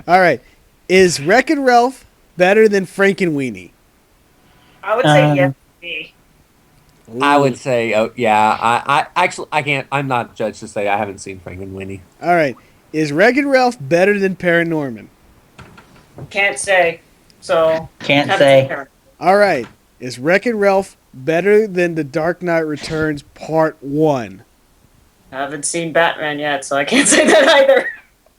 All right. Is Wreck-It Ralph better than Frankenweenie? I would say yes. I would say, I can't. I'm not judged to say I haven't seen Frankenweenie. All right. Is Wreck-It Ralph better than Paranorman? Can't say. So. Can't say. All right. Is Wreck-It Ralph better than The Dark Knight Returns Part 1? I haven't seen Batman yet, so I can't say that either.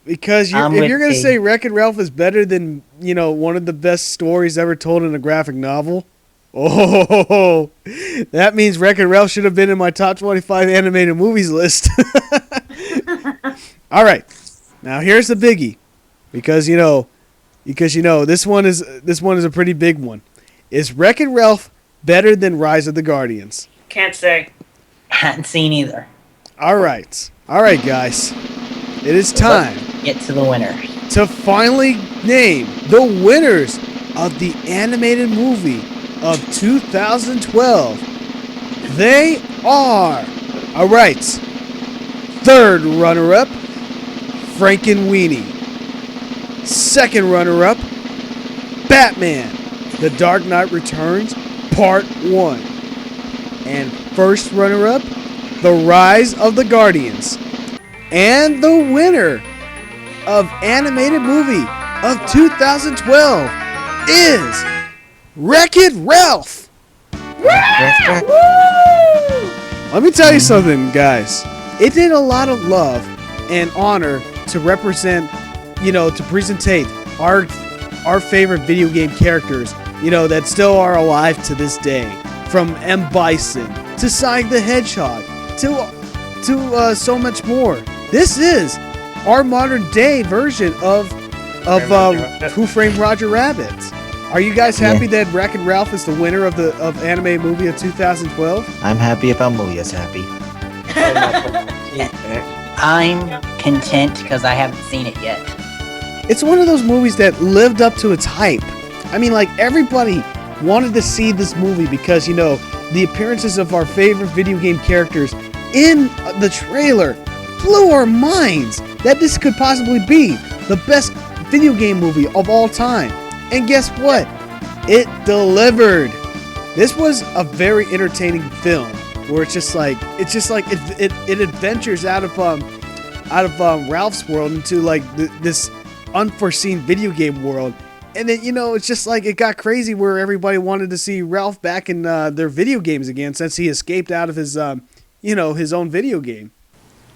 Because if you're going to say Wreck-It Ralph is better than, one of the best stories ever told in a graphic novel, that means Wreck-It Ralph should have been in my top 25 animated movies list. All right. Now here's the biggie. Because this one is a pretty big one. Is Wreck-It Ralph better than Rise of the Guardians? Can't say. Hadn't seen either. All right, guys. It is time. Let's get to the winner. To finally name the winners of the animated movie of 2012. They are, all right, third runner-up, Frankenweenie. Second runner-up, Batman, The Dark Knight Returns, Part 1. And first runner-up, The Rise of the Guardians. And the winner of animated movie of 2012 is Wreck-It Ralph. Let me tell you something, guys. It did a lot of love and honor to represent, to presentate our favorite video game characters, that still are alive to this day. From M. Bison to Sonic the Hedgehog to so much more. This is our modern day version of Who Framed Roger Rabbit. Are you guys happy that Wreck-It Ralph is the winner of anime movie of 2012? I'm happy if Amuia's happy. I'm content because I haven't seen it yet. It's one of those movies that lived up to its hype. I mean, like, everybody wanted to see this movie because, the appearances of our favorite video game characters in the trailer blew our minds that this could possibly be the best video game movie of all time. And guess what? It delivered. This was a very entertaining film where it's just like it adventures out of Ralph's world into like this unforeseen video game world. And then, it's just like it got crazy where everybody wanted to see Ralph back in their video games again since he escaped out of his his own video game.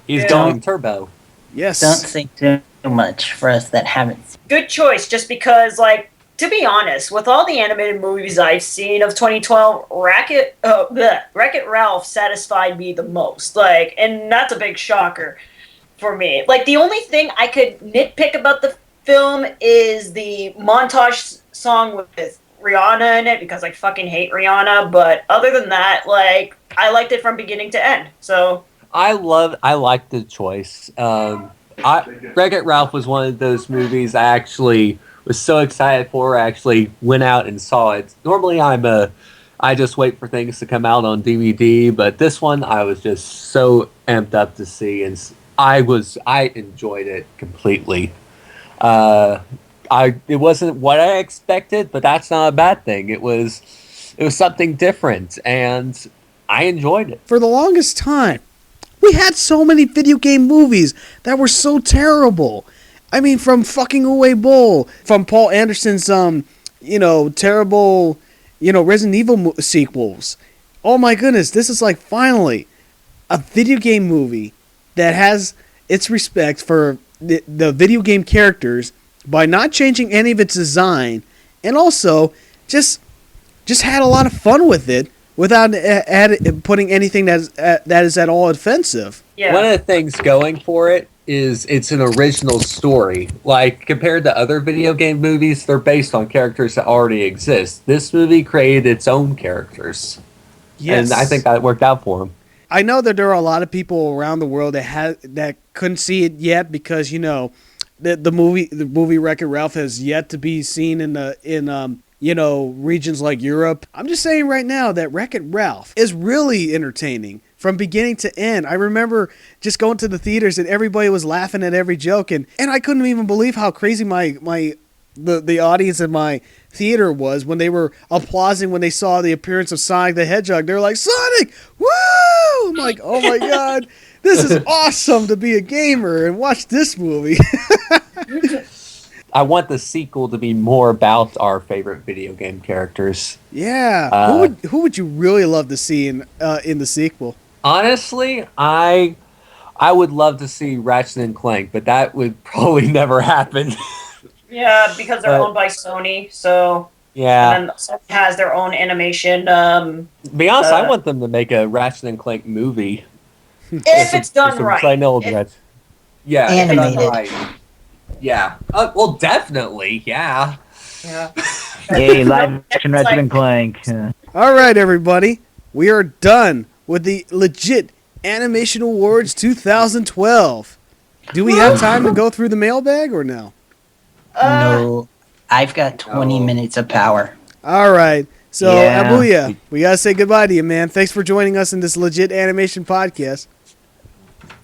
He's going turbo. Yes. Don't say too much for us that haven't seen. Good choice, just because, like, to be honest, with all the animated movies I've seen of 2012, Wreck-It Ralph satisfied me the most. Like, and that's a big shocker for me. Like, the only thing I could nitpick about the film is the montage song with Rihanna in it, because I fucking hate Rihanna. But other than that, like, I liked it from beginning to end. So I like the choice. Wreck-It Ralph was one of those movies I actually was so excited for. I actually went out and saw it. Normally I just wait for things to come out on DVD, but this one I was just so amped up to see, and I enjoyed it completely. It wasn't what I expected, but that's not a bad thing. It was something different, and I enjoyed it. For the longest time, we had so many video game movies that were so terrible. I mean, from fucking Uwe Boll, from Paul Anderson's, terrible, Resident Evil sequels. Oh my goodness, this is like finally a video game movie that has its respect for the video game characters by not changing any of its design, and also just had a lot of fun with it without putting anything that is at all offensive. yeah. One of the things going for it is it's an original story. Like, compared to other video game movies, they're based on characters that already exist. This movie created its own characters. Yes. And I think that worked out for them. I know that there are a lot of people around the world that couldn't see it yet because the movie Wreck-It Ralph has yet to be seen in regions like Europe. I'm just saying right now that Wreck-It Ralph is really entertaining from beginning to end. I remember just going to the theaters and everybody was laughing at every joke, and I couldn't even believe how crazy the audience in my theater was when they were applauding when they saw the appearance of Sonic the Hedgehog. They were like, Sonic! Woo! I'm like, oh my god, this is awesome to be a gamer and watch this movie. I want the sequel to be more about our favorite video game characters. Yeah. Who would you really love to see in the sequel? Honestly, I would love to see Ratchet and Clank, but that would probably never happen. Yeah, because they're owned by Sony, so yeah. And then Sony has their own animation. To be honest, I want them to make a Ratchet and Clank movie. If it's done right. Yeah, Animated. Done right. Yeah. Well, definitely. Yeah. Yeah. Yay, live action Ratchet and Clank. All right, everybody. We are done with the Legit Animation Awards 2012. Do we have time to go through the mailbag or no? No, I've got 20 minutes of power. All right. So, Yeah. Amuia, we got to say goodbye to you, man. Thanks for joining us in this Legit Animation podcast.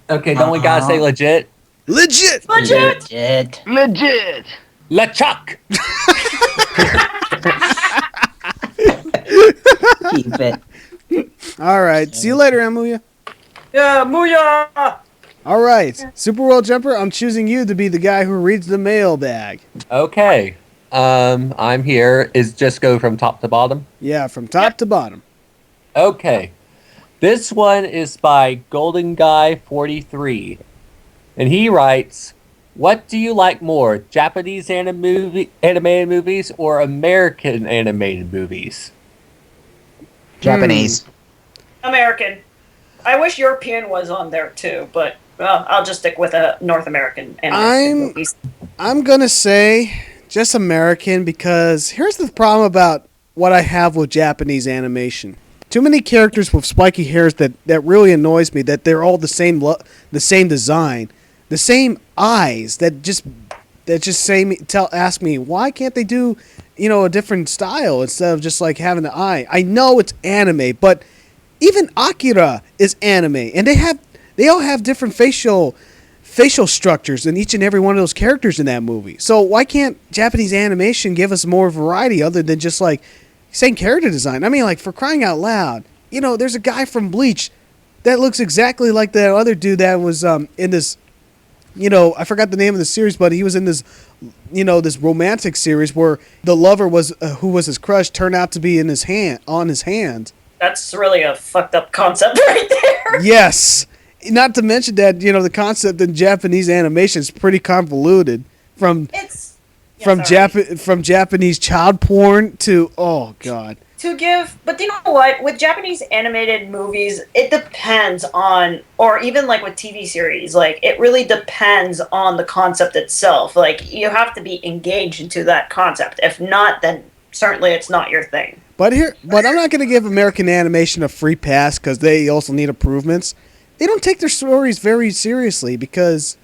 Okay, don't we gotta say legit? Legit! Legit! Legit! LeChuck! Keep it. All right. See you later, Amuia. Yeah, Muya! All right. Super World Jumper, I'm choosing you to be the guy who reads the mailbag. Okay. I'm here. Is just go from top to bottom? Yeah, from top to bottom. Okay. This one is by Golden Guy 43. And he writes, What do you like more, Japanese animated movies or American animated movies? Japanese. American. I wish European was on there too, but I'll just stick with a North American animated movies. I'm gonna say just American because here's the problem about what I have with Japanese animation. Too many characters with spiky hairs that really annoys me. That they're all the same design, the same eyes. Ask me why can't they do, a different style instead of just like having the eye. I know it's anime, but even Akira is anime, and they all have different facial structures in each and every one of those characters in that movie. So why can't Japanese animation give us more variety other than just like same character design? I mean, like, for crying out loud, there's a guy from Bleach that looks exactly like that other dude that was in this, I forgot the name of the series, but he was in this, this romantic series where the lover was who was his crush turned out to be on his hand. That's really a fucked up concept right there. Yes. Not to mention that, the concept in Japanese animation is pretty convoluted from Japanese child porn to, oh God. But you know what? With Japanese animated movies, it depends on, or even like with TV series, like it really depends on the concept itself. Like you have to be engaged into that concept. If not, then certainly it's not your thing. But I'm not going to give American animation a free pass because they also need improvements. They don't take their stories very seriously because,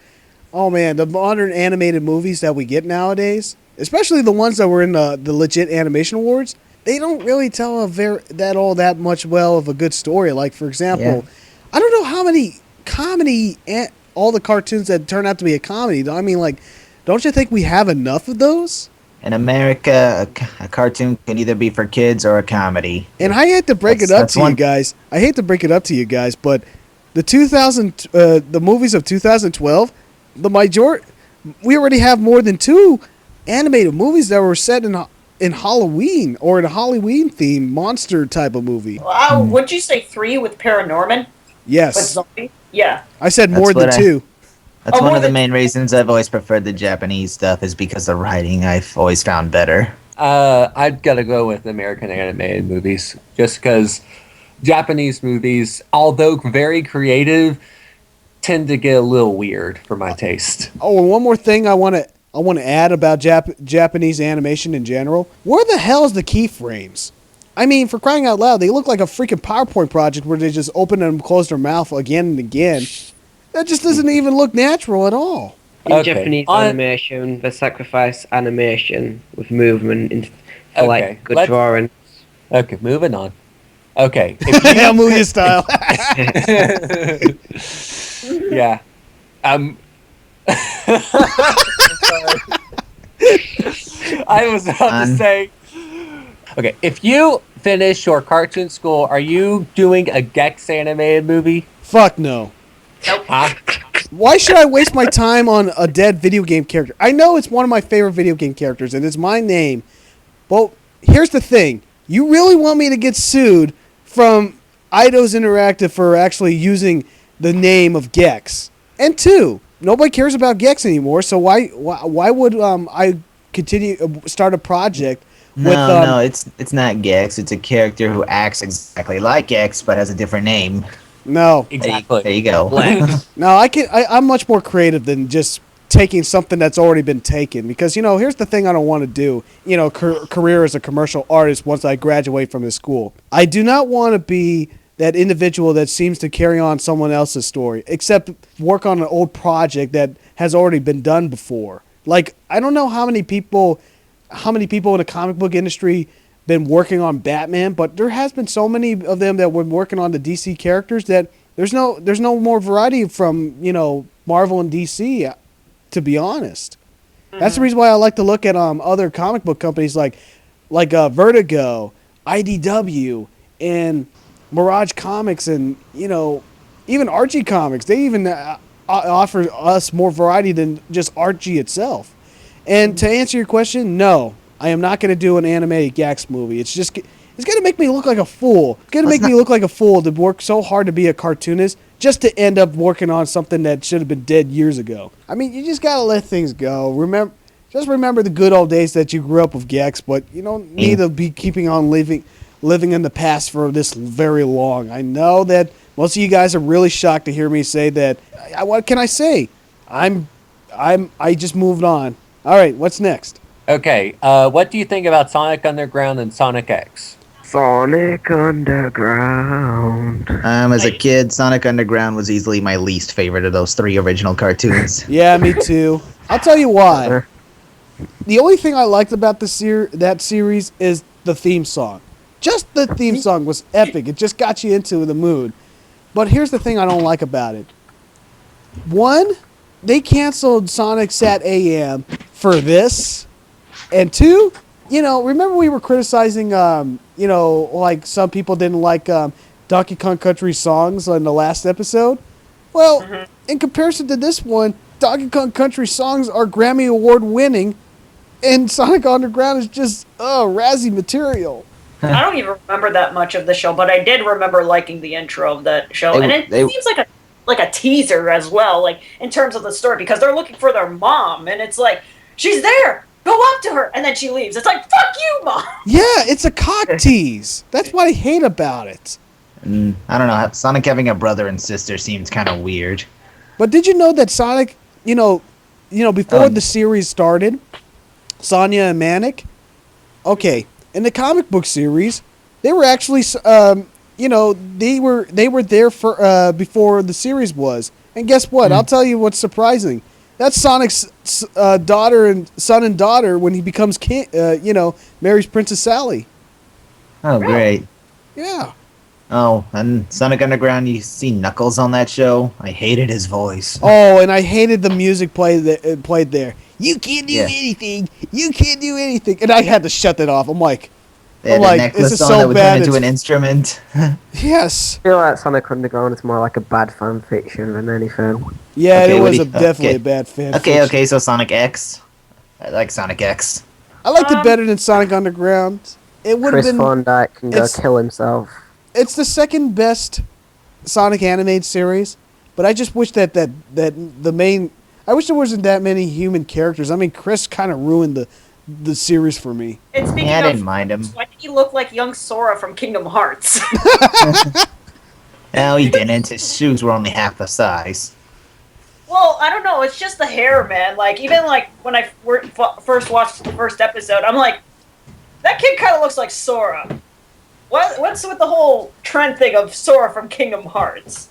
oh man, the modern animated movies that we get nowadays, especially the ones that were in the legit animation awards, they don't really tell that much well of a good story. Like, for example, I don't know how many comedy, all the cartoons that turn out to be a comedy. I mean, like, don't you think we have enough of those? In America, a cartoon can either be for kids or a comedy. And I hate to break it up to you guys. I hate to break it up to you guys, but the movies of 2012, we already have more than 2 animated movies that were set in Halloween or in a Halloween themed monster type of movie. Wow, would you say 3 with Paranorman? Yes. With zombie? Yeah. I said more than 2. That's one of the main reasons I've always preferred the Japanese stuff is because the writing I've always found better. I've got to go with American animated movies just because Japanese movies, although very creative, tend to get a little weird for my taste. Oh, and one more thing I want to add about Japanese animation in general. Where the hell is the keyframes? I mean, for crying out loud, they look like a freaking PowerPoint project where they just open and close their mouth again and again. That just doesn't even look natural at all. In Japanese animation, they sacrifice animation with movement for like good drawing. Okay, moving on. Okay. Amuia style. Yeah. I was about to say. Okay, if you finish your cartoon school, are you doing a Gex animated movie? Fuck no. Nope. Huh? Why should I waste my time on a dead video game character? I know it's one of my favorite video game characters, and it's my name. Well, here's the thing. You really want me to get sued from Eidos Interactive for actually using the name of Gex? And 2, nobody cares about Gex anymore, so why would I start a project with... No, it's not Gex. It's a character who acts exactly like Gex, but has a different name. No. Exactly. There you go. No, I'm much more creative than just taking something that's already been taken. Because, here's the thing I don't want to do. Career as a commercial artist once I graduate from this school. I do not want to be that individual that seems to carry on someone else's story, except work on an old project that has already been done before. Like, I don't know how many people in the comic book industry been working on Batman, but there has been so many of them that were working on the DC characters that there's no more variety from Marvel and DC, to be honest. Mm-hmm. That's the reason why I like to look at other comic book companies like Vertigo, IDW, and Mirage Comics, and even Archie Comics. They even offer us more variety than just Archie itself. And to answer your question, no. I am not going to do an animated Gex movie. It's going to make me look like a fool. It's going to make me look like a fool to work so hard to be a cartoonist just to end up working on something that should have been dead years ago. I mean, you just gotta let things go. Remember the good old days that you grew up with Gex, but you don't need to be keeping on living in the past for this very long. I know that most of you guys are really shocked to hear me say that. What can I say? I just moved on. All right, what's next? Okay, what do you think about Sonic Underground and Sonic X? Sonic Underground. As a kid, Sonic Underground was easily my least favorite of those 3 original cartoons. Yeah, me too. I'll tell you why. The only thing I liked about that series is the theme song. Just the theme song was epic. It just got you into the mood. But here's the thing I don't like about it. One, they canceled Sonic Sat AM for this. And 2, remember we were criticizing, like some people didn't like Donkey Kong Country songs in the last episode? Well, in comparison to this one, Donkey Kong Country songs are Grammy Award winning, and Sonic Underground is just, Razzie material. I don't even remember that much of the show, but I did remember liking the intro of that show. And it seems like a teaser as well, like in terms of the story, because they're looking for their mom, and it's like, she's there! Go up to her, and then she leaves. It's like, fuck you, Mom! Yeah, it's a cock tease. That's what I hate about it. I don't know, Sonic having a brother and sister seems kind of weird. But did you know that Sonic, before the series started, Sonya and Manic, okay, in the comic book series, they were actually, they were there for before the series was. And guess what? I'll tell you what's surprising. That's Sonic's son and daughter when he becomes king, marries Princess Sally. Oh, great. Yeah. Oh, and Sonic Underground, you see Knuckles on that show? I hated his voice. Oh, and I hated the music played there. You can't do anything. You can't do anything. And I had to shut that off. I'm like, They had a necklace on that would turn into an instrument. Yes. I feel like Sonic Underground is more like a bad fan fiction than anything. Yeah, it was definitely a bad fan fiction. Okay, so Sonic X. I like Sonic X. I liked it better than Sonic Underground. It would have Chris been. Von Dyke can go kill himself. It's the second best Sonic animated series, but I just wish that the main. I wish there wasn't that many human characters. I mean, Chris kind of ruined the series for me. And speaking I of, didn't mind him. why did he look like young Sora from Kingdom Hearts? No, he didn't. His shoes were only half the size. Well, I don't know. It's just the hair, man. Like, even like when I first watched the first episode, I'm like, that kid kind of looks like Sora. What's with the whole trend thing of Sora from Kingdom Hearts?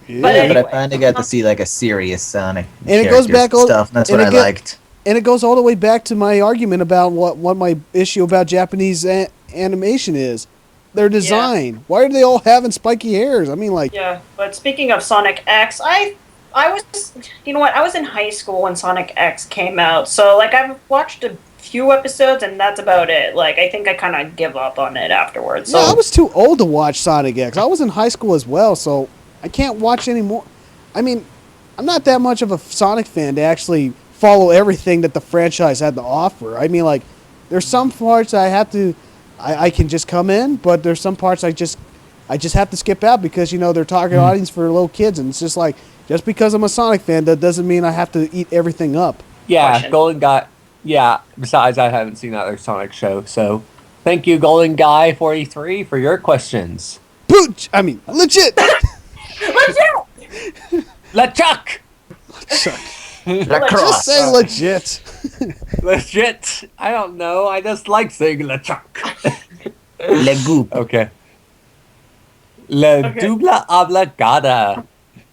Yeah. But anyway, But I finally got to see like a serious Sonic And it goes back stuff. And that's what I liked. And it goes all the way back to my argument about what my issue about Japanese animation is. Their design. Yeah. Why are they all having spiky hairs? I mean, like. Yeah, but speaking of Sonic X, I was, you know what? I was in high school when Sonic X came out, so like I've watched a few episodes and that's about it. Like I think I kind of give up on it afterwards. So. No, I was too old to watch Sonic X. I was in high school as well, so I can't watch anymore. I mean, I'm not that much of a Sonic fan to actually follow everything that the franchise had to offer. I mean, like, there's some parts I can just come in, but there's some parts I just have to skip out because, they're target audience for little kids, and it's just like, just because I'm a Sonic fan, that doesn't mean I have to eat everything up. Yeah, Golden Guy. Yeah, besides, I haven't seen that other Sonic show, so thank you, Golden Guy 43, for your questions. Pooch! I mean, legit! Legit! LeChuck! Just say legit. Legit. I don't know. I just like saying LeChuck. Le Goop. Okay. Le Dubla Oblagada.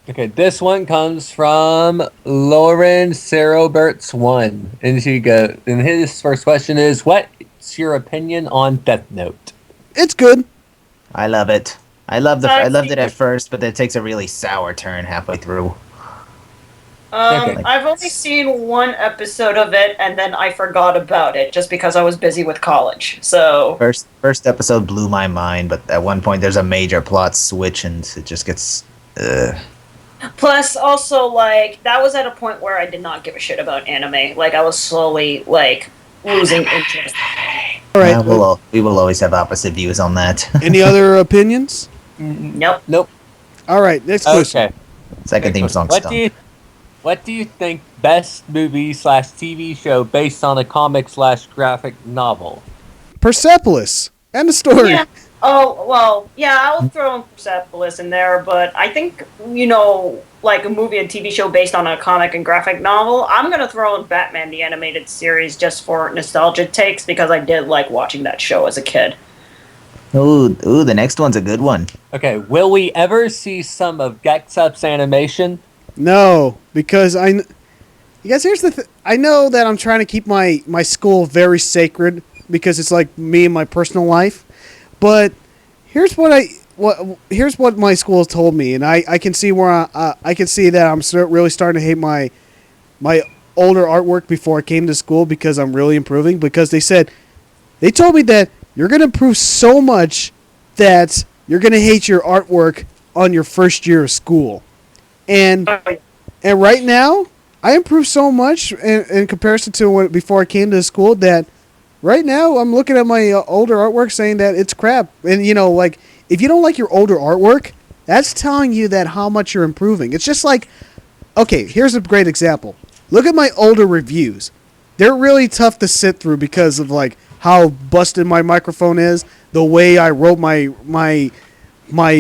Okay, this one comes from Lauren Seroberts 1. And his first question is, what's your opinion on Death Note? It's good. I love it. I loved it at first, but it takes a really sour turn halfway through. I've only seen one episode of it, and then I forgot about it just because I was busy with college. So first episode blew my mind, but at one point there's a major plot switch, and it just gets. Plus, also, like, that was at a point where I did not give a shit about anime. Like, I was slowly, like, losing interest. All right. We will always have opposite views on that. Any other opinions? Nope. Nope. All right, next question. Okay. Second theme song What stunk. what do you think best movie / TV show based on a comic / graphic novel? Persepolis. End of story. Yeah. Oh, well, yeah, I'll throw in Persepolis in there, but I think, like a movie and TV show based on a comic and graphic novel, I'm going to throw in Batman the Animated Series just for nostalgia takes because I did like watching that show as a kid. Ooh, the next one's a good one. Okay, will we ever see some of Gexup's animation? No, because you guys, here's the I know that I'm trying to keep my school very sacred because it's like me and my personal life. But here's what my school has told me, and I can see where I can see that I'm really starting to hate my older artwork before I came to school because I'm really improving. Because they told me that you're gonna improve so much that you're gonna hate your artwork on your first year of school, and right now I improved so much in comparison to before I came to school that. Right now, I'm looking at my older artwork saying that it's crap. And, like, if you don't like your older artwork, that's telling you that how much you're improving. It's just like, okay, here's a great example. Look at my older reviews. They're really tough to sit through because of, like, how busted my microphone is, the way I wrote my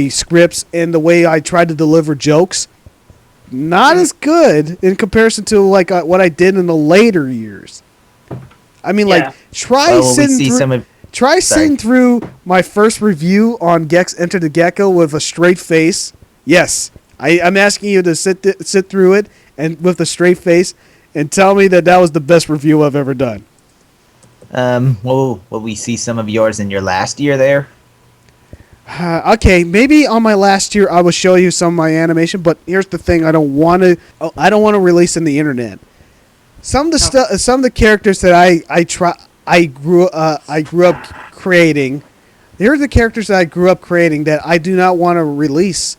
scripts, and the way I tried to deliver jokes. Not as good in comparison to, like, what I did in the later years. I mean, like, try sitting through my first review on Gex Enter the Gecko with a straight face. Yes, I'm asking you to sit through it and with a straight face and tell me that was the best review I've ever done. Will we see some of yours in your last year there? Okay, maybe on my last year I will show you some of my animation, but here's the thing: I don't want to release in the internet. Some of the characters that I grew up creating. Here are the characters that I grew up creating that I do not want to release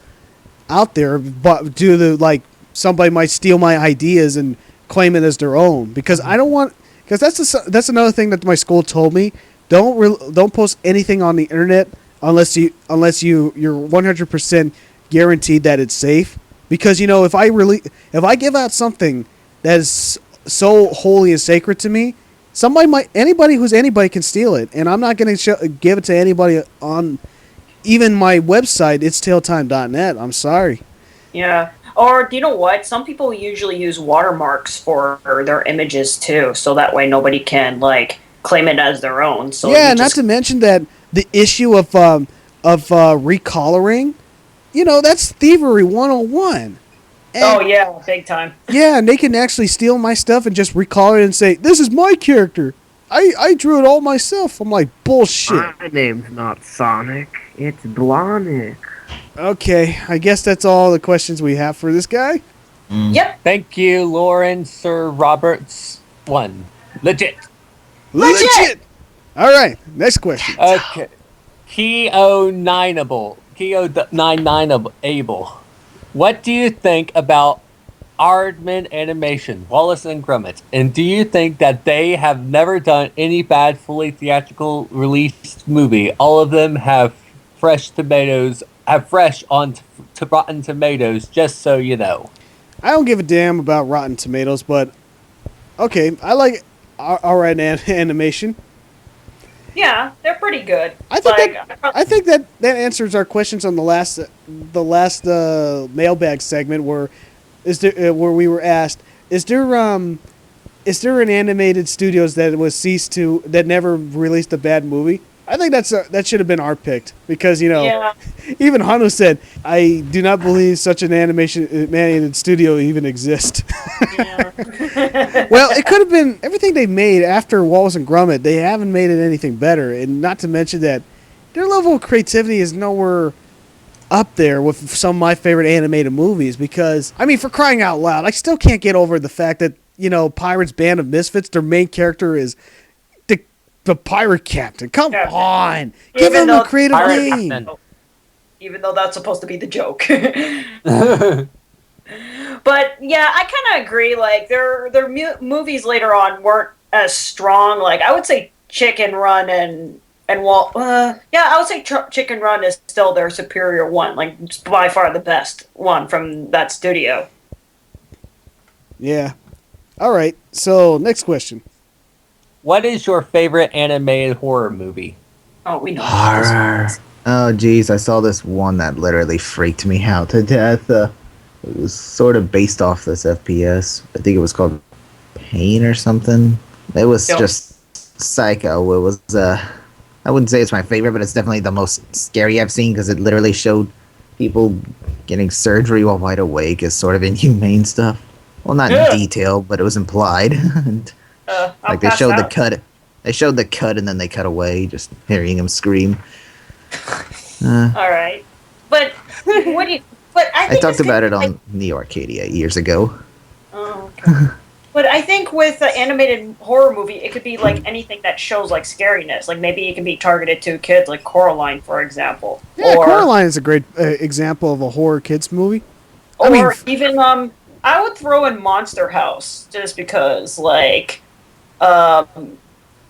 out there, but due to like somebody might steal my ideas and claim it as their own because I don't want. Because that's another thing that my school told me. Don't post anything on the internet unless you're 100% guaranteed that it's safe. Because if I give out something that is so holy and sacred to me, anybody can steal it, and I'm not going to give it to anybody on even my website, itstailtime.net. I'm sorry. Yeah. Or you know what? Some people usually use watermarks for their images too, so that way nobody can like claim it as their own. So yeah, not to mention that the issue of recoloring, that's thievery 101. Oh yeah, big time. Yeah, and they can actually steal my stuff and just recolor it and say, "This is my character. I drew it all myself." I'm like, bullshit. My name's not Sonic. It's Blonic. Okay, I guess that's all the questions we have for this guy. Yep. Thank you, Lauren Sir Roberts. One. Legit. All right, next question. Okay. Keo99able. What do you think about Aardman Animation, Wallace and Gromit? And do you think that they have never done any bad fully theatrical released movie? All of them have fresh on to Rotten Tomatoes, just so you know. I don't give a damn about Rotten Tomatoes, but okay, I like alright animation. Yeah, they're pretty good. I think that answers our questions on the last mailbag segment where we were asked, is there an animated studios that never released a bad movie? I think that should have been our pick because even Hano said, I do not believe such an animated studio even exists. Yeah. Well, it could have been everything they made after Wallace and Gromit. They haven't made it anything better, and not to mention that their level of creativity is nowhere up there with some of my favorite animated movies. Because I mean, for crying out loud, I still can't get over the fact that Pirates Band of Misfits, their main character is the pirate captain. Come on, give him a creative name. Even though that's supposed to be the joke. But yeah, I kind of agree. Like their movies later on weren't as strong. Like I would say Chicken Run and and I would say Chicken Run is still their superior one, like by far the best one from that studio. Yeah. All right. So next question. What is your favorite animated horror movie? Oh, we know. Horror. Oh, geez, I saw this one that literally freaked me out to death. It was sort of based off this FPS. I think it was called Pain or something. It was just psycho. It was, I wouldn't say it's my favorite, but it's definitely the most scary I've seen because it literally showed people getting surgery while wide awake as sort of inhumane stuff. Well, not in detail, but it was implied. And, like they showed the cut. They showed the cut and then they cut away, just hearing him scream. All right, but what do you? But I talked about it on the Arcadia years ago. Oh, okay. But I think with an animated horror movie, it could be like anything that shows like scariness. Like maybe it can be targeted to kids, like Coraline, for example. Yeah, Coraline is a great example of a horror kids movie. Or even I would throw in Monster House just because, like, I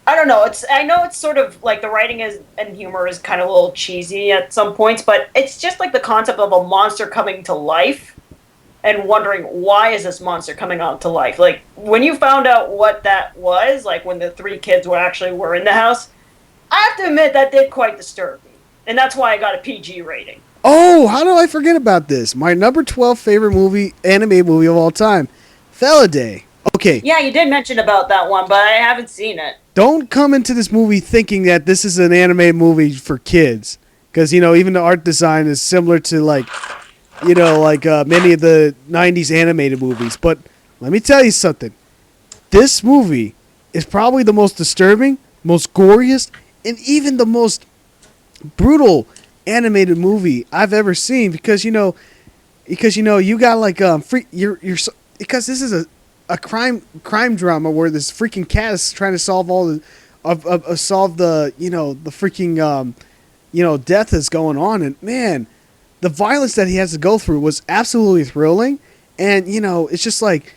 don't know. I know it's sort of like the writing and humor is kind of a little cheesy at some points, but it's just like the concept of a monster coming to life and wondering why is this monster coming out to life. Like when you found out what that was, like when the three kids were in the house, I have to admit that did quite disturb me, and that's why I got a PG rating. Oh, how do I forget about this? My number 12 favorite anime movie of all time, Feliday. Okay. Yeah, you did mention about that one, but I haven't seen it. Don't come into this movie thinking that this is an anime movie for kids. Because, even the art design is similar to, many of the 90s animated movies. But let me tell you something. This movie is probably the most disturbing, most goriest, and even the most brutal animated movie I've ever seen. Because, you got, because this is a crime drama where this freaking cat is trying to solve the freaking death that's going on, and man, the violence that he has to go through was absolutely thrilling, and it's just like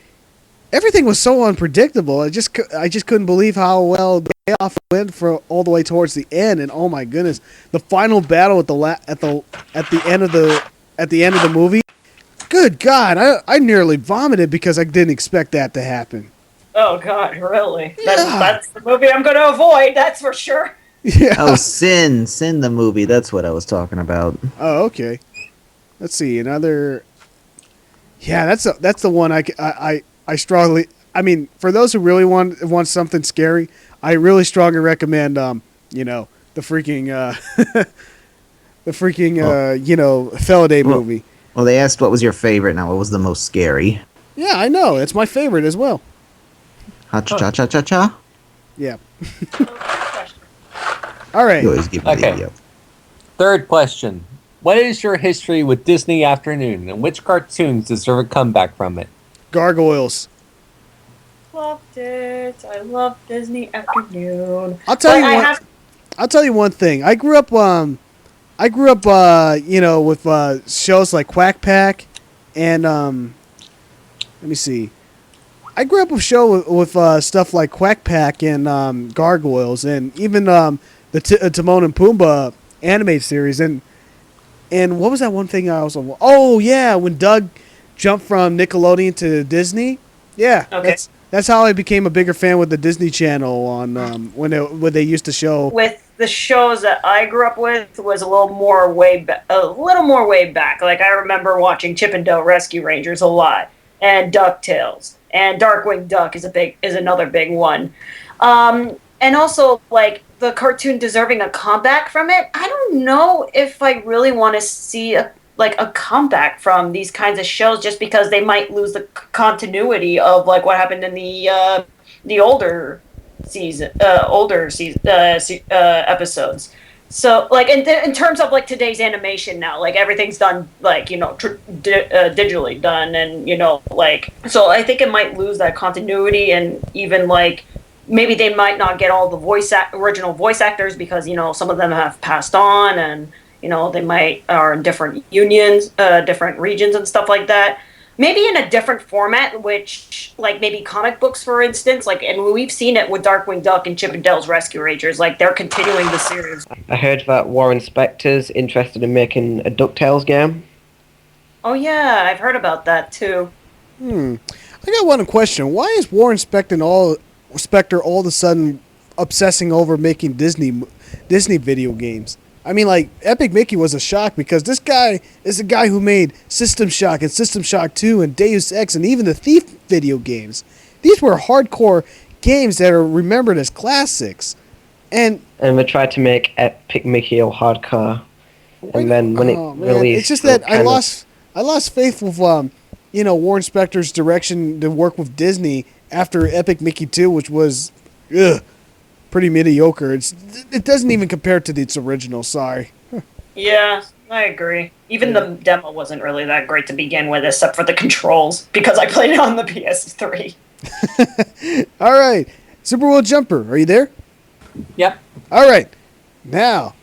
everything was so unpredictable. I just couldn't believe how well the payoff went for all the way towards the end, and oh my goodness, the final battle at the end of the movie. Good God, I nearly vomited because I didn't expect that to happen. Oh God, really? That's the movie I'm going to avoid, that's for sure. Yeah. Oh, Sin the movie. That's what I was talking about. Oh, okay. Let's see another. Yeah, that's the one I strongly. I mean, for those who really want something scary, I really strongly recommend the freaking Feliday movie. Well, they asked what was your favorite. Now, what was the most scary? Yeah, I know. It's my favorite as well. Ha-cha-cha-cha-cha? Yeah. All right. You always give me the Third question. What is your history with Disney Afternoon, and which cartoons deserve a comeback from it? Gargoyles. Loved it. I love Disney Afternoon. I'll tell you one thing. I grew up with shows like Quack Pack, and let me see. I grew up with stuff like Quack Pack and Gargoyles, and even the Timon and Pumbaa anime series, and what was that one thing I also? Oh yeah, when Doug jumped from Nickelodeon to Disney. Yeah, okay. That's how I became a bigger fan with the Disney Channel on when they used to show. With the shows that I grew up with was a little more way back. Like I remember watching Chip and Dale Rescue Rangers a lot, and DuckTales, and Darkwing Duck is another big one. And also like the cartoon deserving a comeback from it. I don't know if I really want to see a comeback from these kinds of shows, just because they might lose the continuity of like what happened in the older episodes. So like in terms of like today's animation now, like everything's done like digitally done, and like, so I think it might lose that continuity, and even like maybe they might not get all the original voice actors because some of them have passed on, and they might are in different unions, different regions and stuff like that. maybe in a different format, which, like, maybe comic books, for instance, like, and we've seen it with Darkwing Duck and Chip and Dale's Rescue Rangers, like, they're continuing the series. I heard that Warren Spector's interested in making a DuckTales game. Oh yeah, I've heard about that too. I got one question. Why is Warren Spector all of a sudden obsessing over making Disney video games? I mean, like, Epic Mickey was a shock because this guy is the guy who made System Shock and System Shock 2 and Deus Ex and even the Thief video games. These were hardcore games that are remembered as classics. And they tried to make Epic Mickey all hardcore. And then when it released... It's just that I lost faith with, Warren Spector's direction to work with Disney after Epic Mickey 2, which was... pretty mediocre. It doesn't even compare to its original. Sorry. Yeah, I agree. Even the demo wasn't really that great to begin with, except for the controls, because I played it on the PS3. All right, Super World Jumper, are you there? Yep. All right, now,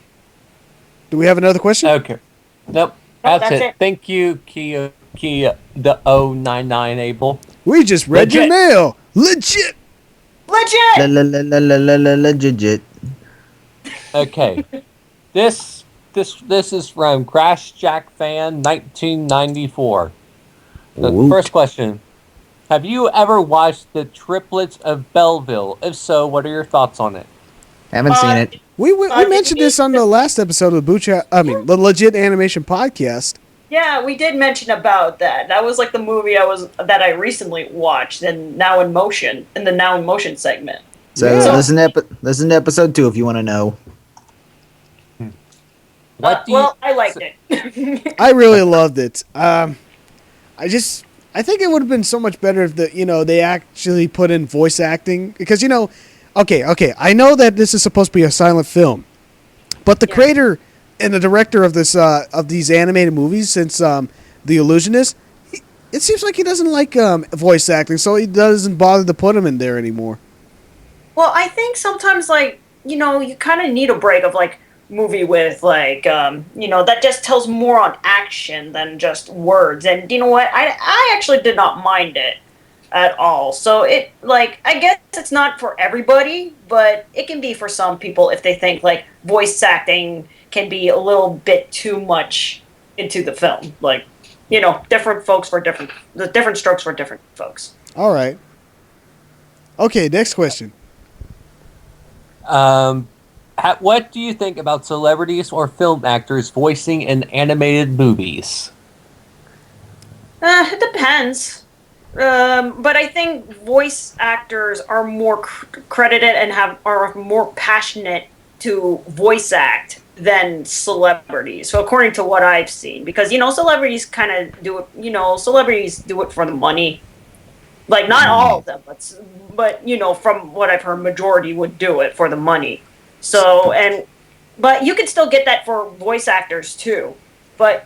do we have another question? Okay. Nope. That's it. Thank you, Kia the 099 Abel. We just read your mail. Legit. Legit. Okay. This is from Crash Jack Fan 1994. The first question. Have you ever watched The Triplets of Belleville? If so, what are your thoughts on it? Haven't seen it. We mentioned this on the last episode of the Legit Animation Podcast. Yeah, we did mention about that. That was like the movie that I recently watched, and Now in Motion, in the Now in Motion segment. So listen to episode 2 if you want to know. I liked it. I really loved it. I think it would have been so much better if they actually put in voice acting because okay, I know that this is supposed to be a silent film, but the creator and the director of these animated movies since The Illusionist, it seems like he doesn't like voice acting, so he doesn't bother to put him in there anymore. Well, I think sometimes, like, you kind of need a break of, like, movie with, like, that just tells more on action than just words. And you know what? I actually did not mind it at all. So it, like, I guess it's not for everybody, but it can be for some people if they think, like, voice acting can be a little bit too much into the film. Like, different folks for different strokes for different folks. All right. Okay, next question. What do you think about celebrities or film actors voicing in animated movies? It depends. But I think voice actors are more credited and are more passionate to voice act than celebrities. So according to what I've seen, because celebrities kind of do it. Celebrities do it for the money. Like, not all of them, but from what I've heard, majority would do it for the money. So but you can still get that for voice actors too. But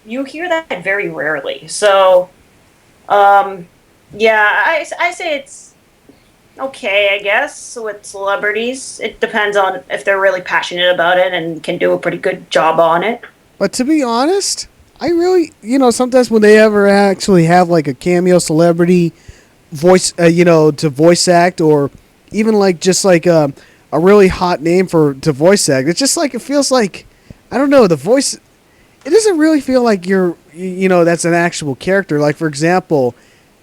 you hear that very rarely. So, yeah, I say it's okay, I guess, with celebrities. It depends on if they're really passionate about it and can do a pretty good job on it. But to be honest, I really, sometimes when they ever actually have like a cameo celebrity voice, to voice act, or even like just like a really hot name to voice act, it's just like, it feels like, I don't know, the voice, it doesn't really feel like that's an actual character. Like, for example,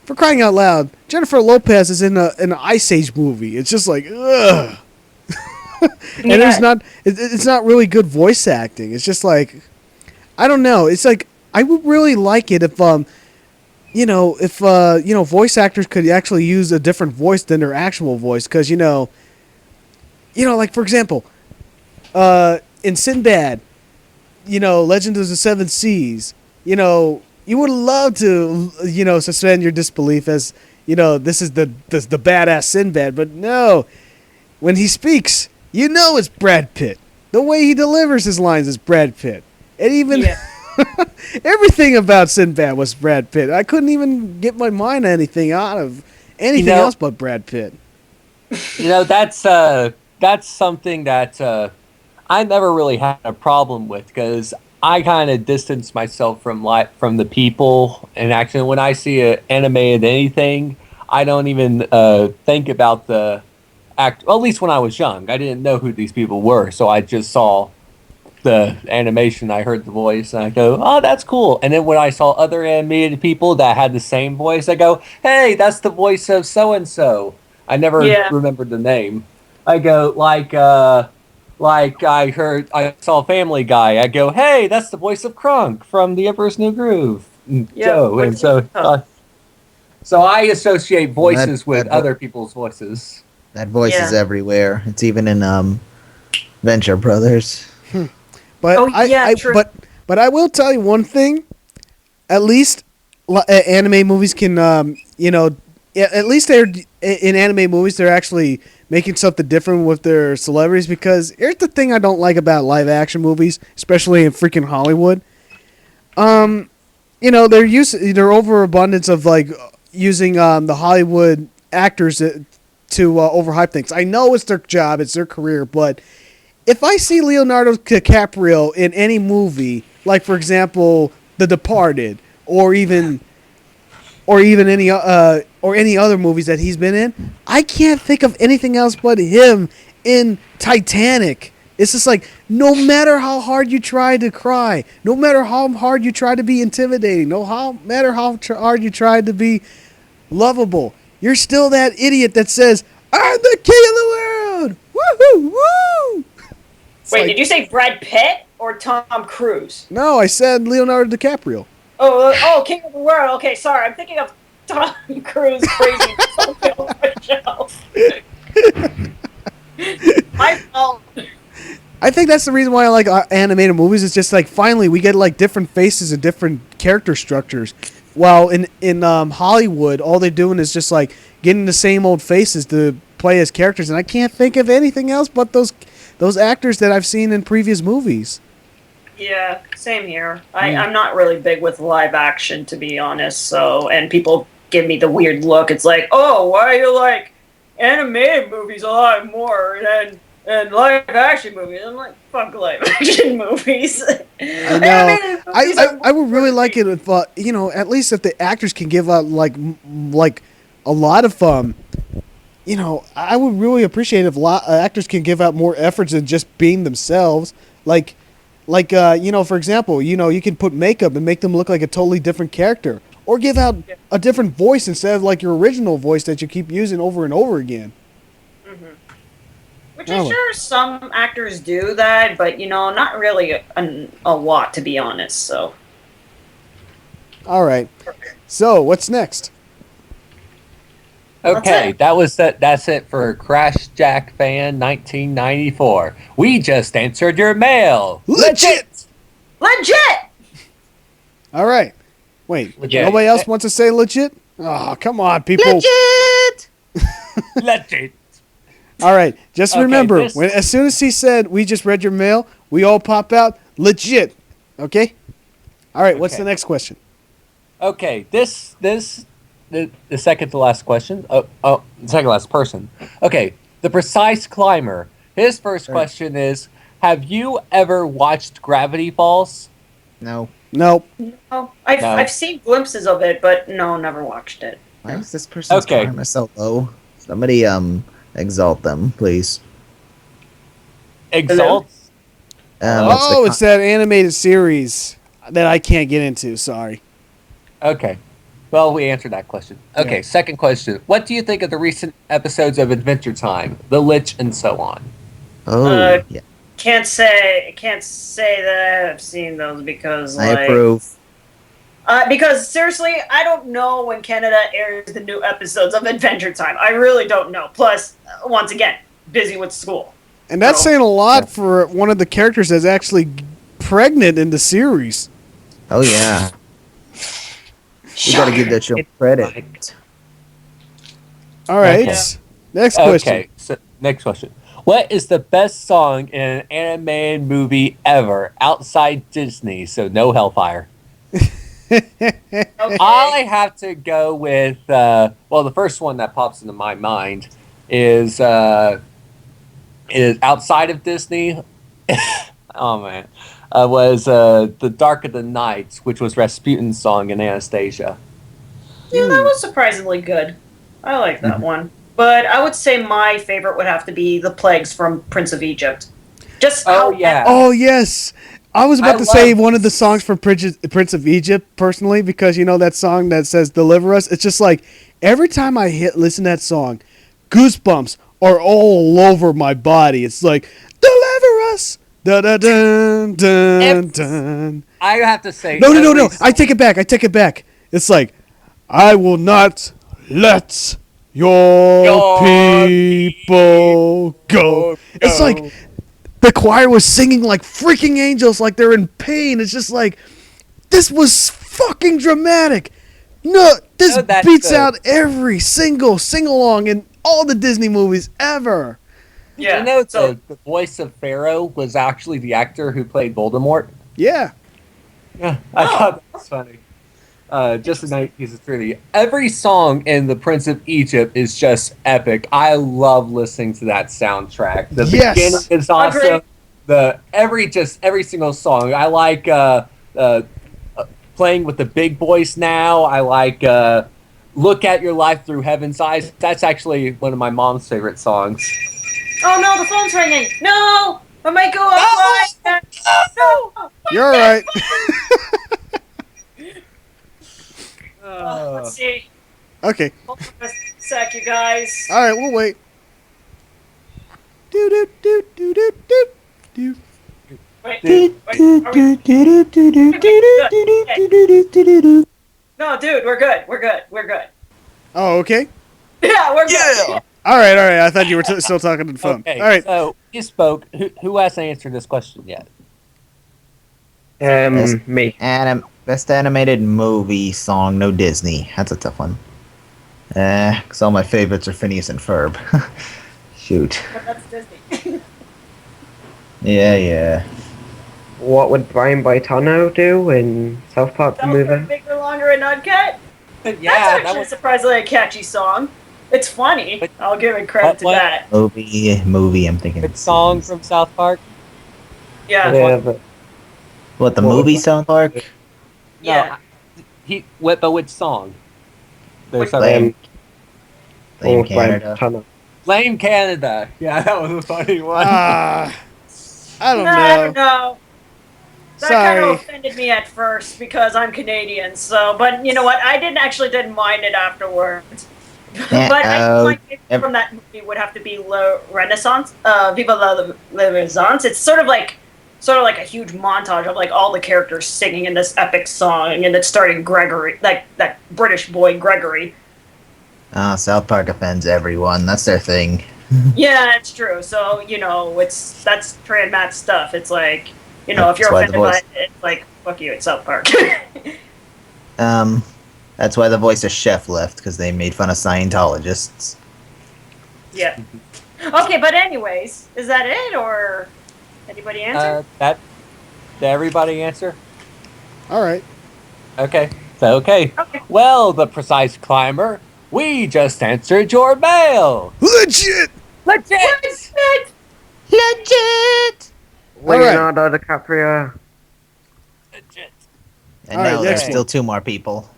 for crying out loud, Jennifer Lopez is in an Ice Age movie. It's just like, ugh. And it's not really good voice acting. It's just like, I don't know. It's like, I would really like it if, voice actors could actually use a different voice than their actual voice. Because, like, for example, in Sinbad, Legend of the Seven Seas, you would love to, suspend your disbelief as, this is the badass Sinbad. But no, when he speaks, it's Brad Pitt. The way he delivers his lines is Brad Pitt. And even everything about Sinbad was Brad Pitt. I couldn't even get my mind anything out of anything else but Brad Pitt. That's something that I never really had a problem with, because I kind of distance myself from the people, and actually, when I see an animated anything, I don't even think about the act. Well, at least when I was young, I didn't know who these people were, so I just saw the animation. I heard the voice, and I go, "Oh, that's cool." And then when I saw other animated people that had the same voice, I go, "Hey, that's the voice of so and so." I never remembered the name. I go like I saw Family Guy. I go, "Hey, that's the voice of Krunk from The Emperor's New Groove." Joe, and so I associate voices with other people's voices. That voice is everywhere. It's even in Venture Brothers. But but I will tell you one thing. At least anime movies can, at least they're in anime movies. They're actually making something different with their celebrities. Because here's the thing I don't like about live action movies, especially in freaking Hollywood. Their overabundance of like using the Hollywood actors to overhype things. I know it's their job, it's their career, but if I see Leonardo DiCaprio in any movie, like for example, The Departed, or even any other movies that he's been in, I can't think of anything else but him in Titanic. It's just like, no matter how hard you try to cry, no matter how hard you try to be intimidating, no matter how hard you try to be lovable, you're still that idiot that says, "I'm the king of the world!" Woohoo! Woo! Wait, did you say Brad Pitt or Tom Cruise? No, I said Leonardo DiCaprio. Oh, King of the World. Okay, sorry, I'm thinking of Tom Cruise crazy show. My fault. I think that's the reason why I like animated movies. It's just like finally we get like different faces and different character structures. While in Hollywood, all they're doing is just like getting the same old faces to play as characters, and I can't think of anything else but those actors that I've seen in previous movies. Yeah, same here. I'm not really big with live action, to be honest. So, and people give me the weird look. It's like, oh, why you like animated movies a lot more than live action movies? I'm like, fuck live action movies. I know. I would really like it if at least if the actors can give out like a lot of I would really appreciate if actors can give out more efforts than just being themselves. Like, for example, you can put makeup and make them look like a totally different character, or give out a different voice instead of like your original voice that you keep using over and over again. Mm-hmm. Which I'm sure some actors do that, but not really a lot, to be honest. So. All right. So what's next? Okay, that's it for Crash Jack Fan 1994. We just answered your mail. Legit. All right. Wait, legit. Nobody else wants to say legit? Oh, come on, people. Legit. Legit. All right, just remember, as soon as he said we just read your mail, we all pop out legit. Okay? All right, what's the next question? Okay, the second to last question. The second to last person. Okay, the Precise Climber. His first question is, have you ever watched Gravity Falls? No. No. I've seen glimpses of it, but no, never watched it. Why is this person's camera so low? Somebody exalt them, please. Exalt? It's that animated series that I can't get into. Sorry. Okay. Well, we answered that question. Okay, second question. What do you think of the recent episodes of Adventure Time, The Lich, and so on? Oh, yeah. Can't say that I've seen those because I approve. Because seriously, I don't know when Canada airs the new episodes of Adventure Time. I really don't know. Plus, once again, busy with school. And that's saying a lot for one of the characters that's actually pregnant in the series. Oh yeah. You gotta give that show credit. All right. Okay. Next question. Okay, so next question. What is the best song in an animated movie ever outside Disney? So no Hellfire. I have to go with the first one that pops into my mind is outside of Disney. Oh man, was "The Dark of the Night," which was Rasputin's song in Anastasia. Yeah, that was surprisingly good. I like that one. But I would say my favorite would have to be the plagues from Prince of Egypt. Just Oh yeah. Oh yes, I was about I to say love- one of the songs from Prince of Egypt personally, because you know that song that says "Deliver Us." It's just like every time I listen to that song, goosebumps are all over my body. It's like "Deliver Us." Da da dun dun dun. I have to say, No. every I take it back. It's like, I will not let your people go. It's like the choir was singing like freaking angels, like they're in pain. It's just like, this was fucking dramatic. No, this No, that's beats the- out every single sing-along in all the Disney movies ever. Yeah. You know, so the voice of Pharaoh was actually the actor who played Voldemort. Yeah. Yeah, I thought that was funny. Just a nice piece of trivia. Every song in The Prince of Egypt is just epic. I love listening to that soundtrack. The Yes. beginning is awesome. Every single song. I like playing with the big voice now. I like Look at Your Life Through Heaven's Eyes. That's actually one of my mom's favorite songs. oh no, the phone's ringing. No, I might go offline. No. You're all right. Let's see. Okay. Hold on a sec, you guys. All right, we'll wait. Do do do do do do do. Wait, are we... No, dude, we're good. We're good. Oh, okay. Yeah, we're good. All right. I thought you were still talking to the phone. Okay, All right. so you spoke. Who hasn't answered this question yet? Me. Best animated movie song, no Disney. That's a tough one. Because all my favorites are Phineas and Ferb. Shoot. But that's Disney. Yeah. What would Brian Boitano do in South Park the That was movie? bigger, longer, and uncut. That's Yeah, actually that was surprisingly a catchy song. It's funny. But- I'll give it credit to what- that. Movie, I'm thinking. a song from South Park. Yeah. Yeah, but What, the What movie was- South Park? Yeah. But which song? There's Wait, Blame, or Blame Canada. Boitano. Blame Canada. Yeah, that was a funny one. I don't I know. don't know. That kind of offended me at first because I'm Canadian. So, but you know what? I didn't mind it afterwards. Yeah, but I think my favorite ev- from that movie would have to be Le Renaissance. Viva la Renaissance. It's sort of like a huge montage of like all the characters singing in this epic song, and it's starting Gregory, like that British boy Gregory. South Park offends everyone. That's their thing. Yeah, it's true. So you know, that's Trey Matt's stuff. It's like, you know, if That's you're why the offended by voice- it, it's like fuck you. It's South Park. That's why the voice of Chef left, because they made fun of Scientologists. Yeah. Okay, but anyways, is that it or anybody answer? Did everybody answer? All right. Okay. Okay. Well, the precise climber, we just answered your mail. Legit. Legit. Legit! Leonardo DiCaprio. Legit. And All right, now there's next still one. 2 more people.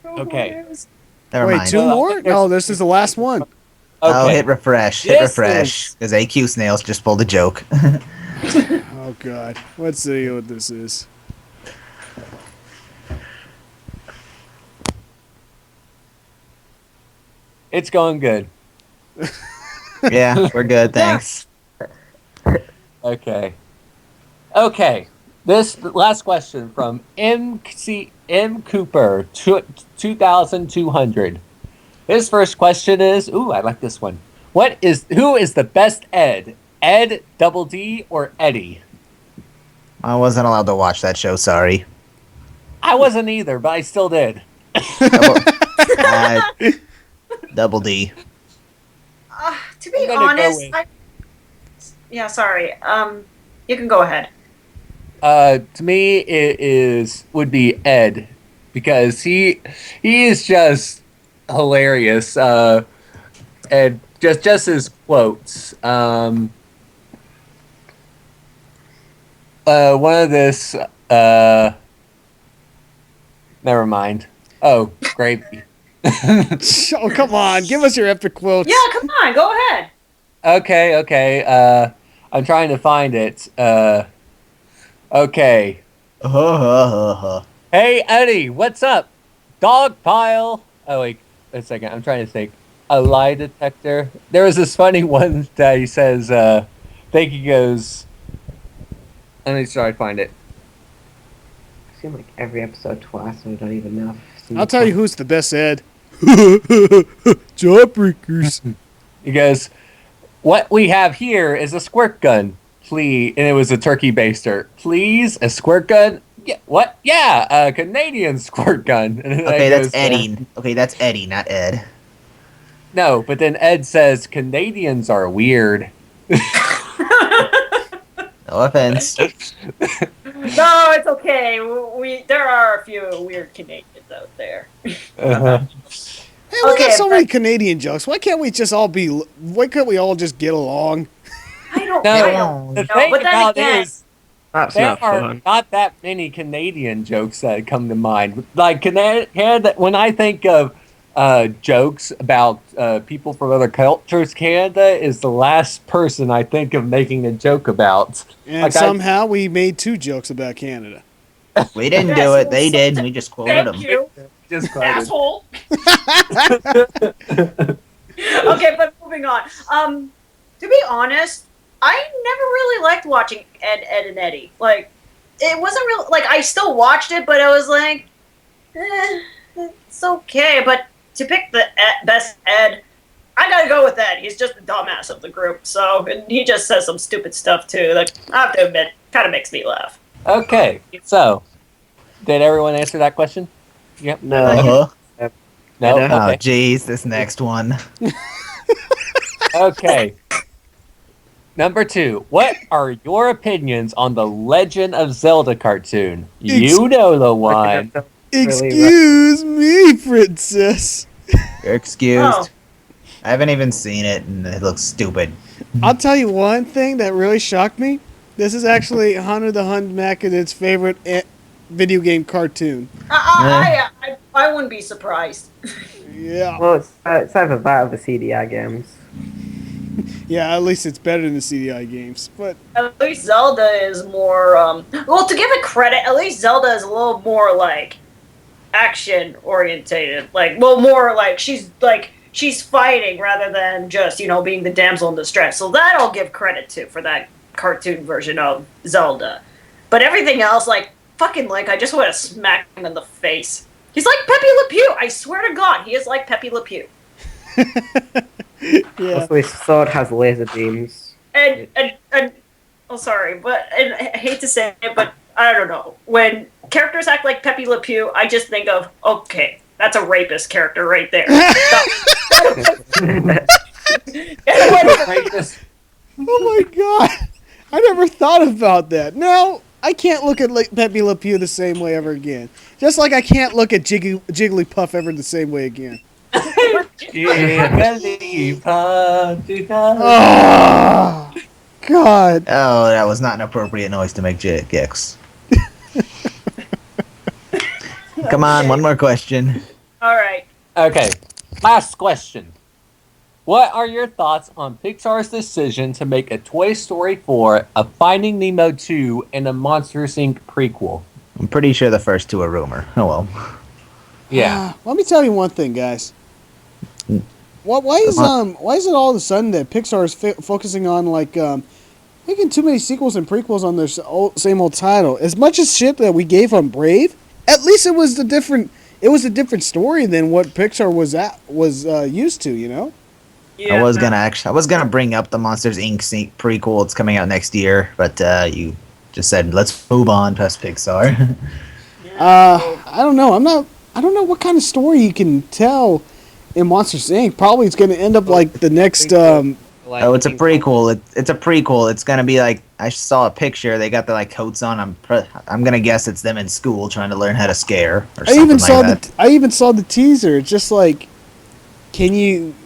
Okay. Never Wait, mind. 2 more? No, this is the last one. Oh, Okay. hit refresh. This Because AQsnails just pulled a joke. Oh God. Let's see what this is. It's going good. Yeah, we're good, thanks. Okay. Okay. This last question from M Cooper 2200. His first question is, I like this one. Who is the best Ed? Ed, Double D, or Eddie? I wasn't allowed to watch that show, sorry. I wasn't either, but I still did. Double D. To be I'm gonna go honest, with- yeah, sorry. You can go ahead. To me, it would be Ed, because he is just hilarious. And just his quotes. one of this. Never mind. Oh, gravy. Oh, come on. Give us your epic quotes. Yeah, come on. Go ahead. Okay. I'm trying to find it. Okay. Hey, Eddie, what's up? Dog pile. Oh, wait. A second. I'm trying to think. A lie detector. There was this funny one that he says, I think he goes. Let me try to find it. I've seen like every episode twice, and I don't even know. I'll tell you who's the best, Ed. Jawbreakers. He goes, what we have here is a squirt gun. Please. And it was a turkey baster. Please? A squirt gun? Yeah. What? Yeah. A Canadian squirt gun. And then Okay, Ed that's goes, Eddie. Okay, that's Eddie, not Ed. No, but then Ed says, Canadians are weird. No offense. No, it's okay. There are a few weird Canadians out there. Uh-huh. Hey, we Okay, got so but- many Canadian jokes. Why can't we just all be? Why can't we all just get along? I don't No, know. the thing But then about again, it is, That's there not are fun. not that many Canadian jokes that come to mind. Like Canada, when I think of jokes about people from other cultures, Canada is the last person I think of making a joke about. And Like, somehow we made 2 jokes about Canada. We didn't do it. They did. We just quoted them. thank you, Just quoted. asshole. Okay, but moving on. To be honest, I never really liked watching Ed, and Eddie. Like, it wasn't real. Like, I still watched it, but I was like, it's okay. But to pick the best Ed, I gotta go with Ed. He's just the dumbass of the group. So, and he just says some stupid stuff too. Like, I have to admit, kind of makes me laugh. Okay, so did everyone answer that question? Yep. No. Uh-huh. No. I know. Oh, Okay. jeez, this next one. Okay. Number 2. What are your opinions on the Legend of Zelda cartoon? You know the one. Excuse me, princess. You're excused. Oh. I haven't even seen it, and it looks stupid. I'll tell you one thing that really shocked me. This is actually Hunter the Hun Macadam's favorite video game cartoon. I wouldn't be surprised. Yeah. Well, it's either that or the CDI games. Yeah, at least it's better than the CDI games. But At least Zelda is more, well, to give it credit, at least Zelda is a little more, like, action-orientated. Like, well, more like, she's fighting rather than just, being the damsel in distress. So that I'll give credit to for that cartoon version of Zelda. But everything else, like, fucking Link, I just want to smack him in the face. He's like Pepe Le Pew! I swear to God, he is like Pepe Le Pew. yeah. Also, his sword has laser beams. And oh, sorry, but and I hate to say it, but I don't know. When characters act like Pepe Le Pew, I just think of, okay, that's a rapist character right there. Oh my god. I never thought about that. Now, I can't look at Pepe Le Pew the same way ever again. Just like I can't look at Jigglypuff ever the same way again. Oh, God. Oh, that was not an appropriate noise to make Gex. Come on, one more question. All right. Okay, last question. What are your thoughts on Pixar's decision to make a Toy Story 4, a Finding Nemo 2, and a Monsters, Inc. prequel? I'm pretty sure the first 2 are rumor. Oh well. Yeah. Let me tell you one thing, guys. Why is it all of a sudden that Pixar is focusing on making too many sequels and prequels on their same old title? As much as shit that we gave on Brave, at least it was a different story than what Pixar was used to, Yeah. I was gonna bring up the Monsters Inc. prequel. It's coming out next year, but you just said let's move on past Pixar. I don't know. I don't know what kind of story you can tell in Monsters Inc. Probably it's going to end up like the next. Oh, it's a prequel. It's a prequel. It's gonna be like I saw a picture. They got the coats on. I'm gonna guess it's them in school trying to learn how to scare or something I even saw the teaser. It's just like,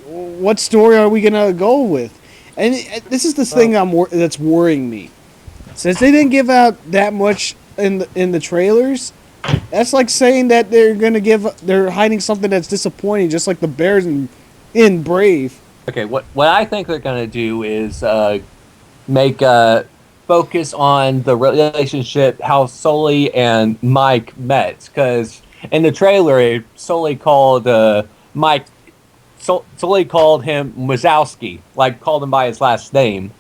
what story are we gonna go with? And this is the thing that's worrying me. Since they didn't give out that much in the trailers, that's like saying that they're hiding something that's disappointing, just like the Bears in Brave. Okay, what I think they're gonna do is make focus on the relationship, how Sully and Mike met, because in the trailer it Sully called Mike. Sully called him Wazowski, like called him by his last name.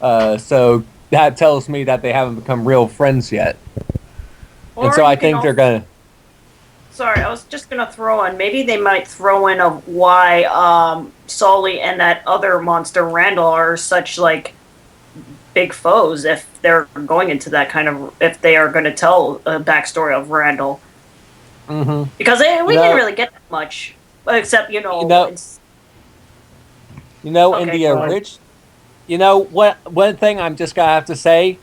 So that tells me that they haven't become real friends yet. And so I think they're gonna. Sorry, I was just gonna throw in. Maybe they might throw in of why Sully and that other monster Randall are such like big foes. If they're going into that kind of, if they are going to tell a backstory of Randall, because we didn't really get that much, except in the one thing I'm just gonna have to say,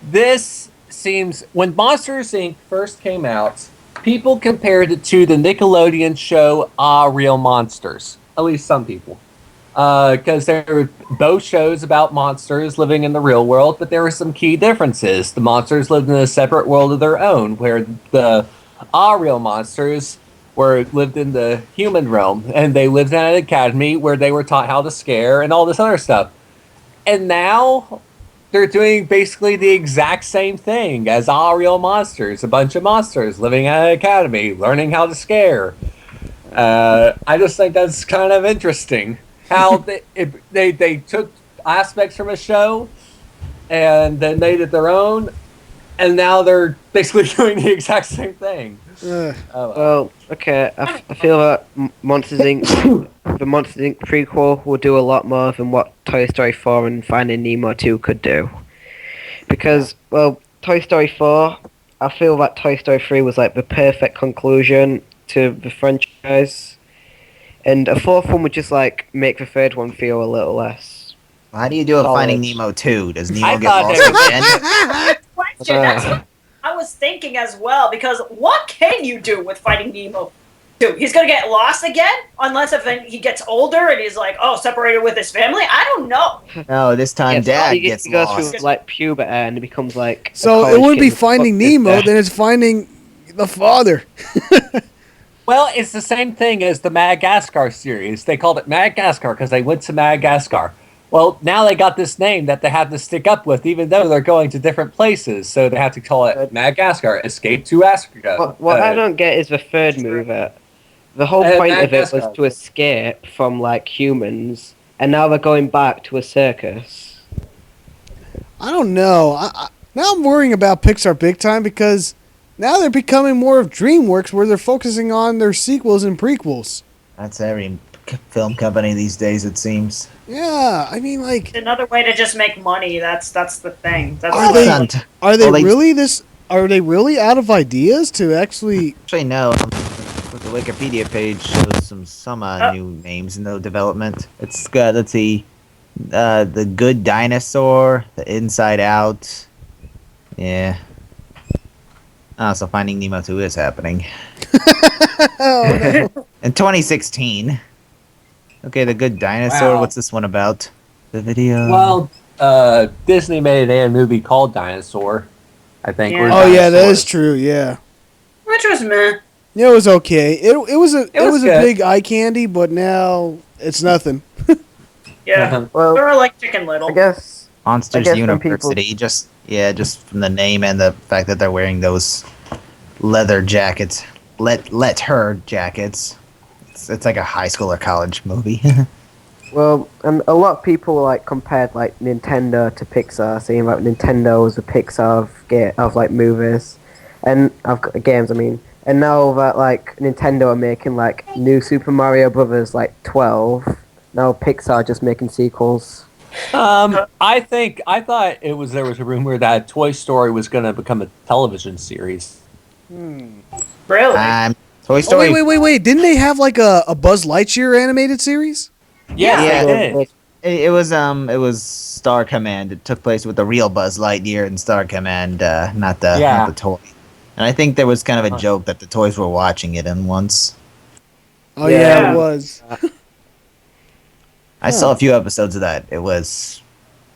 this seems when Monsters Inc. first came out, people compared it to the Nickelodeon show Real Monsters. At least some people. Because they were both shows about monsters living in the real world, but there were some key differences. The monsters lived in a separate world of their own, where the Real Monsters lived in the human realm, and they lived in an academy where they were taught how to scare and all this other stuff. And now they're doing basically the exact same thing as Real Monsters, a bunch of monsters living at an academy, learning how to scare. I just think that's kind of interesting. How they took aspects from a show and then made it their own, and now they're basically doing the exact same thing. Well, okay, I feel that Monsters Inc. the Monsters Inc. prequel will do a lot more than what Toy Story 4 and Finding Nemo 2 could do. Because, well, Toy Story 4, I feel that Toy Story 3 was like the perfect conclusion to the franchise. And a fourth one would just like make the third one feel a little less. How do you do a Finding Nemo 2? Does Nemo get lost again? Question. That's what I was thinking as well, because what can you do with Finding Nemo 2? He's gonna get lost again, unless if he gets older and he's like, separated with his family. I don't know. No, this time Dad gets he goes lost. through like puberty and it becomes like. So it wouldn't be Finding Nemo, then it's Finding the father. Well, it's the same thing as the Madagascar series. They called it Madagascar because they went to Madagascar. Well, now they got this name that they have to stick up with, even though they're going to different places. So they have to call it Madagascar, Escape to Africa. What I don't get is the third movie. The whole point of it was to escape from like humans, and now they're going back to a circus. I don't know. Now I'm worrying about Pixar big time because now they're becoming more of DreamWorks, where they're focusing on their sequels and prequels. That's every film company these days, it seems. Yeah, I mean, like another way to just make money. That's the thing. Are they really out of ideas to actually? Actually, no. The Wikipedia page shows some new names in the development. It's got, let's see, The Good Dinosaur, The Inside Out. Yeah. So Finding Nemo 2 is happening. Oh, no. In 2016. Okay, The Good Dinosaur. Wow. What's this one about? The video. Well, Disney made an movie called Dinosaur, I think. Yeah. Oh yeah, that is true. Yeah. Which was meh. Yeah, it was okay. It was a good. big eye candy, but now it's nothing. Yeah. Well, They're like Chicken Little. I guess Monsters when University. Just from the name and the fact that they're wearing those leather jackets. Let her jackets. It's like a high school or college movie. Well, and a lot of people like compared like Nintendo to Pixar, saying like Nintendo was the Pixar of like movies and of games. I mean, and now that like Nintendo are making like new Super Mario Brothers like 12, now Pixar are just making sequels. I thought there was a rumor that Toy Story was going to become a television series. Really? Toy Story. Oh, wait! Didn't they have like a Buzz Lightyear animated series? Yeah, they did. It was Star Command. It took place with the real Buzz Lightyear and Star Command, not the toy. And I think there was kind of a joke that the toys were watching it in once. Oh yeah, it was. I saw a few episodes of that. It was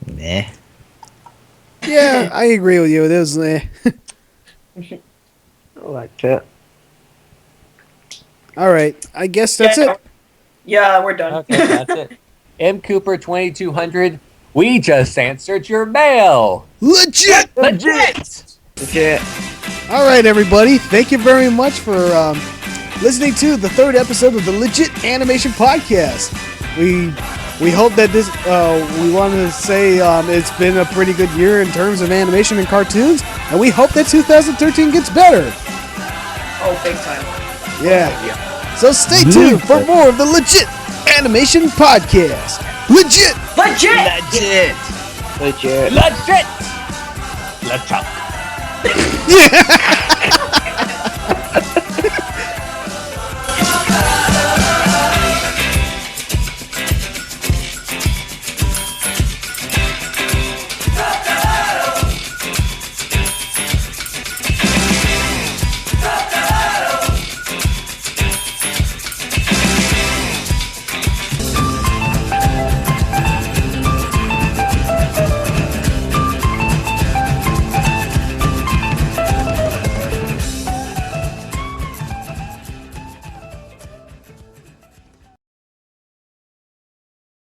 meh. Yeah, I agree with you. It was. I liked it. All right, I guess that's it. Yeah, we're done. Okay, that's it. M. Cooper 2200. We just answered your mail. Legit. Legit. Legit. All right, everybody. Thank you very much for listening to the third episode of the Legit Animation Podcast. We hope that this. We wanted to say it's been a pretty good year in terms of animation and cartoons, and we hope that 2013 gets better. Oh, big time. Yeah. So stay tuned for more of the Legit Animation Podcast. Legit. Legit. Legit. Legit. Let's talk. Yeah.